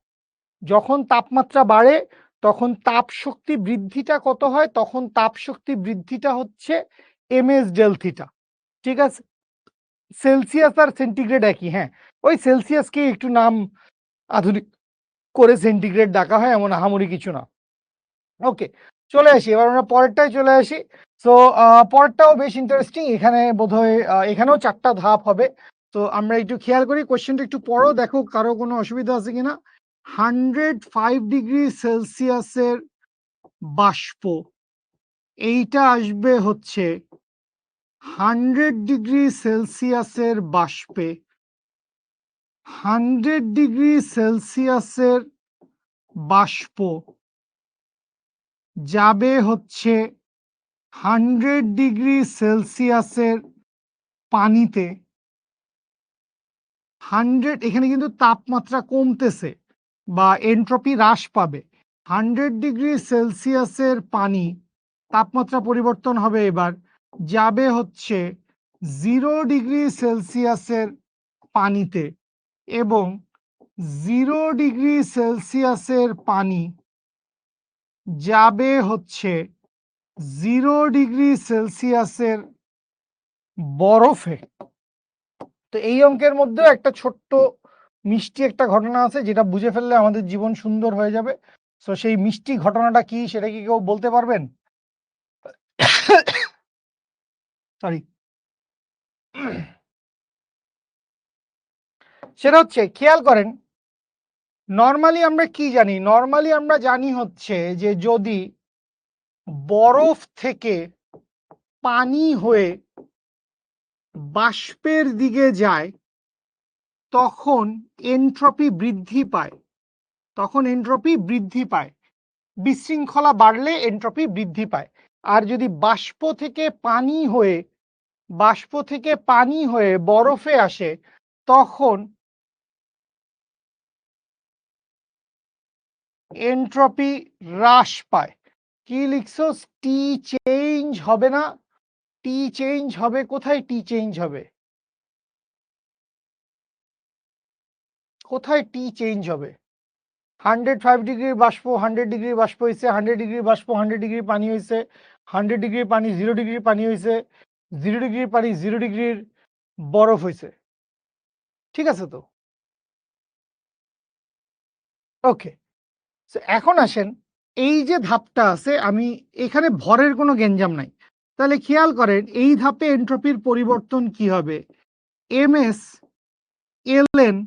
যখন তাপমাত্রা বাড়ে তখন তাপ শক্তি বৃদ্ধিটা কত হয়? তখন তাপ শক্তি বৃদ্ধিটা হচ্ছে ms ডেল থিটা। ঠিক আছে, সেলসিয়াস আর সেন্টিগ্রেড একই। হ্যাঁ, ওই সেলসিয়াসকে একটু নাম আধুনিক করে সেন্টিগ্রেড ডাকা হয়, এমন আহামরি কিছু না। ওকে, চলে আসি এবার আমরা পরেরটায় চলে আসি। সো পরেরটাও বেশ ইন্টারেস্টিং। এখানে বোধহয় এখানেও 4টা ধাপ হবে। তো আমরা একটু খেয়াল করি, কোশ্চেনটা একটু পড়ো, দেখো কারো কোনো অসুবিধা আছে কিনা। 105 ডিগ্রি সেলসিয়াসের বাষ্প, এইটা আসবে হচ্ছে 100 ডিগ্রি সেলসিয়াসের বাষ্পে 100 ডিগ্রি সেলসিয়াসের বাষ্প যাবে হচ্ছে 100 ডিগ্রি সেলসিয়াসের পানিতে। 100 এখানে কিন্তু তাপমাত্রা কমতেছে বা এন্ট্রপি হ্রাস পাবে। 100 ডিগ্রি সেলসিয়াসের পানি তাপমাত্রা পরিবর্তন হবে, এবার যাবে হচ্ছে 0 ডিগ্রি সেলসিয়াসের পানিতে, এবং 0 ডিগ্রি সেলসিয়াসের পানি যাবে হচ্ছে 0 ডিগ্রি সেলসিয়াসের বরফে। তো এই অঙ্কের মধ্যে একটা ছোট্ট মিষ্টি একটা ঘটনা আছে, যেটা বুঝে ফেললে আমাদের জীবন সুন্দর হয়ে যাবে। তো সেই মিষ্টি ঘটনাটা কি, সেটা কি কেউ বলতে পারবেন? সরি, সেটা হচ্ছে, খেয়াল করেন, নর্মালি আমরা কি জানি? নর্মালি আমরা জানি হচ্ছে যে যদি বরফ থেকে পানি হয়ে বাষ্পের দিকে যায় তখন এন্ট্রপি বৃদ্ধি পায়। তখন এন্ট্রপি বৃদ্ধি পায়, বিশৃঙ্খলা বাড়লে এন্ট্রপি বৃদ্ধি পায়। আর যদি বাষ্প থেকে পানি হয়ে বরফে আসে তখন এন্ট্রপি হ্রাস পায়। কি লিখছো? টি চেঞ্জ হবে না? টি চেঞ্জ হবে কোথায়? টি চেঞ্জ হবে কোথায়? টি চেঞ্জ হবে 105 ডিগ্রির বাষ্প 100 ডিগ্রি বাষ্প হয়েছে, 100 ডিগ্রি বাষ্প 100 ডিগ্রি পানি হয়েছে, 100 ডিগ্রি পানি 0 ডিগ্রি পানি হয়েছে, 0 ডিগ্রির পানি 0 ডিগ্রির বরফ হয়েছে। ঠিক আছে তো? ওকে, এখন আসেন, এই যে ধাপটা আছে, আমি এখানে ভরের কোনো গ্যাঞ্জাম নাই, তাহলে খেয়াল করেন এই ধাপে এন্ট্রপির পরিবর্তন কি হবে? এমএস এলএন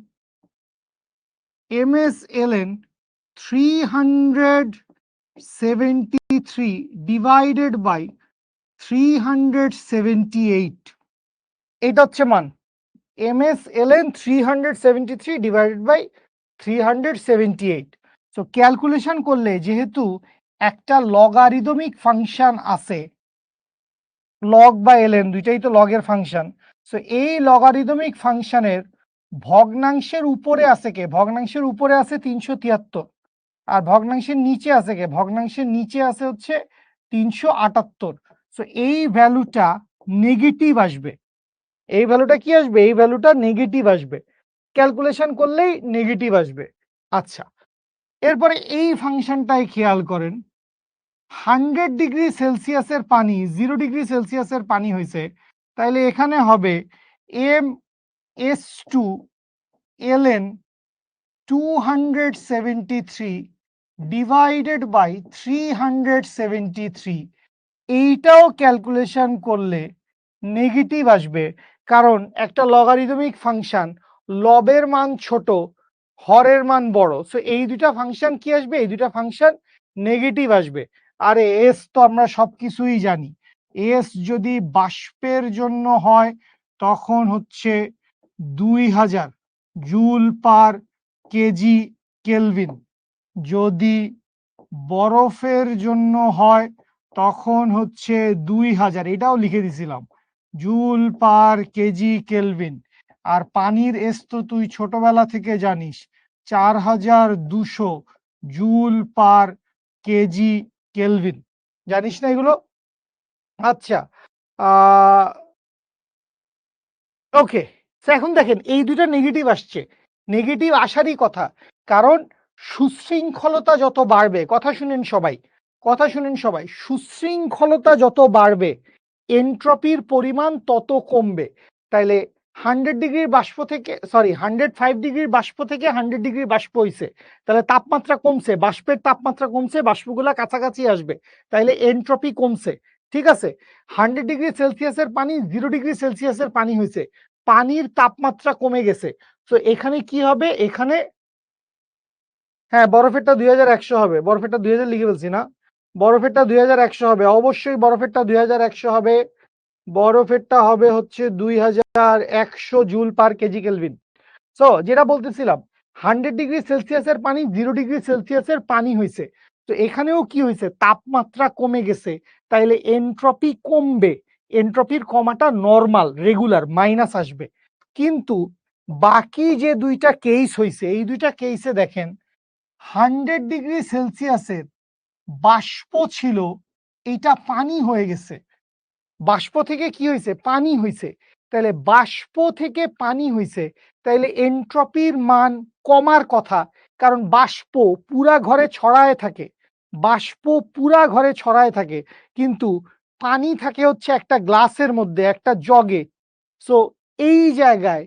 373 ডিভাইডেড বাই 378, এটা হচ্ছে মান। MsLn 373 divided by 378। So calculation করলে যেহেতু একটা লগারিদমিক ফাংশন আছে, লগ বা এলএন দুইটাই তো লগের ফাংশন, সো এই লগারিদমিক ফাংশনের ভগ্নাংশের উপরে আছে কে? ভগ্নাংশের উপরে আছে 373, আর ভগ্নাংশের নিচে আছে কে? ভগ্নাংশের নিচে আছে হচ্ছে 378। সো এই ভ্যালুটা নেগেটিভ আসবে। এই ভ্যালুটা কি আসবে? এই ভ্যালুটা নেগেটিভ আসবে, ক্যালকুলেশন করলেই নেগেটিভ আসবে। আচ্ছা, এরপরে এই ফাংশনটাই খেয়াল করেন, 100 ডিগ্রি সেলসিয়াসের পানি 0 ডিগ্রি সেলসিয়াসের পানি হয়েছে, তাইলে এখানে হবে MS2 ln 273 ডিভাইডেড বাই 373। এইটাও ক্যালকুলেশন করলে নেগেটিভ আসবে, কারণ একটা লগারিদমিক ফাংশন, লবের মান ছোট, হরের মান বড়, সো এই দুটা ফাংশন কি আসবে? এই দুটা ফাংশন নেগেটিভ আসবে। আরে এস তো আমরা সবকিছুই জানি, এস যদি বাষ্পের জন্য হয় তখন হচ্ছে 2000 জুল পার কেজি কেলভিন, যদি বরফের জন্য হয় তখন হচ্ছে 2000, এটাও লিখে দিছিলাম, জুল পার কেজি কেলভিন। আর পানির এস তো তুই ছোটবেলা থেকে জানিস, 4200 জুল পার কেজি কেলভিন। জানিস না এগুলো? আচ্ছা, ওকে, এখন দেখেন এই দুটো নেগেটিভ আসছে, নেগেটিভ আসারই কথা, কারণ সুশৃঙ্খলতা যত বাড়বে, কথা শুনেন সবাই, কথা শুনেন সবাই, সুশৃঙ্খলতা যত বাড়বে এন্ট্রপির পরিমাণ তত কমবে। তাইলে 100 ডিগ্রির বাষ্প থেকে, সরি 105 ডিগ্রির বাষ্প থেকে 100 ডিগ্রির বাষ্প হইছে, তাহলে তাপমাত্রা কমছে, বাষ্পের তাপমাত্রা কমছে, বাষ্পগুলা কাছাকাছি আসবে, তাইলে এন্ট্রপি কমছে। ঠিক আছে, 100 ডিগ্রি সেলসিয়াসের পানি 0 ডিগ্রি সেলসিয়াসের পানি হয়েছে, পানির তাপমাত্রা কমে গেছে। তো এখানে কি হবে? এখানে, হ্যাঁ, বরফেরটা 2100 হবে, বরফেরটা 2000 লিখে ফেলছি না, বরফেরটা 2100 হবে, অবশ্যই বরফেরটা 2100 হবে, বরফেরটা হবে হচ্ছে 2100 joule per KG kelvin. So যেটা বলতেছিলাম 100 ডিগ্রি সেলসিয়াসের পানি 0 ডিগ্রি সেলসিয়াসের পানি হয়েছে। তো এখানেও কি হয়েছে, তাপমাত্রা কমে গেছে, তাইলে এনট্রপি কমবে। এনট্রপির কমাটা নর্মাল রেগুলার, মাইনাস আসবে। কিন্তু বাকি যে দুইটা কেস হয়েছে, এই দুইটা কেসে দেখেন 100 ডিগ্রি সেলসিয়াসের বাষ্প ছিল, এটা পানি হয়ে গেছে। বাষ্প থেকে কি হয়েছে, পানি হয়েছে। তাহলে বাষ্প থেকে পানি হয়েছে, তাইলে এনট্রপির মান কমার কথা, কারণ বাষ্প পুরা ঘরে ছড়ায় থাকে। বাষ্প পুরা ঘরে ছড়ায় থাকে, কিন্তু পানি থাকে হচ্ছে একটা গ্লাসের মধ্যে, একটা জগে। সো এই জায়গায়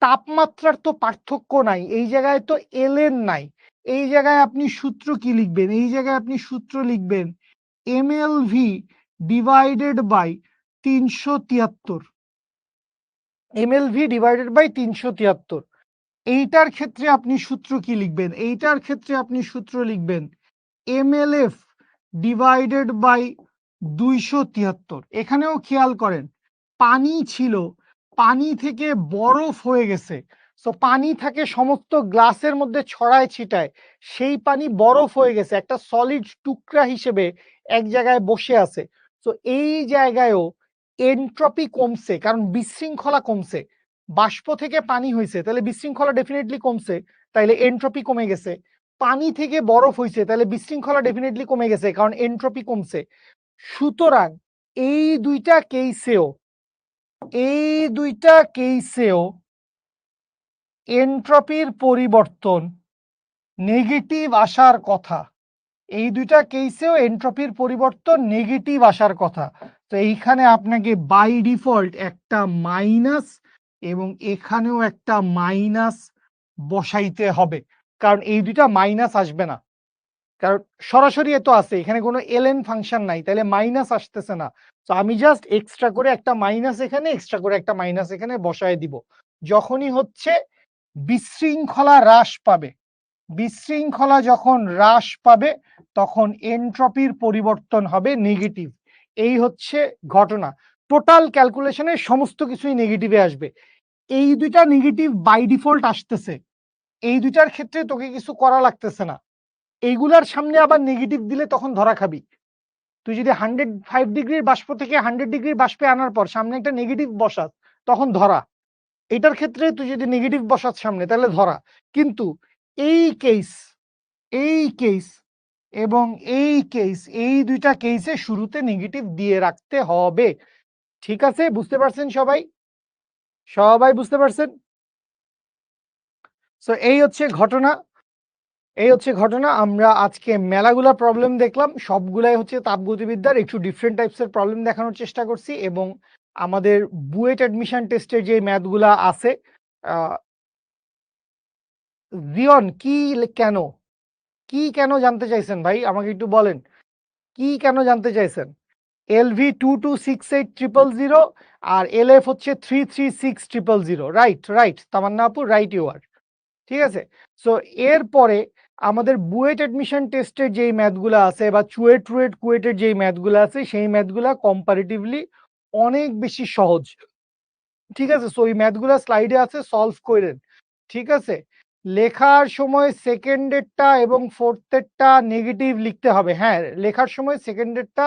তাপমাত্রার তো পার্থক্য নাই, এই জায়গায় তো এলএন নাই। এই জায়গায় আপনি সূত্র কি লিখবেন, এই জায়গায় আপনি সূত্র লিখবেন এমএলভি ডিভাইডেড বাই 373, এমএলভি ডিভাইডেড বাই 373। এইটার ক্ষেত্রে আপনি সূত্র কি লিখবেন, এইটার ক্ষেত্রে আপনি সূত্র লিখবেন এমএলএফ ডিভাইডেড বাই 273। এখানেও খেয়াল করেন পানি ছিল, পানি থেকে বরফ হয়ে গেছে। সো পানি থাকে সমস্ত গ্লাসের মধ্যে ছড়ায় ছিটায়, সেই পানি বরফ হয়ে গেছে, একটা সলিড টুকরা হিসেবে এক জায়গায় বসে আছে। তো এই জায়গায়ও এনট্রপি কমছে, কারণ বিশৃঙ্খলা কমছে। বাষ্প থেকে পানি হয়েছে, তাহলে বিশৃঙ্খলা ডেফিনেটলি কমছে, তাইলে এনট্রপি কমে গেছে। পানি থেকে বরফ হয়েছে, তাহলে বিশৃঙ্খলা ডেফিনেটলি কমে গেছে, কারণ এনট্রপি কমছে। সুতরাং এই দুইটা কেসেও, এই দুইটা কেসেও এনট্রপির পরিবর্তন নেগেটিভ আসার কথা। এই দুইটা কেসেও এনট্রপির পরিবর্তন নেগেটিভ আসার কথা। তো এইখানে আপনাকে বাই ডিফল্ট একটা মাইনাস এবং এখানেও একটা মাইনাস বসাইতে হবে, কারণ এই দুইটা মাইনাস আসবে না, কারণ সরাসরি এত আছে, এখানে কোনো এলএন ফাংশন নাই, তাহলে মাইনাস আসতেছে না। তো আমি জাস্ট এক্সট্রা করে একটা মাইনাস এখানে, এক্সট্রা করে একটা মাইনাস এখানে বসায় দিব। যখনই হচ্ছে বিশৃঙ্খলা হ্রাস পাবে, বিশৃঙ্খলা যখন হ্রাস পাবে, তখন এনট্রপির পরিবর্তন হবে নেগেটিভ। এই হচ্ছে ঘটনা। টোটাল ক্যালকুলেশনে সমস্ত কিছুই নেগেটিভে আসবে। এই দুইটা নেগেটিভ বাই ডিফল্ট আসতেছে, এই দুইটার ক্ষেত্রে তোকে কিছু করা লাগতেছে না। এইগুলার সামনে আবার নেগেটিভ দিলে তখন ধরা খাবি। তুই যদি 105 ডিগ্রির বাষ্প থেকে 100 ডিগ্রির বাষ্পে আনার পর সামনে একটা নেগেটিভ বসাস, তখন ধরা। এটার ক্ষেত্রে তুই যদি নেগেটিভ বসাস সামনে, তাহলে ধরা। কিন্তু এই কেস, এই কেস এবং এই কেস, এই দুইটা কেসে শুরুতে নেগেটিভ দিয়ে রাখতে হবে। ঠিক আছে, বুঝতে পারছেন সবাই? সবাই বুঝতে পারছেন? সো এই হচ্ছে ঘটনা, এই হচ্ছে ঘটনা। আমরা আজকে মেলাগুলা প্রবলেম দেখলাম, সবগুলাই হচ্ছে তাপগতিবিদ্যার একটু ডিফারেন্ট টাইপসের প্রবলেম দেখানোর চেষ্টা করছি, এবং আমাদের বুয়েট অ্যাডমিশন টেস্টের যে ম্যাথগুলা আছে, জিয়ন কি কেন, কি কেন জানতে চাইছেন ভাই, আমাকে একটু বলেন, কি কেন জানতে চাইছেন? এলভি 226800 আর এলএফ হচ্ছে 336000। রাইট রাইট তামান্না আপু, রাইট ইউ আর। ঠিক আছে। সো এরপরে আমাদের বুয়েট অ্যাডমিশন টেস্টের যেই ম্যাথগুলো আছে, বা চুয়েট রুয়েট কুয়েটের যেই ম্যাথগুলো আছে, সেই ম্যাথগুলা কম্পারেটিভলি অনেক বেশি সহজ। ঠিক আছে। সো এই ম্যাথগুলা স্লাইডে আছে, সলভ করেন। ঠিক আছে। লেখার সময় সেকেন্ডেরটা এবং ফোর্থেরটা নেগেটিভ লিখতে হবে। হ্যাঁ, লেখার সময় সেকেন্ডেরটা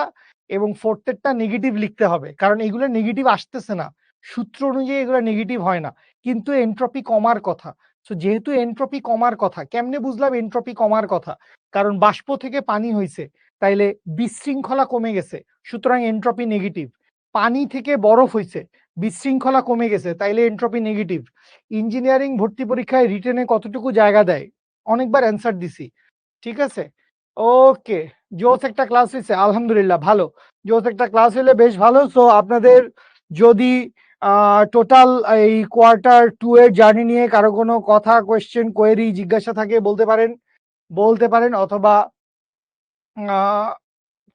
এবং ফোর্থেরটা নেগেটিভ লিখতে হবে, কারণ এগুলো নেগেটিভ আসতেছে না, সূত্র অনুযায়ী এগুলো নেগেটিভ হয় না, কিন্তু এনট্রপি কমার কথা। সো যেহেতু এনট্রপি কমার কথা, কেমনে বুঝলাম এনট্রপি কমার কথা? কারণ বাষ্প থেকে পানি হয়েছে, তাইলে বিশৃঙ্খলা কমে গেছে, সুতরাং এনট্রপি নেগেটিভ। পানি থেকে বরফ হয়েছে, বিশৃঙ্খলা কমে গেছে, তাইলে এনট্রপি নেগেটিভ। ইঞ্জিনিয়ারিং ভর্তি পরীক্ষায় রিটেনে কতটুকু জায়গা দেয়, অনেকবার অ্যান্সার দিছি। ঠিক আছে। ওকে, জোস একটা ক্লাস হয়েছে, আলহামদুলিল্লাহ ভালো। জোস একটা ক্লাস হলে বেশ ভালো। সো আপনাদের যদি টোটাল এই কোয়ার্টার 2 এর জার্নি নিয়ে কারো কোনো কথা, কোয়েশ্চেন, কোয়েরি, জিজ্ঞাসা থাকে বলতে পারেন, বলতে পারেন, অথবা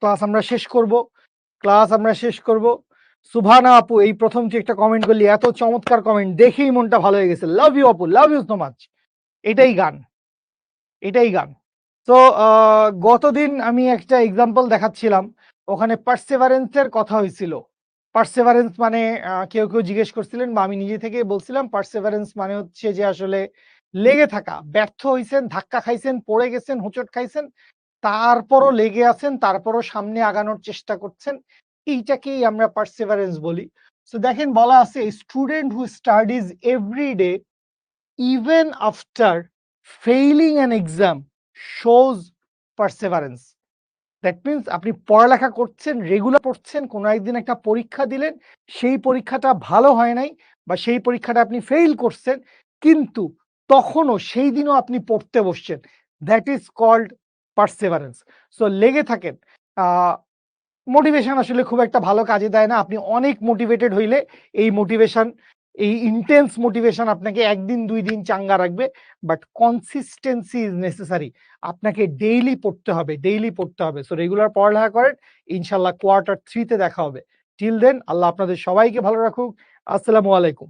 ক্লাস আমরা শেষ করব, ক্লাস আমরা শেষ করব। সুভানা আপু এই প্রথম তুই একটা কমেন্ট করলি, এত চমৎকার কমেন্ট, দেখেই মনটা ভালো হয়ে গেছে। লাভ ইউ আপু, লাভ ইউ সো মাচ। এটাই গান, এটাই গান। তো গতদিন আমি একটা এক্সাম্পল দেখাচ্ছিলাম, ওখানে পার্সেভারেন্সের কথা হয়েছিল। পার্সেভারেন্স মানে কেউ জিজ্ঞেস করছিলেন বা আমি নিজে থেকেই বলছিলাম পার্সেভারেন্স মানে হচ্ছে যে আসলে লেগে থাকা। ব্যর্থ হইছেন, ধাক্কা খাইছেন, পড়ে গেছেন, হোঁচট খাইছেন, তারপরও লেগে আছেন, তারপরও সামনে আগানোর চেষ্টা করছেন। এইটাকেই আমরা পার্সেভারেন্স বলি। সো দেখেন বলা আছে student who studies every day even after failing an exam shows perseverance. That means আপনি পড়ালেখা করছেন, রেগুলার পড়ছেন, কোনো একদিন একটা পরীক্ষা দিলেন, সেই পরীক্ষাটা ভালো হয় নাই বা সেই পরীক্ষাটা আপনি ফেইল করছেন, কিন্তু তখনও সেই দিনও আপনি পড়তে বসছেন। That is called perseverance. So লেগে থাকেন। আ মোটিভেশন আসলে খুব একটা ভালো কাজে দেয় না। আপনি অনেক মোটিভেটেড হইলে এই মোটিভেশন, এই ইনটেন্স মোটিভেশন আপনাকে ১ দিন ২ দিন চাঙ্গা রাখবে। But consistency is necessary. আপনাকে ডেইলি পড়তে হবে, ডেইলি পড়তে হবে। সো রেগুলার পড়ালেখা করেন। ইনশাআল্লাহ কোয়ার্টার 3 তে দেখা হবে। টিল দেন আল্লাহ আপনাদের সবাইকে ভালো রাখুক। আসসালামু আলাইকুম।